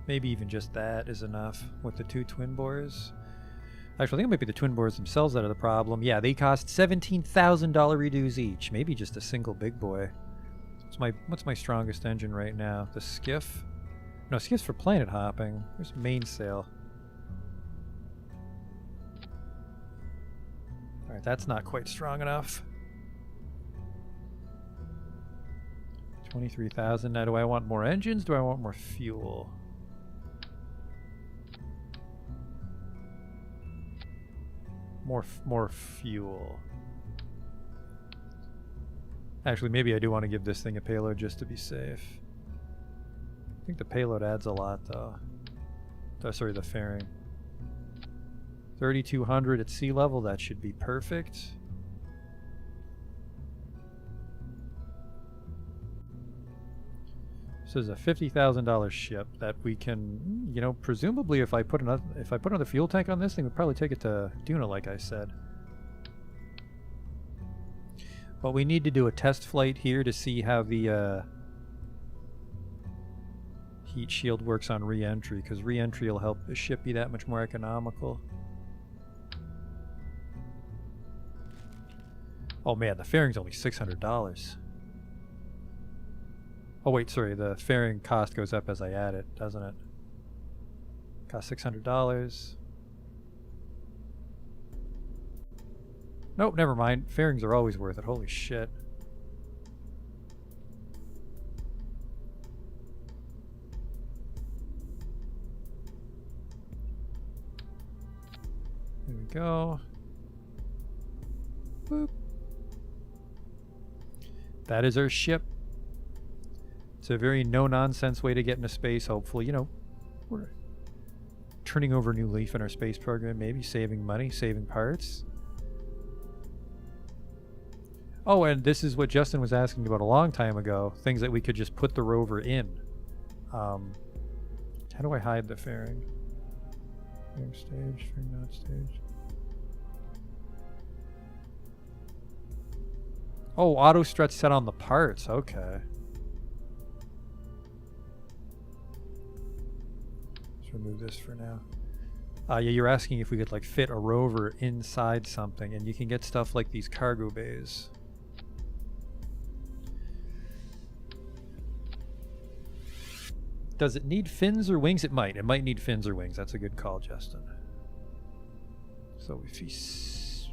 Speaker 1: Maybe even just that is enough with the two twin bores. Actually, I think it might be the twin bores themselves that are the problem. Yeah, they cost $17,000 redos each. Maybe just a single big boy. What's my strongest engine right now? The skiff? No, skiff's for planet hopping. Where's mainsail? Alright, that's not quite strong enough. 23,000. Now, do I want more engines? Do I want more fuel? More fuel. Actually, maybe I do want to give this thing a payload just to be safe. I think the payload adds a lot, though. Oh, sorry, the fairing. 3,200 at sea level. That should be perfect. This is a $50,000 ship that we can, you know, presumably if I put another fuel tank on this thing, we'd probably take it to Duna, like I said. But we need to do a test flight here to see how the heat shield works on re-entry, because re-entry will help the ship be that much more economical. Oh man, the fairing's only $600. Oh wait, sorry, the fairing cost goes up as I add it, doesn't it? Cost $600. Nope, never mind. Fairings are always worth it. Holy shit. There we go. Boop. That is our ship. It's a very no-nonsense way to get into space, hopefully. You know, we're turning over a new leaf in our space program, maybe saving money, saving parts. Oh, and this is what Justin was asking about a long time ago. Things that we could just put the rover in. How do I hide the fairing? Fairing stage, fairing not stage. Oh, auto strut set on the parts. Okay. Let's remove this for now. Yeah, you're asking if we could like fit a rover inside something, and you can get stuff like these cargo bays. Does it need fins or wings? It might. It might need fins or wings. That's a good call, Justin. So if he's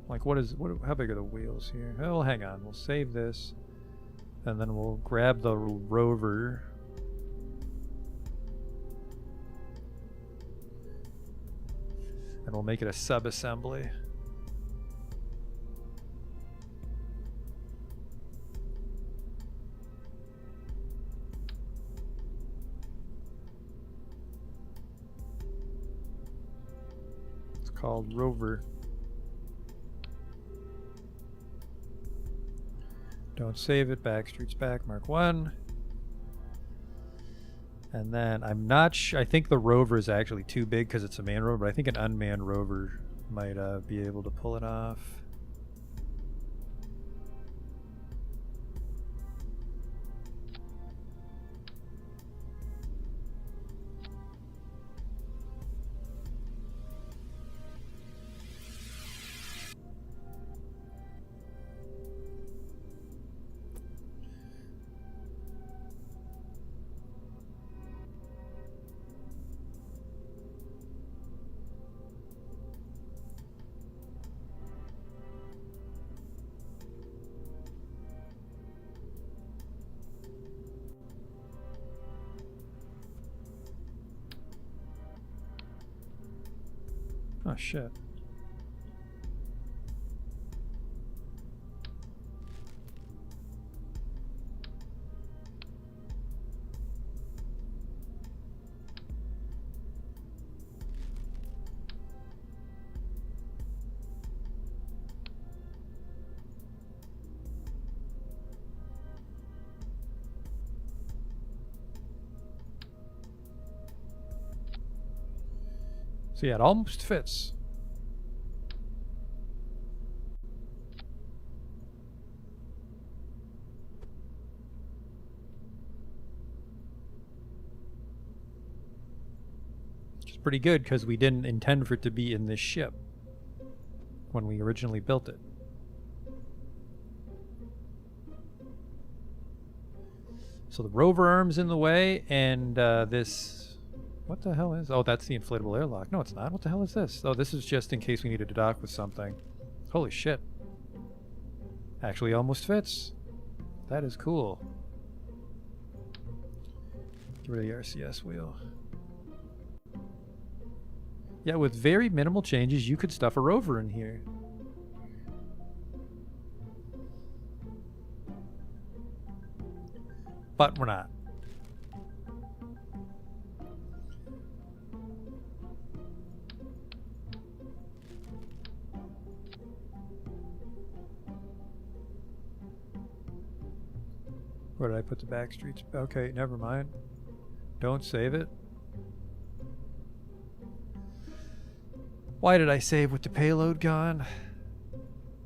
Speaker 1: like, how big are the wheels here? Oh, hang on. We'll save this, and then we'll grab the rover. And we'll make it a sub-assembly. It's called Rover. Don't save it. Backstreet's back. Mark 1. And then I'm not I think the rover is actually too big because it's a manned rover, but I think an unmanned rover might be able to pull it off. Oh shit. So yeah, it almost fits. Which is pretty good because we didn't intend for it to be in this ship when we originally built it. So the rover arm's in the way, and this... What the hell is... Oh, that's the inflatable airlock. No, it's not. What the hell is this? Oh, this is just in case we needed to dock with something. Holy shit. Actually almost fits. That is cool. Get rid of the RCS wheel. Yeah, with very minimal changes, you could stuff a rover in here. But we're not. Where did I put the back streets? Okay, never mind. Don't save it. Why did I save with the payload gone?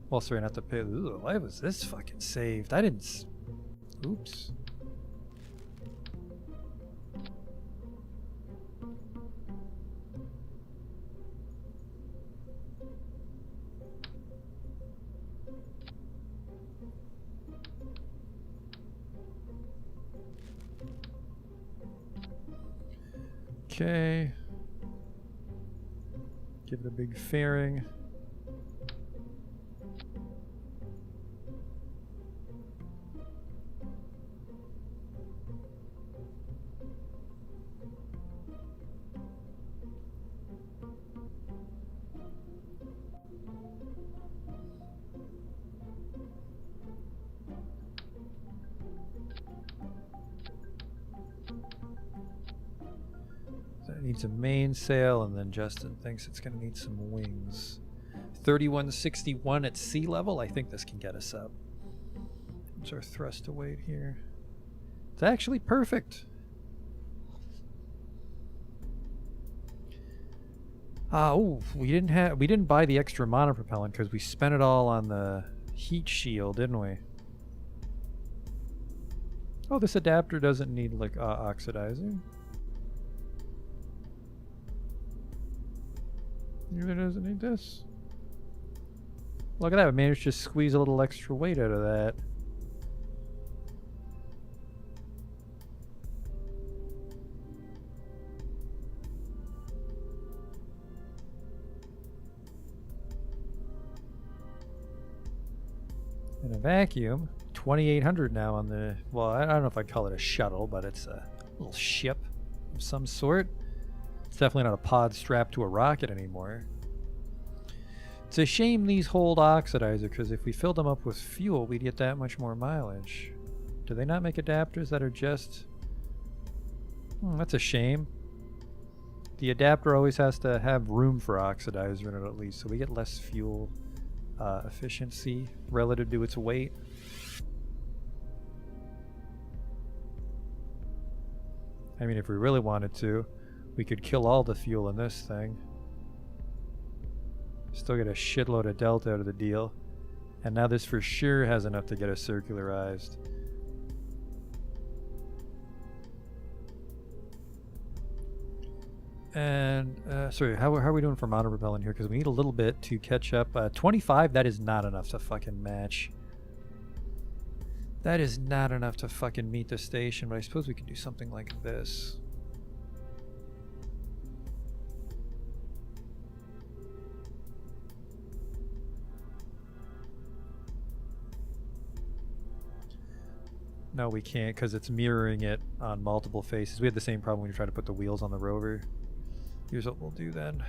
Speaker 1: Well, sorry, not the payload. Ooh, why was this fucking saved? I didn't... Oops. Okay. Give it a big fairing. It needs a mainsail, and then Justin thinks it's going to need some wings. 3161 at sea level. I think this can get us up. What's our thrust to weight here? It's actually perfect. Oh, we didn't buy the extra monopropellant because we spent it all on the heat shield, didn't we? Oh, this adapter doesn't need like oxidizer. Neither doesn't need this. Look at that, we managed to squeeze a little extra weight out of that. In a vacuum, 2,800 now on the, well, I don't know if I'd call it a shuttle, but it's a little ship of some sort. It's definitely not a pod strapped to a rocket anymore. It's a shame these hold oxidizer, because if we filled them up with fuel, we'd get that much more mileage. Do they not make adapters that are just... that's a shame. The adapter always has to have room for oxidizer in it at least, so we get less fuel efficiency relative to its weight. I mean, if we really wanted to, we could kill all the fuel in this thing. Still get a shitload of delta out of the deal. And now this for sure has enough to get us circularized. And, sorry, how are we doing for monopropellant here? Because we need a little bit to catch up. 25, that is not enough to fucking match. That is not enough to fucking meet the station, but I suppose we could do something like this. No, we can't, because it's mirroring it on multiple faces. We had the same problem when you try to put the wheels on the rover. Here's what we'll do then.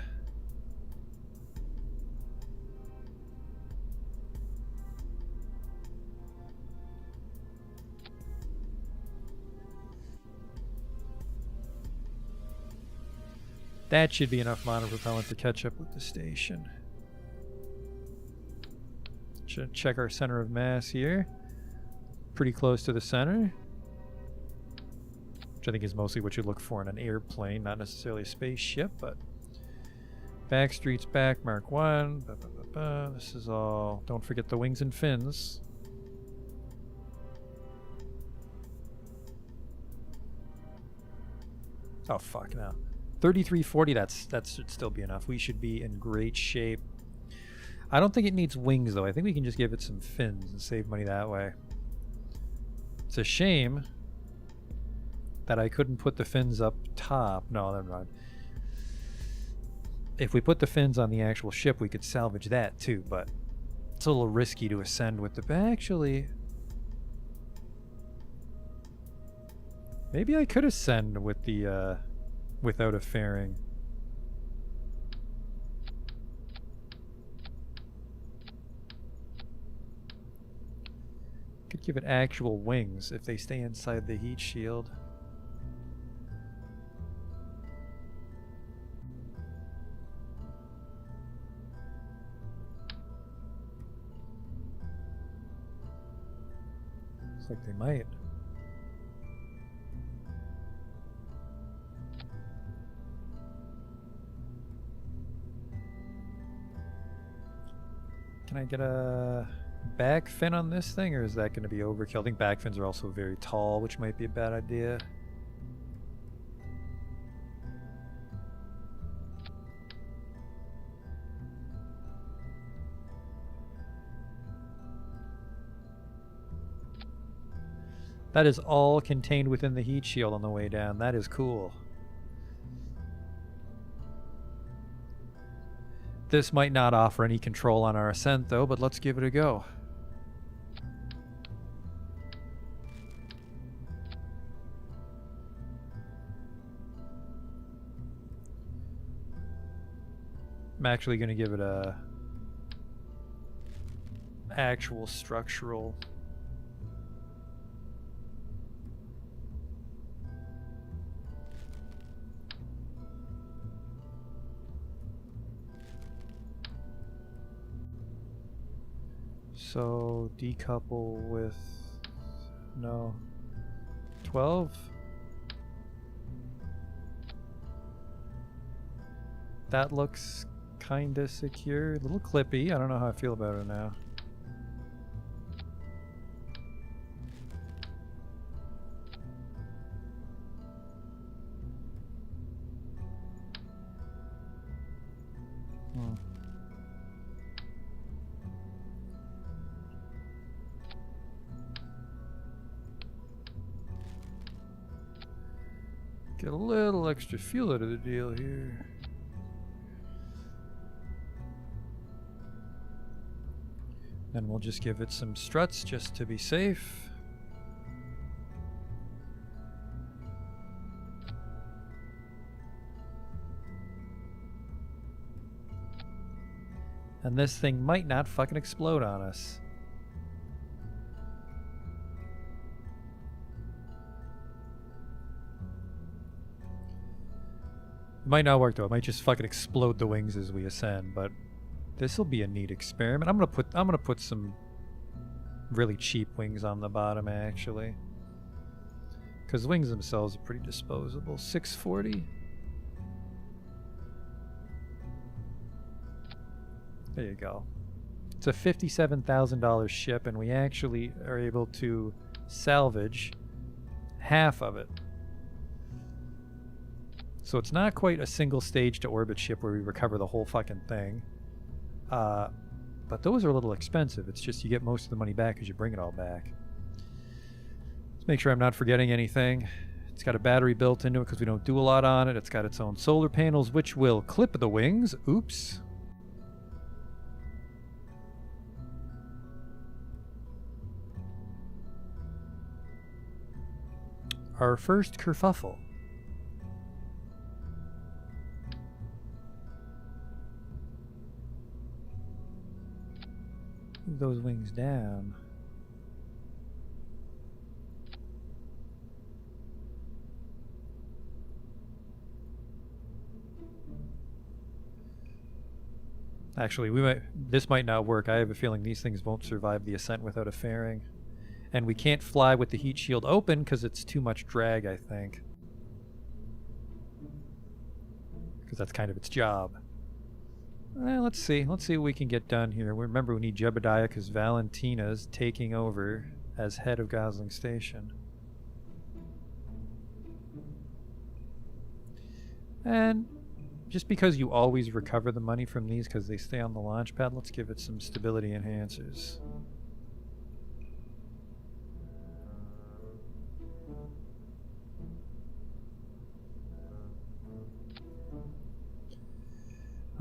Speaker 1: That should be enough monopropellant to catch up with the station. Should check our center of mass here. Pretty close to the center, which I think is mostly what you look for in an airplane, not necessarily a spaceship, but back streets back, Mark 1. This is all, don't forget the wings and fins. Oh fuck, no. 3340, that should still be enough. We should be in great shape. I don't think it needs wings though. I think we can just give it some fins and save money that way. It's a shame that I couldn't put the fins up top. No, never mind. If we put the fins on the actual ship, we could salvage that too, but it's a little risky to ascend with the... Actually, maybe I could ascend with the, without a fairing. Could give it actual wings if they stay inside the heat shield. Looks like they might. Can I get a back fin on this thing, or is that going to be overkill? I think back fins are also very tall, which might be a bad idea. That is all contained within the heat shield on the way down. That is cool. This might not offer any control on our ascent though, but let's give it a go. I'm actually going to give it a actual structural. So decouple with no 12. That looks kinda secure. A little clippy. I don't know how I feel about it now. Get a little extra feel out of the deal here. Then we'll just give it some struts just to be safe. And this thing might not fucking explode on us. It might not work though. It might just fucking explode the wings as we ascend, but this will be a neat experiment. I'm gonna put some really cheap wings on the bottom actually. Cause the wings themselves are pretty disposable. 640. There you go. It's a $57,000 ship and we actually are able to salvage half of it. So it's not quite a single stage to orbit ship where we recover the whole fucking thing. But those are a little expensive. It's just you get most of the money back because you bring it all back. Let's make sure I'm not forgetting anything. It's got a battery built into it because we don't do a lot on it. It's got its own solar panels which will clip the wings. Oops. Our first kerfuffle. Move those wings down. Actually, this might not work. I have a feeling these things won't survive the ascent without a fairing. And we can't fly with the heat shield open because it's too much drag, I think. Because that's kind of its job. Let's see. Let's see what we can get done here. Remember, we need Jebediah because Valentina's taking over as head of Gosling Station. And just because you always recover the money from these because they stay on the launch pad, let's give it some stability enhancers.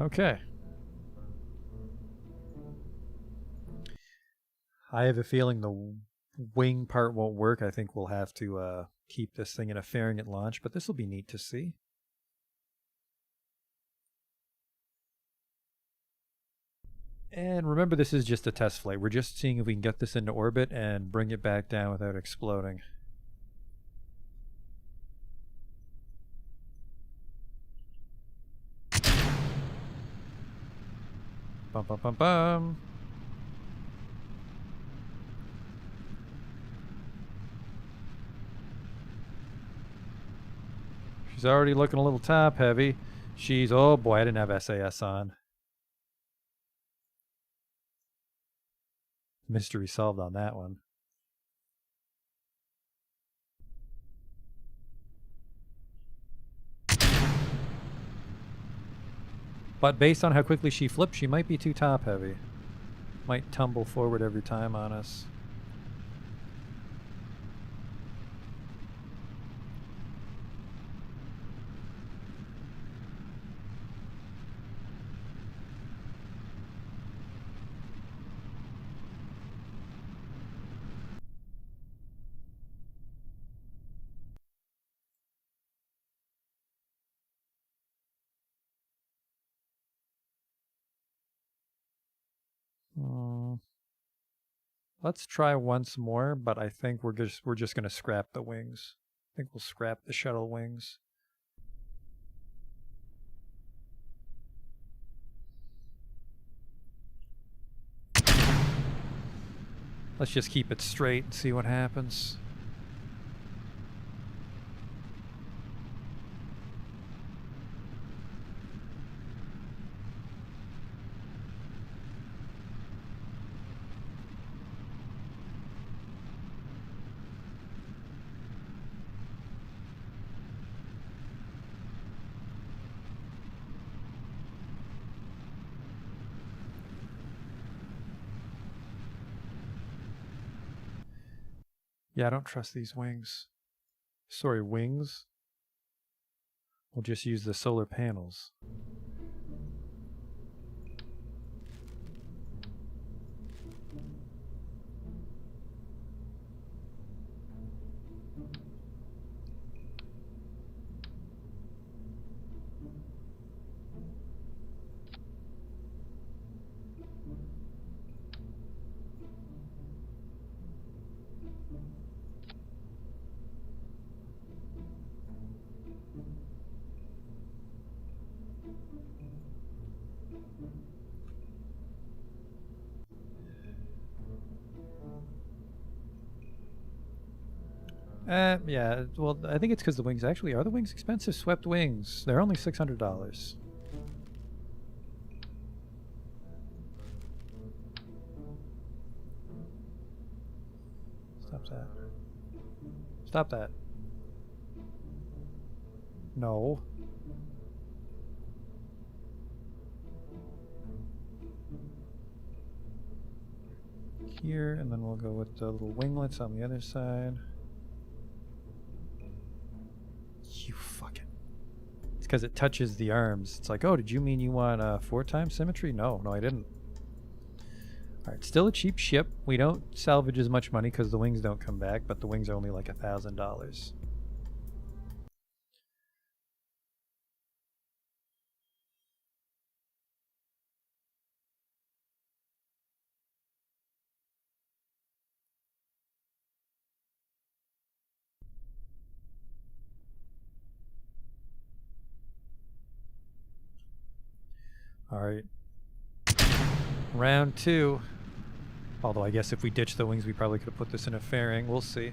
Speaker 1: Okay. I have a feeling the wing part won't work. I think we'll have to keep this thing in a fairing at launch, but this will be neat to see. And remember, this is just a test flight. We're just seeing if we can get this into orbit and bring it back down without exploding. Bum bum bum bum. She's already looking a little top heavy. Oh boy, I didn't have SAS on. Mystery solved on that one. But based on how quickly she flipped, she might be too top heavy. Might tumble forward every time on us. Let's try once more, but I think we're just gonna scrap the wings. I think we'll scrap the shuttle wings. Let's just keep it straight and see what happens. Yeah, I don't trust these wings. Sorry, wings. We'll just use the solar panels. Yeah, well, I think it's because the wings actually are the wings expensive. Swept wings. They're only $600. Stop that. Stop that. No. Here, and then we'll go with the little winglets on the other side. You fucking... It's because it touches the arms. It's like, oh, did you mean you want 4x symmetry? No, I didn't. Alright, still a cheap ship. We don't salvage as much money because the wings don't come back, but the wings are only like $1,000. Alright. Round 2. Although I guess if we ditch the wings, we probably could have put this in a fairing. We'll see.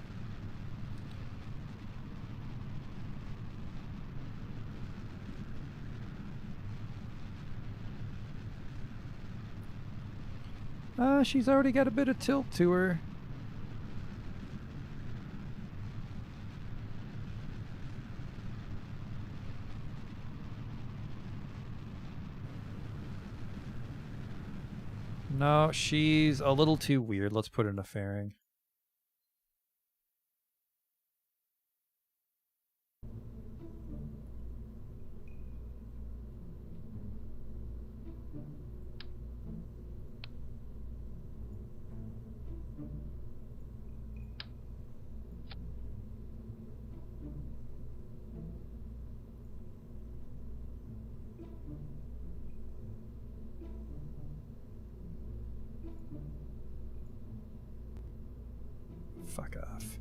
Speaker 1: She's already got a bit of tilt to her. No, she's a little too weird. Let's put it in a fairing. Fuck off.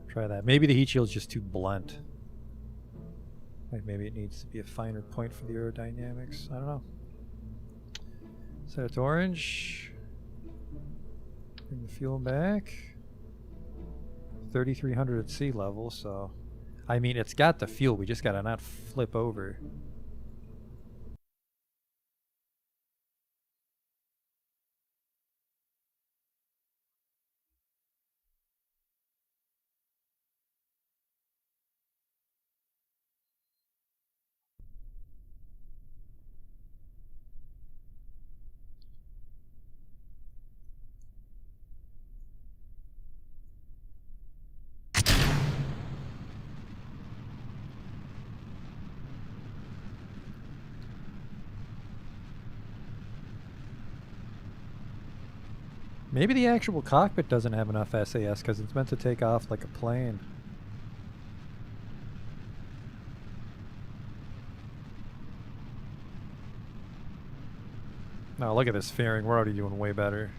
Speaker 1: Try that. Maybe the heat shield's just too blunt. Like maybe it needs to be a finer point for the aerodynamics. I don't know. Set it to orange. Bring the fuel back. 3,300 at sea level, so... I mean, it's got the fuel, we just gotta not flip over. Maybe the actual cockpit doesn't have enough SAS because it's meant to take off like a plane. No, look at this fairing. We're already doing way better.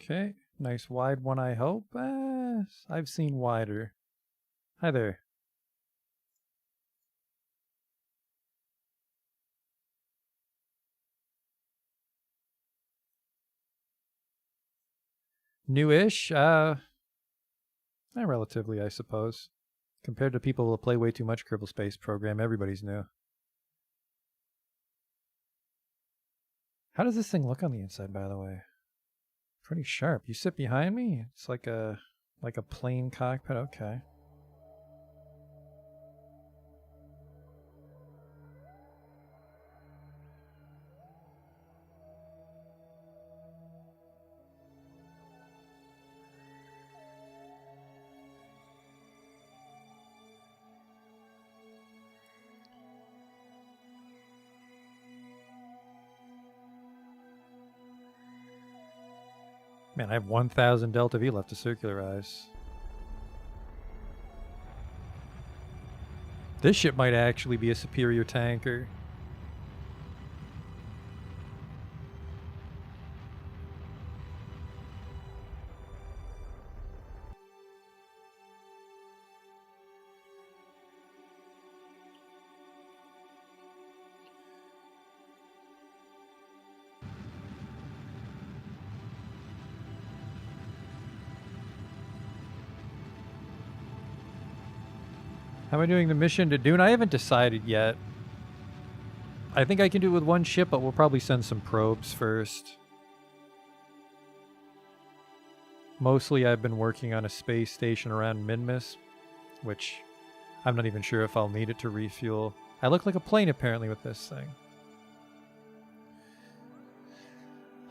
Speaker 1: Okay, nice wide one, I hope. I've seen wider. Hi there. Newish? Relatively, I suppose. Compared to people who play way too much Kerbal Space Program, everybody's new. How does this thing look on the inside, by the way? Pretty sharp. You sit behind me? It's like a plane cockpit. Okay. Man, I have 1,000 Delta V left to circularize. This ship might actually be a superior tanker. How am I doing the mission to Dune? I haven't decided yet. I think I can do it with one ship, but we'll probably send some probes first. Mostly I've been working on a space station around Minmus, which I'm not even sure if I'll need it to refuel. I look like a plane apparently with this thing.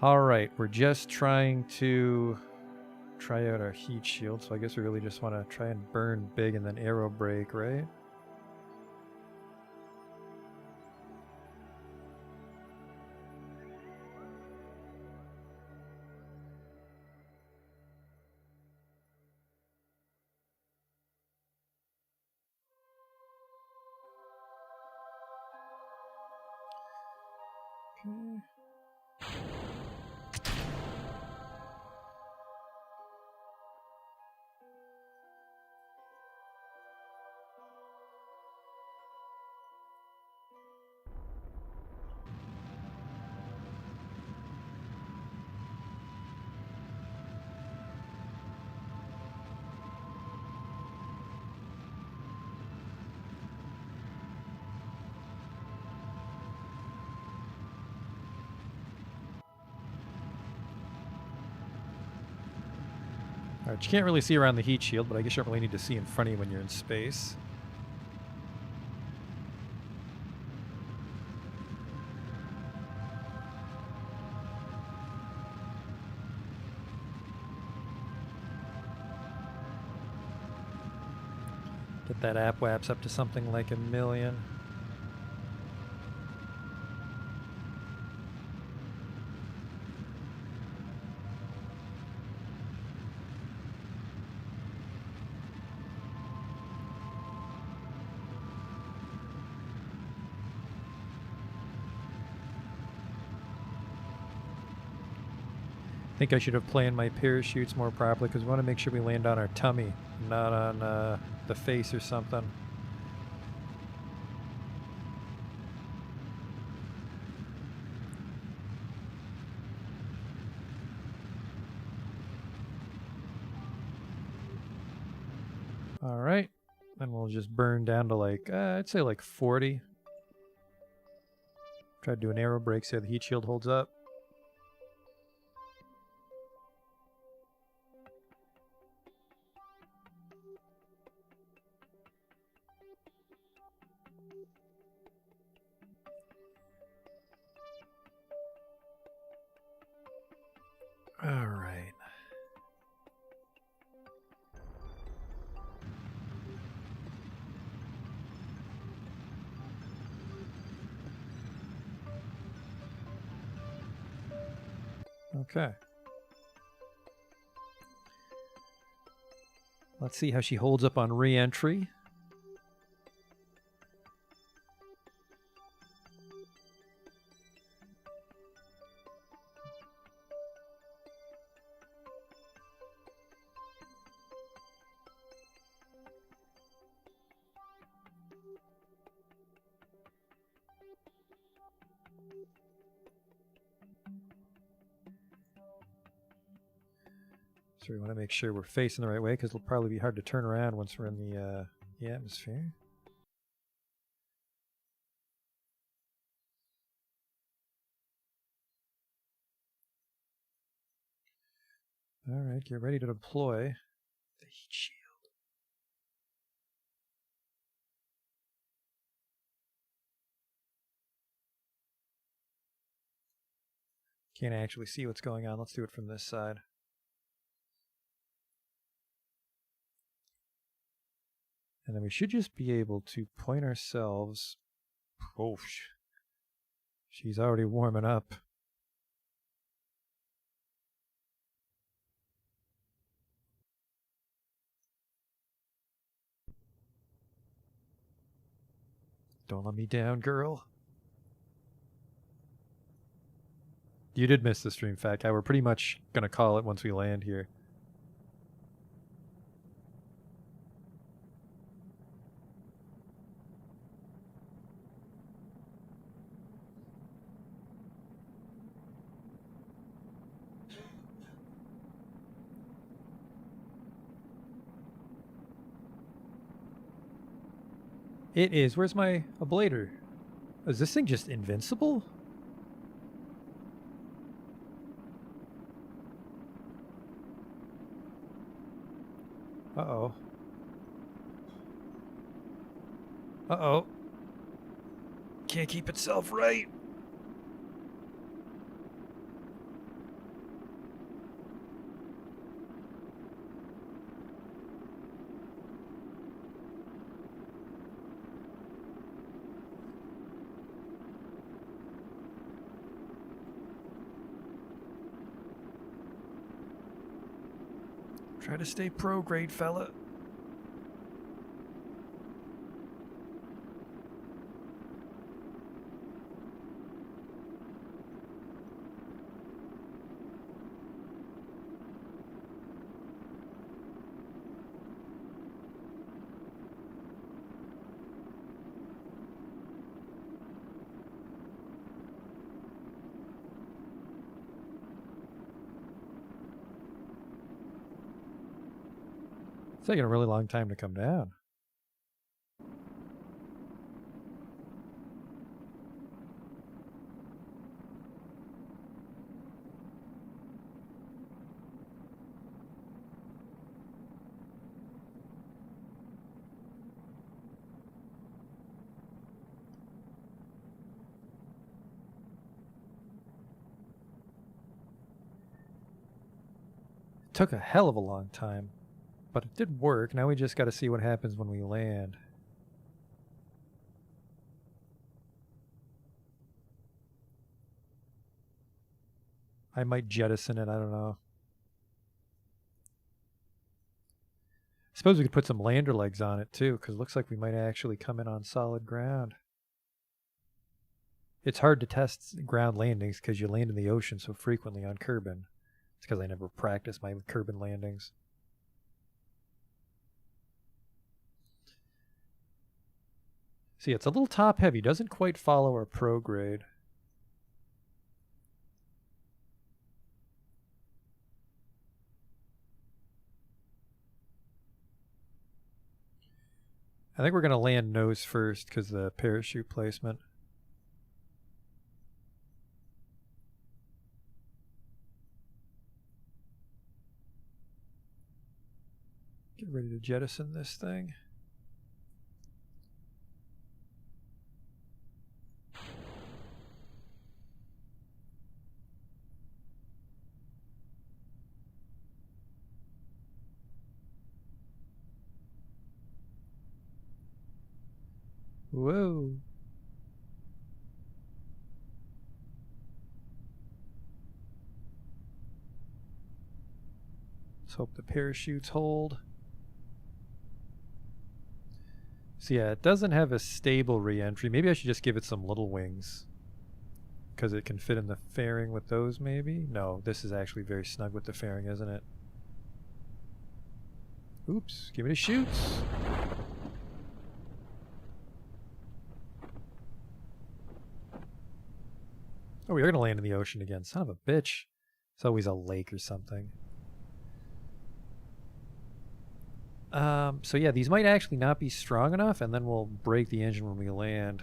Speaker 1: Alright, we're just trying to try out our heat shield, so I guess we really just want to try and burn big and then aero brake, right? Okay. Alright, you can't really see around the heat shield, but I guess you don't really need to see in front of you when you're in space. Get that app waps up to something like 1 million. I think I should have planned my parachutes more properly because we want to make sure we land on our tummy, not on the face or something. Alright, then we'll just burn down to like, I'd say like 40. Try to do an aero brake so the heat shield holds up. All right. Okay. Let's see how she holds up on re-entry. So we want to make sure we're facing the right way because it'll probably be hard to turn around once we're in the atmosphere. All right, get ready to deploy the heat shield. Can't actually see what's going on. Let's do it from this side. And then we should just be able to point ourselves. Oh, she's already warming up. Don't let me down, girl. You did miss the stream fact. We're pretty much going to call it once we land here. It is. Where's my ablator? Is this thing just invincible? Uh-oh. Uh-oh. Can't keep itself right. Try to stay pro-grade, fella. It's taking a really long time to come down. took a hell of a long time, but it did work. Now we just got to see what happens when we land. I might jettison it, I don't know. I suppose we could put some lander legs on it too, because it looks like we might actually come in on solid ground. It's hard to test ground landings because you land in the ocean so frequently on Kerbal. It's because I never practiced my Kerbal landings. See, it's a little top heavy. Doesn't quite follow our pro grade. I think we're going to land nose first because of the parachute placement. Get ready to jettison this thing. Whoa. Let's hope the parachutes hold. So yeah, it doesn't have a stable re-entry. Maybe I should just give it some little wings. Because it can fit in the fairing with those, maybe? No, this is actually very snug with the fairing, isn't it? Oops, give me the shoots. Oh, we are going to land in the ocean again. Son of a bitch. It's always a lake or something. So yeah, these might actually not be strong enough, and then we'll break the engine when we land.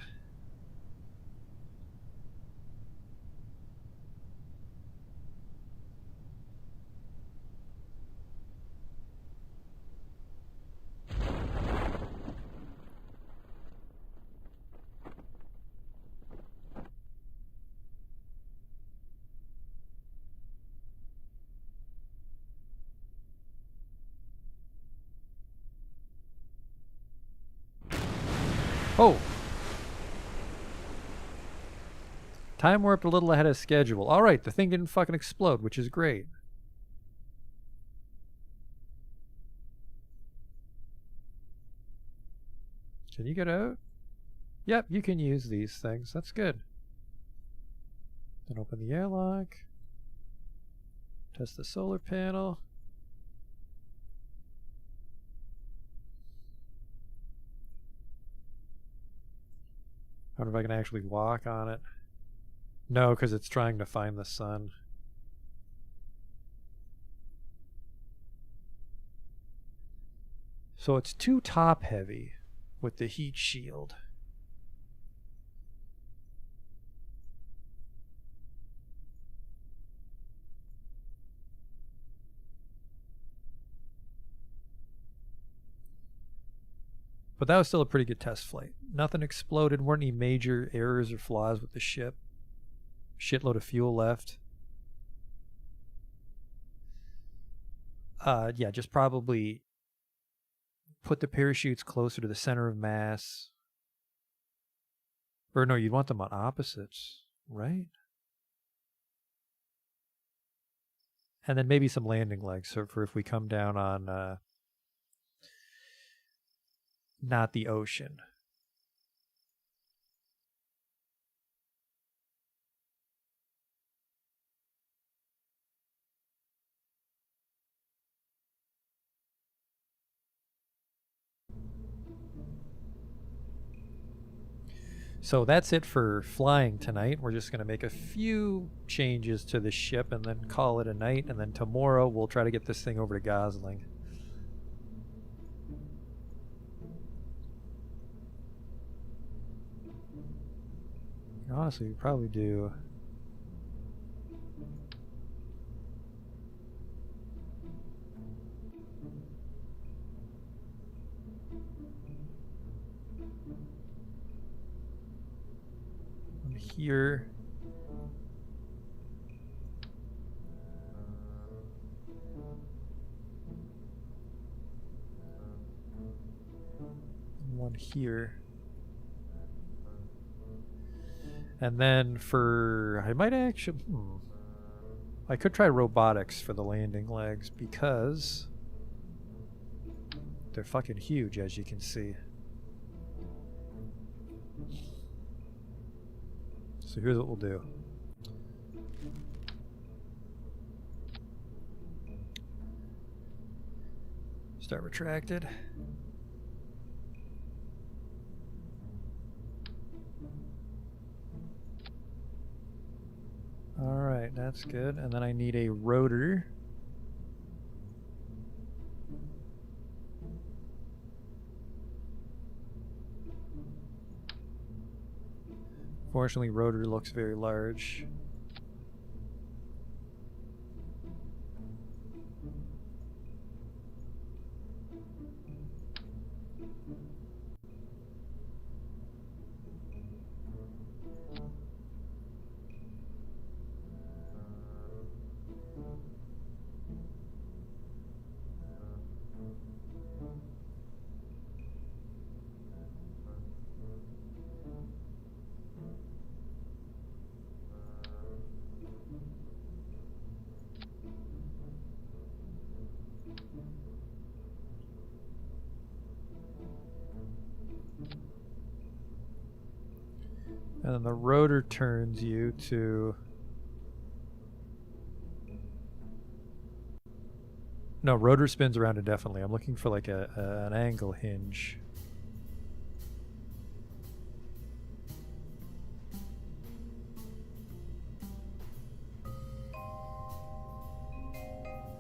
Speaker 1: Oh! Time warped a little ahead of schedule. Alright, the thing didn't fucking explode, which is great. Can you get out? Yep, you can use these things. That's good. Then open the airlock. Test the solar panel. I wonder if I can actually walk on it. No, because it's trying to find the sun. So it's too top heavy with the heat shield. But that was still a pretty good test flight. Nothing exploded, weren't any major errors or flaws with the ship. Shitload of fuel left. Yeah, just probably put the parachutes closer to the center of mass. Or no, you'd want them on opposites, right? And then maybe some landing legs, so for if we come down on not the ocean. So that's it for flying tonight. We're just going to make a few changes to the ship and then call it a night. And then tomorrow we'll try to get this thing over to Gosling. Honestly, we probably do. Here. one here. And then for... I might actually... I could try robotics for the landing legs because they're fucking huge, as you can see. So here's what we'll do. Start retracted. Alright, that's good. And then I need a rotor. Fortunately, rotor looks very large. And then the rotor turns you to... No, rotor spins around indefinitely. I'm looking for like an angle hinge.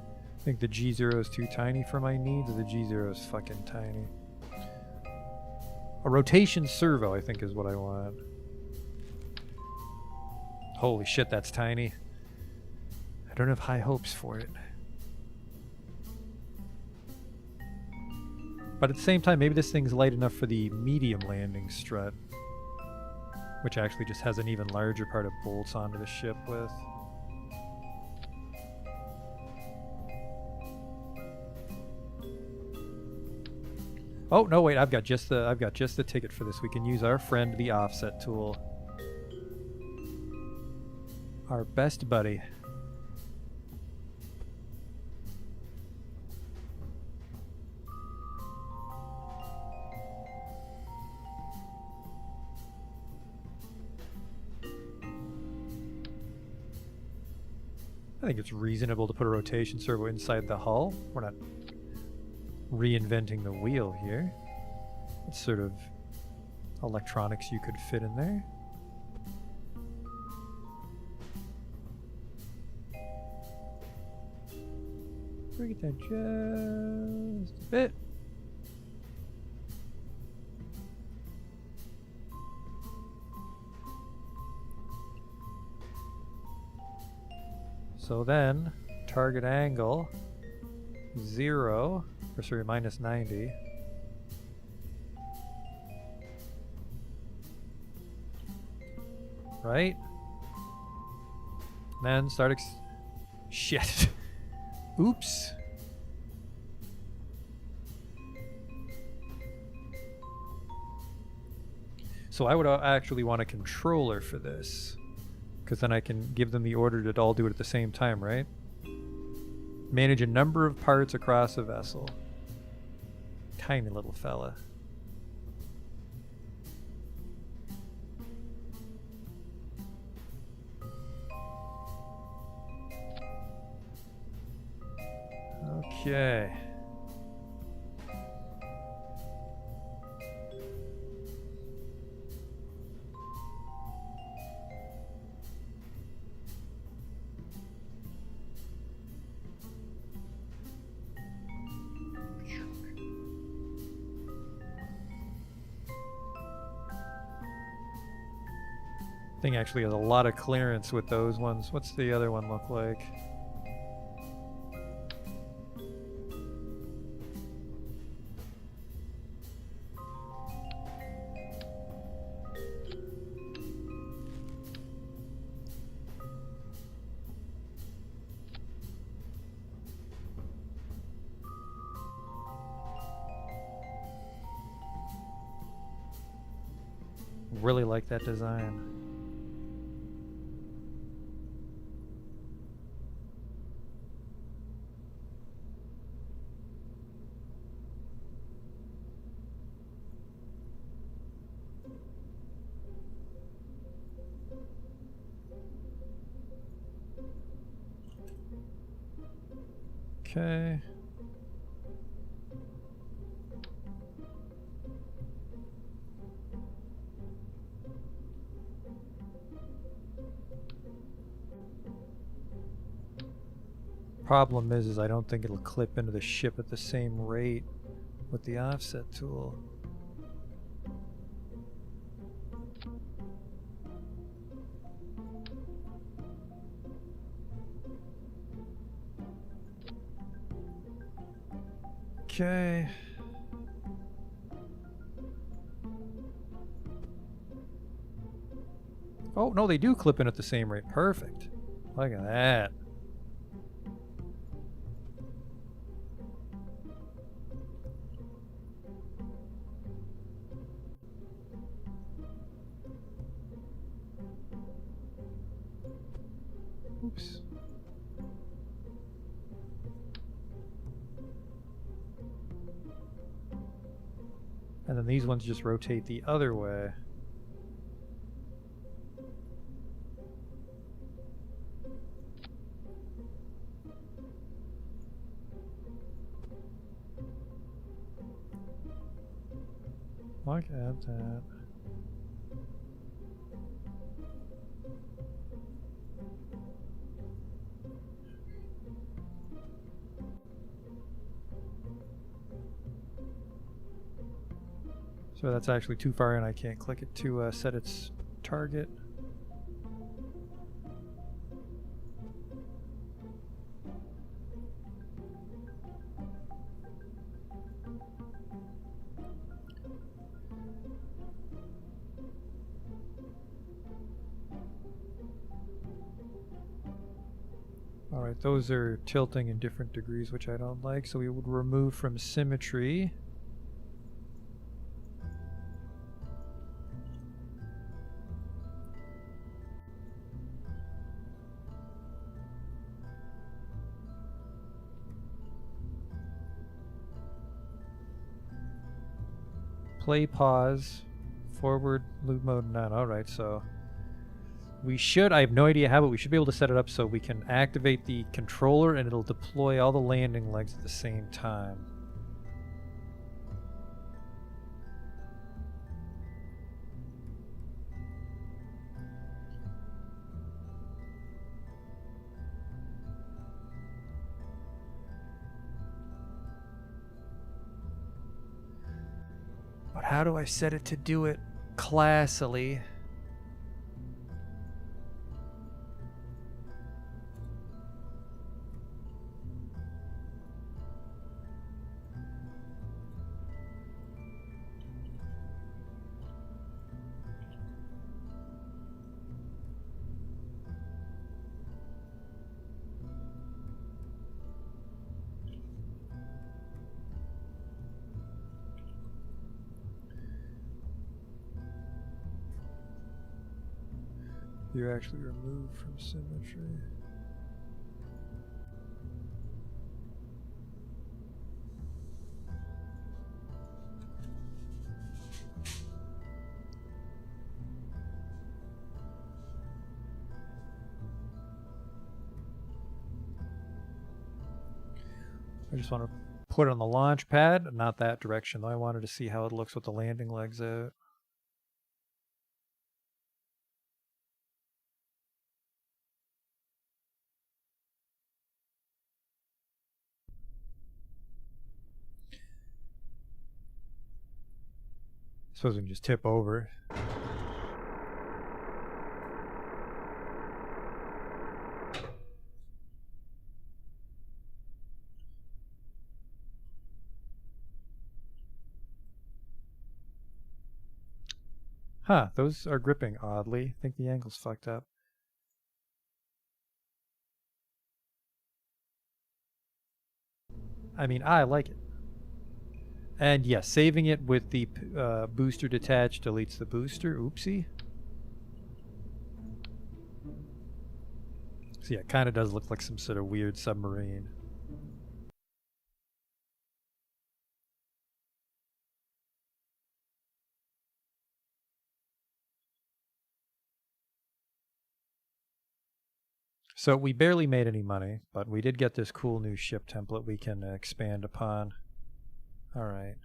Speaker 1: I think the G0 is too tiny for my needs. The G0 is fucking tiny. A rotation servo, I think, is what I want. Holy shit, that's tiny. I don't have high hopes for it. But at the same time, maybe this thing's light enough for the medium landing strut, which actually just has an even larger part it bolts onto the ship with. Oh no, wait! I've got just the ticket for this. We can use our friend, the offset tool, our best buddy. I think it's reasonable to put a rotation servo inside the hull. We're not reinventing the wheel here. It's sort of electronics you could fit in there. Bring it down just a bit. So then, target angle 0, or sorry, minus 90. Right? Then start shit. Oops. So I would actually want a controller for this, because then I can give them the order to all do it at the same time, right? Manage a number of parts across a vessel. Tiny little fella. Okay. Thing actually has a lot of clearance with those ones. What's the other one look like? Really like that design. Okay. Problem is I don't think it'll clip into the ship at the same rate with the offset tool. Okay. Oh, no, they do clip in at the same rate. Perfect. Look at that. Oops. And then these ones just rotate the other way. Look at that. So that's actually too far in. I can't click it to set its target. Alright, those are tilting in different degrees, which I don't like, so we would remove from symmetry. Play pause, forward loop mode none. Alright, so we should, I have no idea how, but we should be able to set it up so we can activate the controller and it'll deploy all the landing legs at the same time. But how do I set it to do it classily? You're actually removed from symmetry. I just want to put it on the launch pad, not that direction though. I wanted to see how it looks with the landing legs out. I suppose we can just tip over. Huh, those are gripping oddly. I think the angle's fucked up. I mean, I like it. And yes, saving it with the booster detached deletes the booster. Oopsie. So yeah, it kind of does look like some sort of weird submarine. So we barely made any money, but we did get this cool new ship template we can expand upon. All right.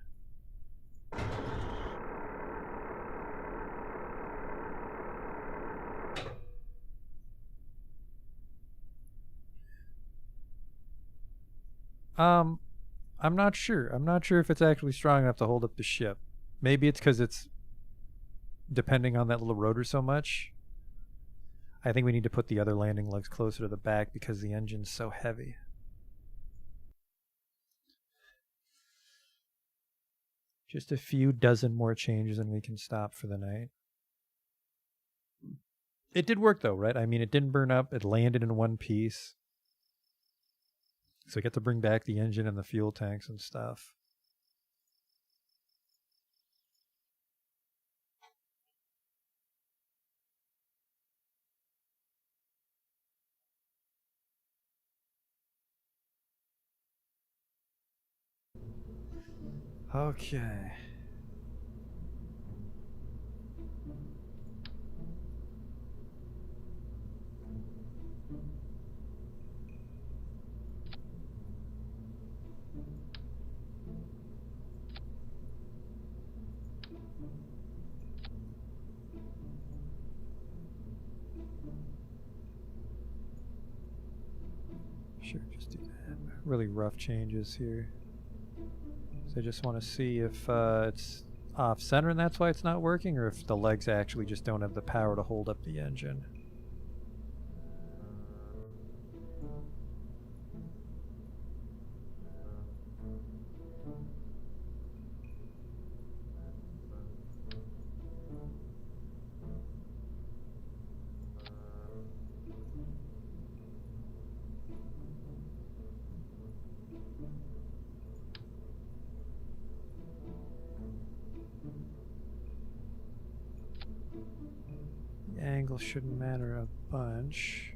Speaker 1: I'm not sure. I'm not sure if it's actually strong enough to hold up the ship. Maybe it's because it's depending on that little rotor so much. I think we need to put the other landing legs closer to the back because the engine's so heavy. Just a few dozen more changes and we can stop for the night. It did work though, right? I mean, it didn't burn up. It landed in one piece. So we get to bring back the engine and the fuel tanks and stuff. Okay. Sure, just do that. Really rough changes here. So I just want to see if it's off center and that's why it's not working, or if the legs actually just don't have the power to hold up the engine. The angle shouldn't matter a bunch.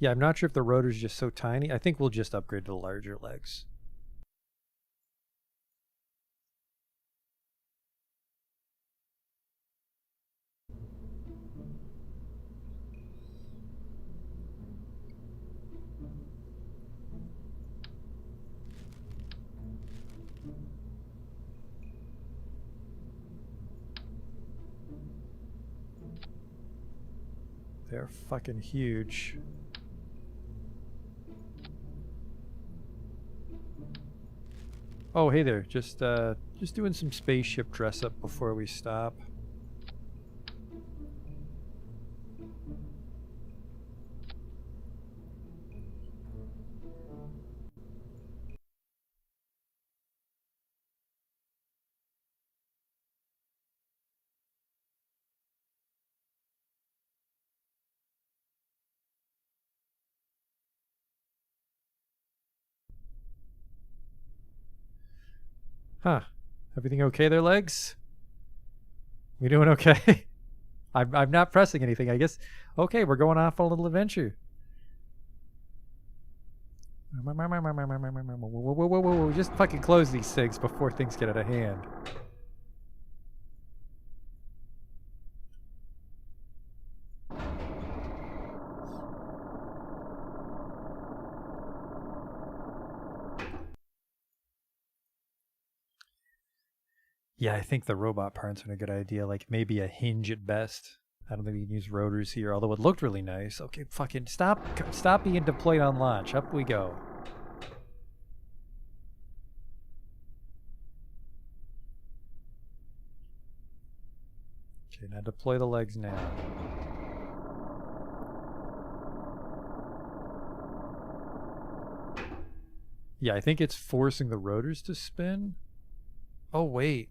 Speaker 1: Yeah, I'm not sure if the rotor's just so tiny. I think we'll just upgrade to the larger legs. They're fucking huge. Oh, hey there. Just doing some spaceship dress up before we stop. Huh. Everything okay there, legs? We doing okay? I'm not pressing anything, I guess. Okay, we're going off on a little adventure. Whoa, whoa, whoa, whoa. Just fucking close these things before things get out of hand. Yeah, I think the robot parts are a good idea. Like maybe a hinge at best. I don't think we can use rotors here, although it looked really nice. Okay, fucking stop being deployed on launch. Up we go. Okay, now deploy the legs now. Yeah, I think it's forcing the rotors to spin. Oh, wait.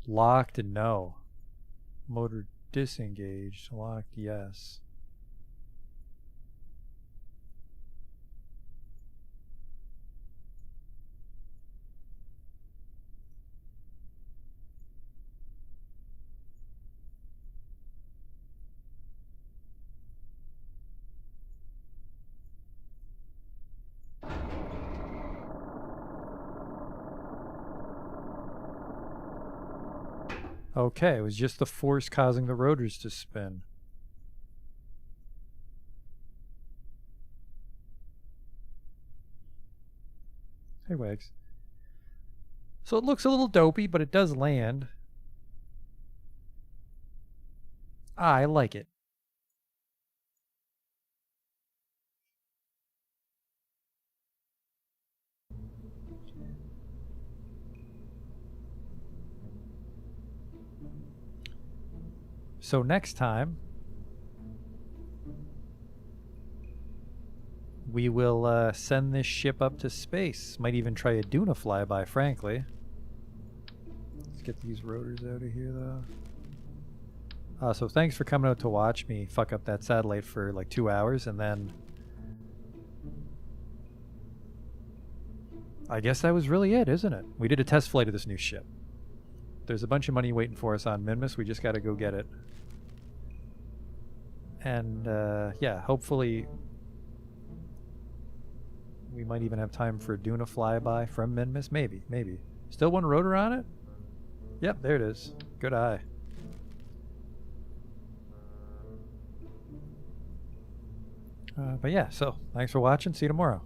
Speaker 1: Locked and no. Motor disengaged. Locked, yes. Okay, it was just the force causing the rotors to spin. Hey, Wags. So it looks a little dopey, but it does land. I like it. So next time, we will send this ship up to space. Might even try a Duna flyby, frankly. Let's get these rotors out of here, though. So thanks for coming out to watch me fuck up that satellite for like 2 hours, and then I guess that was really it, isn't it? We did a test flight of this new ship. There's a bunch of money waiting for us on Minmus. We just got to go get it. And yeah, hopefully we might even have time for a Duna flyby from Minmus. Maybe. Still one rotor on it? Yep, there it is. Good eye. But yeah, so thanks for watching. See you tomorrow.